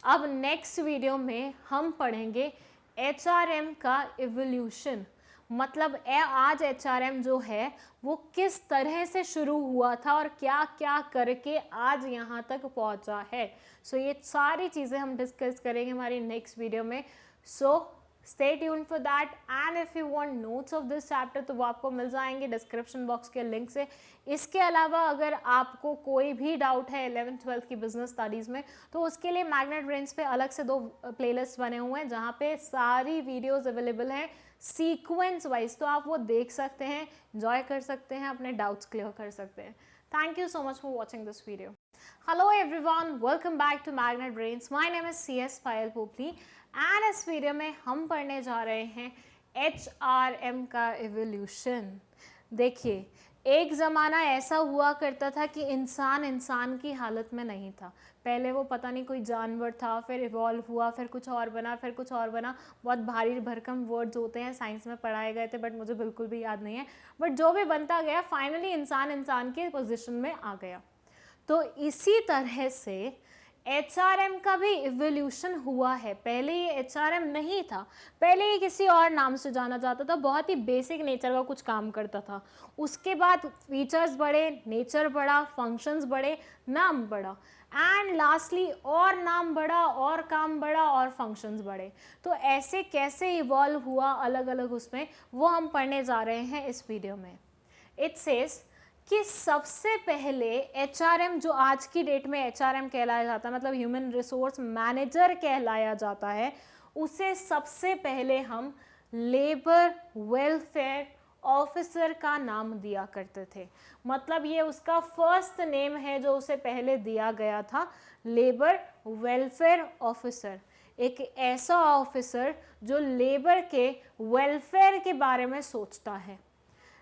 अब नेक्स्ट वीडियो में हम पढ़ेंगे HRM का इवोल्यूशन, मतलब आज HRM जो है वो किस तरह से शुरू हुआ था और क्या क्या करके आज यहाँ तक पहुँचा है। सो ये सारी चीज़ें हम डिस्कस करेंगे हमारी नेक्स्ट वीडियो में। So stay tuned for that and if you want notes of this chapter तो वो आपको मिल जाएंगे डिस्क्रिप्शन बॉक्स के लिंक से। इसके अलावा अगर आपको कोई भी डाउट है 11th-12th की बिजनेस स्टडीज़ में तो उसके लिए मैग्नेट ब्रेन्स पे अलग से 2 प्लेलिस्ट बने हुए हैं जहाँ पे सारी वीडियोज़ अवेलेबल हैं सीक्वेंस वाइज, तो आप वो देख सकते हैं, एंजॉय कर सकते हैं, अपने डाउट्स क्लियर कर सकते हैं। Thank you so much for watching this video. Hello everyone, welcome back to Magnet Brains. My name is CS Payal Popli and इस वीडियो में हम पढ़ने जा रहे हैं HRM का इवोल्यूशन। देखिए, एक ज़माना ऐसा हुआ करता था कि इंसान की हालत में नहीं था। पहले वो पता नहीं कोई जानवर था, फिर इवॉल्व हुआ, फिर कुछ और बना, फिर कुछ और बना। बहुत भारी भरकम वर्ड्स होते हैं, साइंस में पढ़ाए गए थे बट मुझे बिल्कुल भी याद नहीं है। बट जो भी बनता गया फाइनली इंसान के पोजीशन में आ गया। तो इसी तरह से HRM का भी इवोल्यूशन हुआ है। पहले ये HRM नहीं था, पहले ये किसी और नाम से जाना जाता था, बहुत ही बेसिक नेचर का कुछ काम करता था। उसके बाद फीचर्स बढ़े, नेचर बढ़ा, फंक्शंस बढ़े, नाम बढ़ा एंड लास्टली और नाम बढ़ा और काम बढ़ा और फंक्शंस बढ़े। तो ऐसे कैसे इवॉल्व हुआ अलग अलग उसमें, वो हम पढ़ने जा रहे हैं इस वीडियो में। इट सेज कि सबसे पहले HRM जो आज की डेट में HRM कहलाया जाता है, मतलब ह्यूमन रिसोर्स मैनेजर कहलाया जाता है, उसे सबसे पहले हम लेबर वेलफेयर ऑफिसर का नाम दिया करते थे। मतलब ये उसका फर्स्ट नेम है जो उसे पहले दिया गया था, लेबर वेलफेयर ऑफिसर। एक ऐसा ऑफिसर जो लेबर के वेलफेयर के बारे में सोचता है।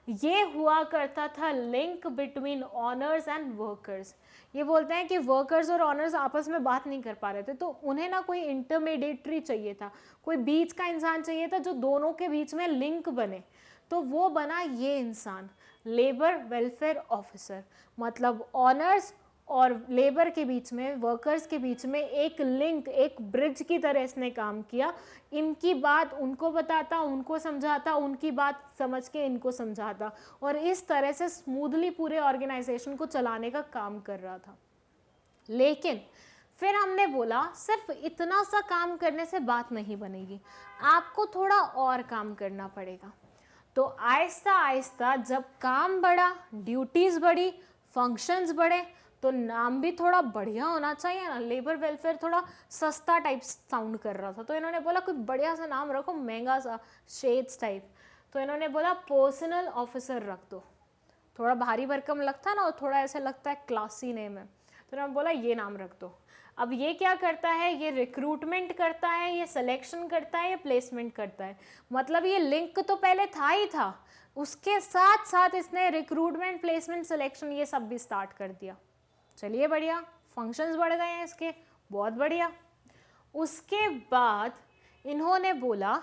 ये हुआ करता था link between honours and workers. ये बोलते हैं कि वर्कर्स और ऑनर्स आपस में बात नहीं कर पा रहे थे, तो उन्हें ना कोई इंटरमीडिएटरी चाहिए था, कोई बीच का इंसान चाहिए था जो दोनों के बीच में लिंक बने। तो वो बना ये इंसान, लेबर वेलफेयर ऑफिसर। मतलब ऑनर्स और लेबर के बीच में, वर्कर्स के बीच में एक लिंक, एक ब्रिज की तरह इसने काम किया। इनकी बात उनको बताता, उनको समझाता, उनकी बात समझ के इनको समझाता, और इस तरह से स्मूथली पूरे ऑर्गेनाइजेशन को चलाने का काम कर रहा था। लेकिन फिर हमने बोला सिर्फ इतना सा काम करने से बात नहीं बनेगी, आपको थोड़ा और काम करना पड़ेगा। तो आहिस्ता आहिस्ता जब काम बढ़ा, ड्यूटीज़ बढ़ी, फंक्शंस बढ़े, तो नाम भी थोड़ा बढ़िया होना चाहिए ना। लेबर वेलफेयर थोड़ा सस्ता टाइप साउंड कर रहा था, तो इन्होंने बोला कोई बढ़िया सा नाम रखो, महंगा सा, शेड्स टाइप। तो इन्होंने बोला पर्सनल ऑफिसर रख दो। थोड़ा भारी भरकम लगता है ना, और थोड़ा ऐसा लगता है क्लासी नेम है, तो इन्होंने बोला ये नाम रख दो। अब ये क्या करता है, ये रिक्रूटमेंट करता है, ये सिलेक्शन करता है, ये प्लेसमेंट करता है। मतलब ये लिंक तो पहले था ही था, उसके साथ साथ इसने रिक्रूटमेंट, प्लेसमेंट, सिलेक्शन ये सब भी स्टार्ट कर दिया। चलिए बढ़िया, फंक्शंस बढ़ गए हैं इसके, बहुत बढ़िया। उसके बाद इन्होंने बोला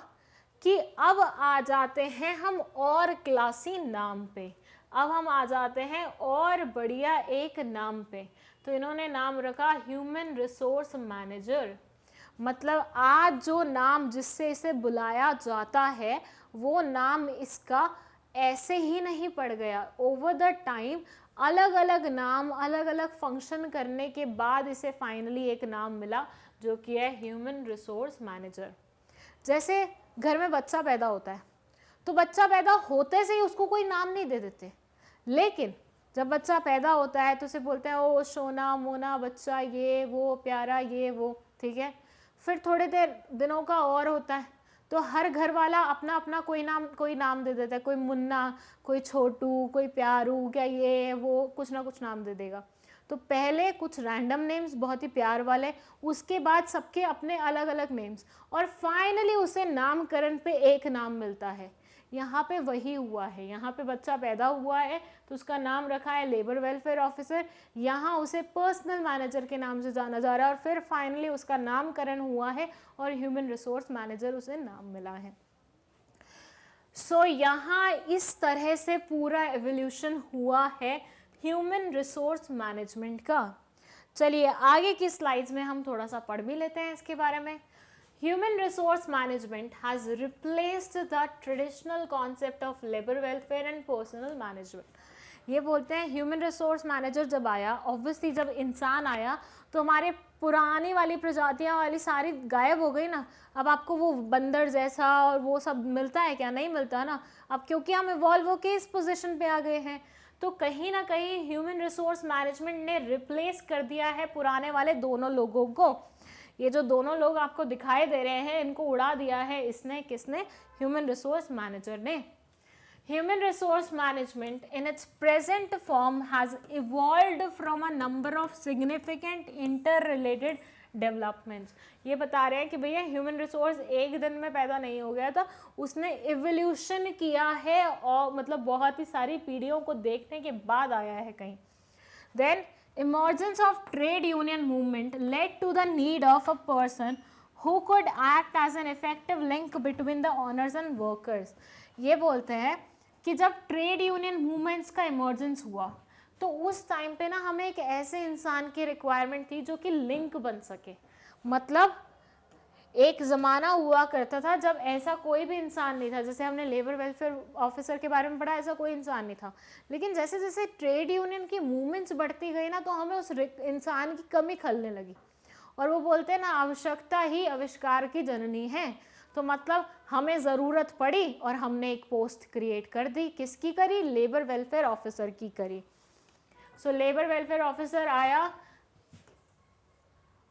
कि अब आ जाते हैं हम और क्लासी नाम पे, अब हम आ जाते हैं और बढ़िया एक नाम पे। तो इन्होंने नाम रखा ह्यूमन रिसोर्स मैनेजर। मतलब आज जो नाम जिससे इसे बुलाया जाता है, वो नाम इसका ऐसे ही नहीं पड़ गया। ओवर द टाइम अलग अलग नाम, अलग अलग फंक्शन करने के बाद इसे फाइनली एक नाम मिला, जो कि है ह्यूमन रिसोर्स मैनेजर। जैसे घर में बच्चा पैदा होता है, तो बच्चा पैदा होते से ही उसको कोई नाम नहीं दे देते, लेकिन जब बच्चा पैदा होता है तो उसे बोलते हैं ओ सोना मोना बच्चा, ये वो प्यारा, ये वो, ठीक है। फिर थोड़े देर दिनों का और होता है, तो हर घर वाला अपना अपना कोई नाम दे देता है, कोई मुन्ना, कोई छोटू, कोई प्यारू, क्या ये वो, कुछ ना कुछ नाम दे देगा। तो पहले कुछ रैंडम नेम्स बहुत ही प्यार वाले, उसके बाद सबके अपने अलग अलग नेम्स, और फाइनली उसे नामकरण पे एक नाम मिलता है। यहाँ पे वही हुआ है, यहाँ पे बच्चा पैदा हुआ है तो उसका नाम रखा है लेबर वेलफेयर ऑफिसर, यहाँ उसे पर्सनल मैनेजर के नाम से जाना जा रहा है, और फिर फाइनली उसका नामकरण हुआ है और ह्यूमन रिसोर्स मैनेजर उसे नाम मिला है। सो यहाँ इस तरह से पूरा एवोल्यूशन हुआ है ह्यूमन रिसोर्स मैनेजमेंट का। चलिए आगे की स्लाइड्स में हम थोड़ा सा पढ़ भी लेते हैं इसके बारे में। Human resource management has replaced the traditional concept of labor welfare and personal management. ये बोलते हैं ह्यूमन रिसोर्स मैनेजर जब आया, ऑब्वियसली जब इंसान आया तो हमारे पुरानी वाली प्रजातियां वाली सारी गायब हो गई ना। अब आपको वो बंदर जैसा और वो सब मिलता है क्या? नहीं मिलता ना। अब क्योंकि हम इवॉल्व होके इस पोजीशन पे आ गए हैं, तो कहीं ना कहीं ह्यूमन रिसोर्स मैनेजमेंट ने रिप्लेस कर दिया है पुराने वाले दोनों लोगों को। ये जो दोनों लोग आपको दिखाई दे रहे हैं, इनको उड़ा दिया है इसने, किसने? ह्यूमन रिसोर्स मैनेजर ने। Human resource management in its present form has evolved from a number of significant inter related developments. ये बता रहे हैं कि भैया ह्यूमन रिसोर्स एक दिन में पैदा नहीं हो गया था, उसने इवोल्यूशन किया है, और मतलब बहुत ही सारी पीढ़ियों को देखने के बाद आया है कहीं। Then emergence of trade union movement led to the need of a person who could act as an effective link between the owners and workers. ये बोलते हैं कि जब ट्रेड यूनियन मूवमेंट्स का इमर्जेंस हुआ, तो उस टाइम पे ना हमें एक ऐसे इंसान की रिक्वायरमेंट थी जो कि लिंक बन सके। मतलब एक ज़माना हुआ करता था जब ऐसा कोई भी इंसान नहीं था, जैसे हमने लेबर वेलफेयर ऑफिसर के बारे में पढ़ा, ऐसा कोई इंसान नहीं था। लेकिन जैसे जैसे ट्रेड यूनियन की मूवमेंट्स बढ़ती गई ना, तो हमें उस इंसान की कमी खलने लगी। और वो बोलते हैं ना, आवश्यकता ही आविष्कार की जननी है। तो मतलब हमें ज़रूरत पड़ी और हमने एक पोस्ट क्रिएट कर दी। किसकी करी? लेबर वेलफेयर ऑफिसर की करी। सो लेबर वेलफेयर ऑफिसर आया,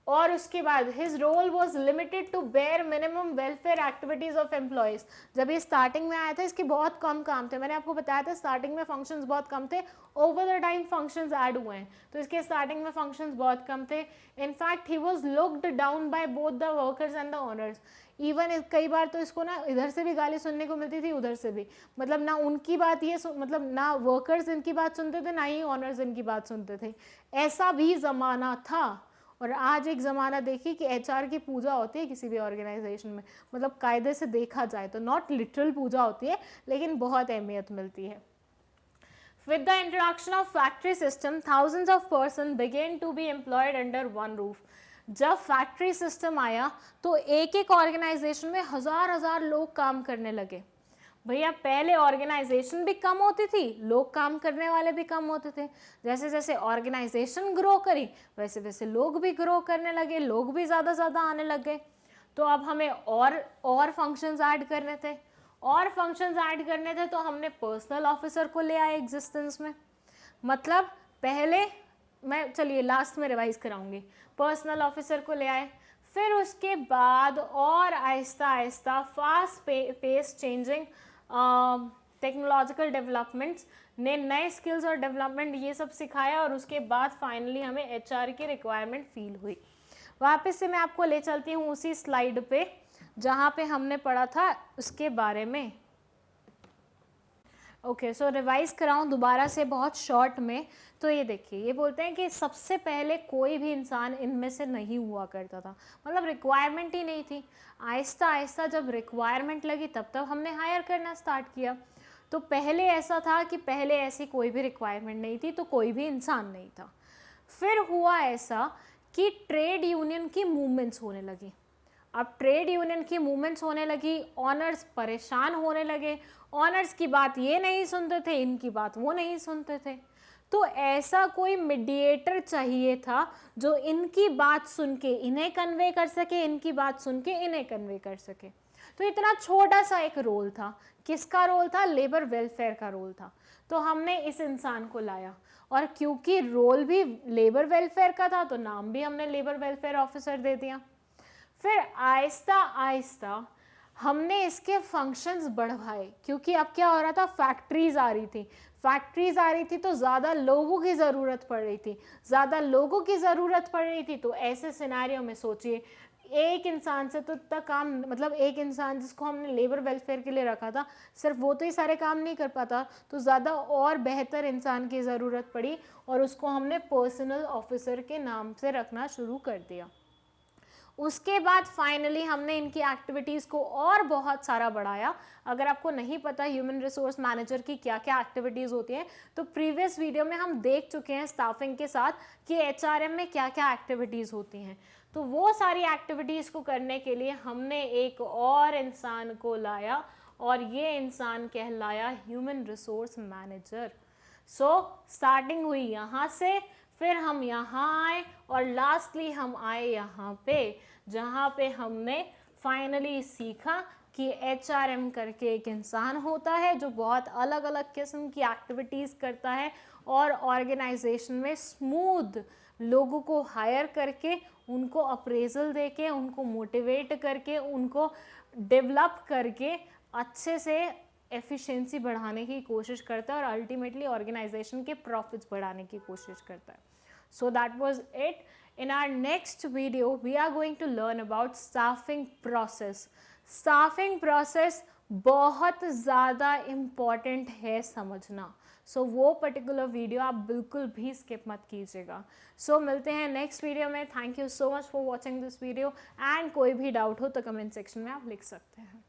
और उसके बाद his role was limited to bare minimum welfare activities of employees. जब ये स्टार्टिंग में आया था, इसके बहुत कम काम थे। मैंने आपको बताया था स्टार्टिंग में फंक्शंस बहुत कम थे, over the time functions add हुए हैं, तो इसके स्टार्टिंग में फंक्शंस बहुत कम थे। In fact he was looked down by both the workers and the owners. Even कई बार तो इसको ना इधर से भी गाली सुनने को मिलती थी, उधर से भी। मतलब ना उनकी बात मतलब ना वर्कर्स इनकी बात सुनते थे, ना ही ओनर्स इनकी बात सुनते थे। ऐसा भी ज़माना था। और आज एक ज़माना देखिए कि एचआर की पूजा होती है किसी भी ऑर्गेनाइजेशन में, मतलब कायदे से देखा जाए तो नॉट लिटरल पूजा होती है, लेकिन बहुत अहमियत मिलती है। With the introduction of factory system, thousands of person began to be employed under one roof. जब फैक्ट्री सिस्टम आया तो एक एक ऑर्गेनाइजेशन में हजार हजार लोग काम करने लगे. भैया पहले ऑर्गेनाइजेशन भी कम होती थी, लोग काम करने वाले भी कम होते थे. जैसे जैसे ऑर्गेनाइजेशन ग्रो करी वैसे वैसे लोग भी ग्रो करने लगे, लोग भी ज़्यादा ज़्यादा आने लगे. तो अब हमें और फंक्शंस ऐड करने थे, तो हमने पर्सनल ऑफिसर को ले आए एग्जिस्टेंस में. मतलब पहले मैं चलिए लास्ट में रिवाइज कराऊंगी. पर्सनल ऑफिसर को ले आए, फिर उसके बाद और आहिस्ता आहिस्ता fast pace changing technological developments ने नए स्किल्स और डेवलपमेंट ये सब सिखाया, और उसके बाद फाइनली हमें एचआर की रिक्वायरमेंट फील हुई. वापस से मैं आपको ले चलती हूँ उसी स्लाइड पे जहाँ पे हमने पढ़ा था उसके बारे में. ओके, सो रिवाइज कराऊँ दोबारा से बहुत शॉर्ट में. तो ये देखिए, ये बोलते हैं कि सबसे पहले कोई भी इंसान इनमें से नहीं हुआ करता था, मतलब रिक्वायरमेंट ही नहीं थी. आहिस्ता आहिस्ता जब रिक्वायरमेंट लगी तब हमने हायर करना स्टार्ट किया. तो पहले ऐसा था कि पहले ऐसी कोई भी रिक्वायरमेंट नहीं थी तो कोई भी इंसान नहीं था. फिर हुआ ऐसा कि ट्रेड यूनियन की मूवमेंट्स होने लगी. अब ट्रेड यूनियन की मूवमेंट्स होने लगी, ऑनर्स परेशान होने लगे. ऑनर्स की बात ये नहीं सुनते थे, इनकी बात वो नहीं सुनते थे. तो ऐसा कोई मीडिएटर चाहिए था जो इनकी बात सुन के इन्हें कन्वे कर सके, इनकी बात सुन के इन्हें कन्वे कर सके. तो इतना छोटा सा एक रोल था. किसका रोल था? लेबर वेलफेयर का रोल था. तो हमने इस इंसान को लाया, और क्योंकि रोल भी लेबर वेलफेयर का था तो नाम भी हमने लेबर वेलफेयर ऑफिसर दे दिया. फिर आहिस्ता आहिस्ता हमने इसके फंक्शंस बढ़ाए, क्योंकि अब क्या हो रहा था, फैक्ट्रीज आ रही थी तो ज़्यादा लोगों की ज़रूरत पड़ रही थी. तो ऐसे सिनेरियो में सोचिए, एक इंसान से तो इतना काम, मतलब एक इंसान जिसको हमने लेबर वेलफेयर के लिए रखा था, सिर्फ वो तो ही सारे काम नहीं कर पाता, तो ज़्यादा और बेहतर इंसान की ज़रूरत पड़ी, और उसको हमने पर्सनल ऑफिसर के नाम से रखना शुरू कर दिया. उसके बाद फाइनली हमने इनकी एक्टिविटीज़ को और बहुत सारा बढ़ाया. अगर आपको नहीं पता ह्यूमन रिसोर्स मैनेजर की क्या क्या एक्टिविटीज़ होती हैं, तो प्रीवियस वीडियो में हम देख चुके हैं स्टाफिंग के साथ कि एचआरएम में क्या क्या एक्टिविटीज़ होती हैं. तो वो सारी एक्टिविटीज़ को करने के लिए हमने एक और इंसान को लाया, और ये इंसान कहलाया human resource manager. So starting हुई यहाँ से, फिर हम यहाँ आए, और लास्टली हम आए यहाँ पे, जहाँ पे हमने फाइनली सीखा कि एचआरएम करके एक इंसान होता है जो बहुत अलग अलग किस्म की एक्टिविटीज़ करता है, और ऑर्गेनाइजेशन में स्मूथ लोगों को हायर करके, उनको अप्रेजल देके, उनको मोटिवेट करके, उनको डेवलप करके अच्छे से एफिशिएंसी बढ़ाने की कोशिश करता है, और अल्टीमेटली ऑर्गेनाइजेशन के प्रॉफिट्स बढ़ाने की कोशिश करता है. So that was it. In our next video, we are going to learn about staffing process. Staffing process बहुत ज़्यादा important है समझना. So वो particular video आप बिल्कुल भी skip मत कीजिएगा. So मिलते हैं next video में. Thank you so much for watching this video. And कोई भी doubt हो तो comment section में आप लिख सकते हैं.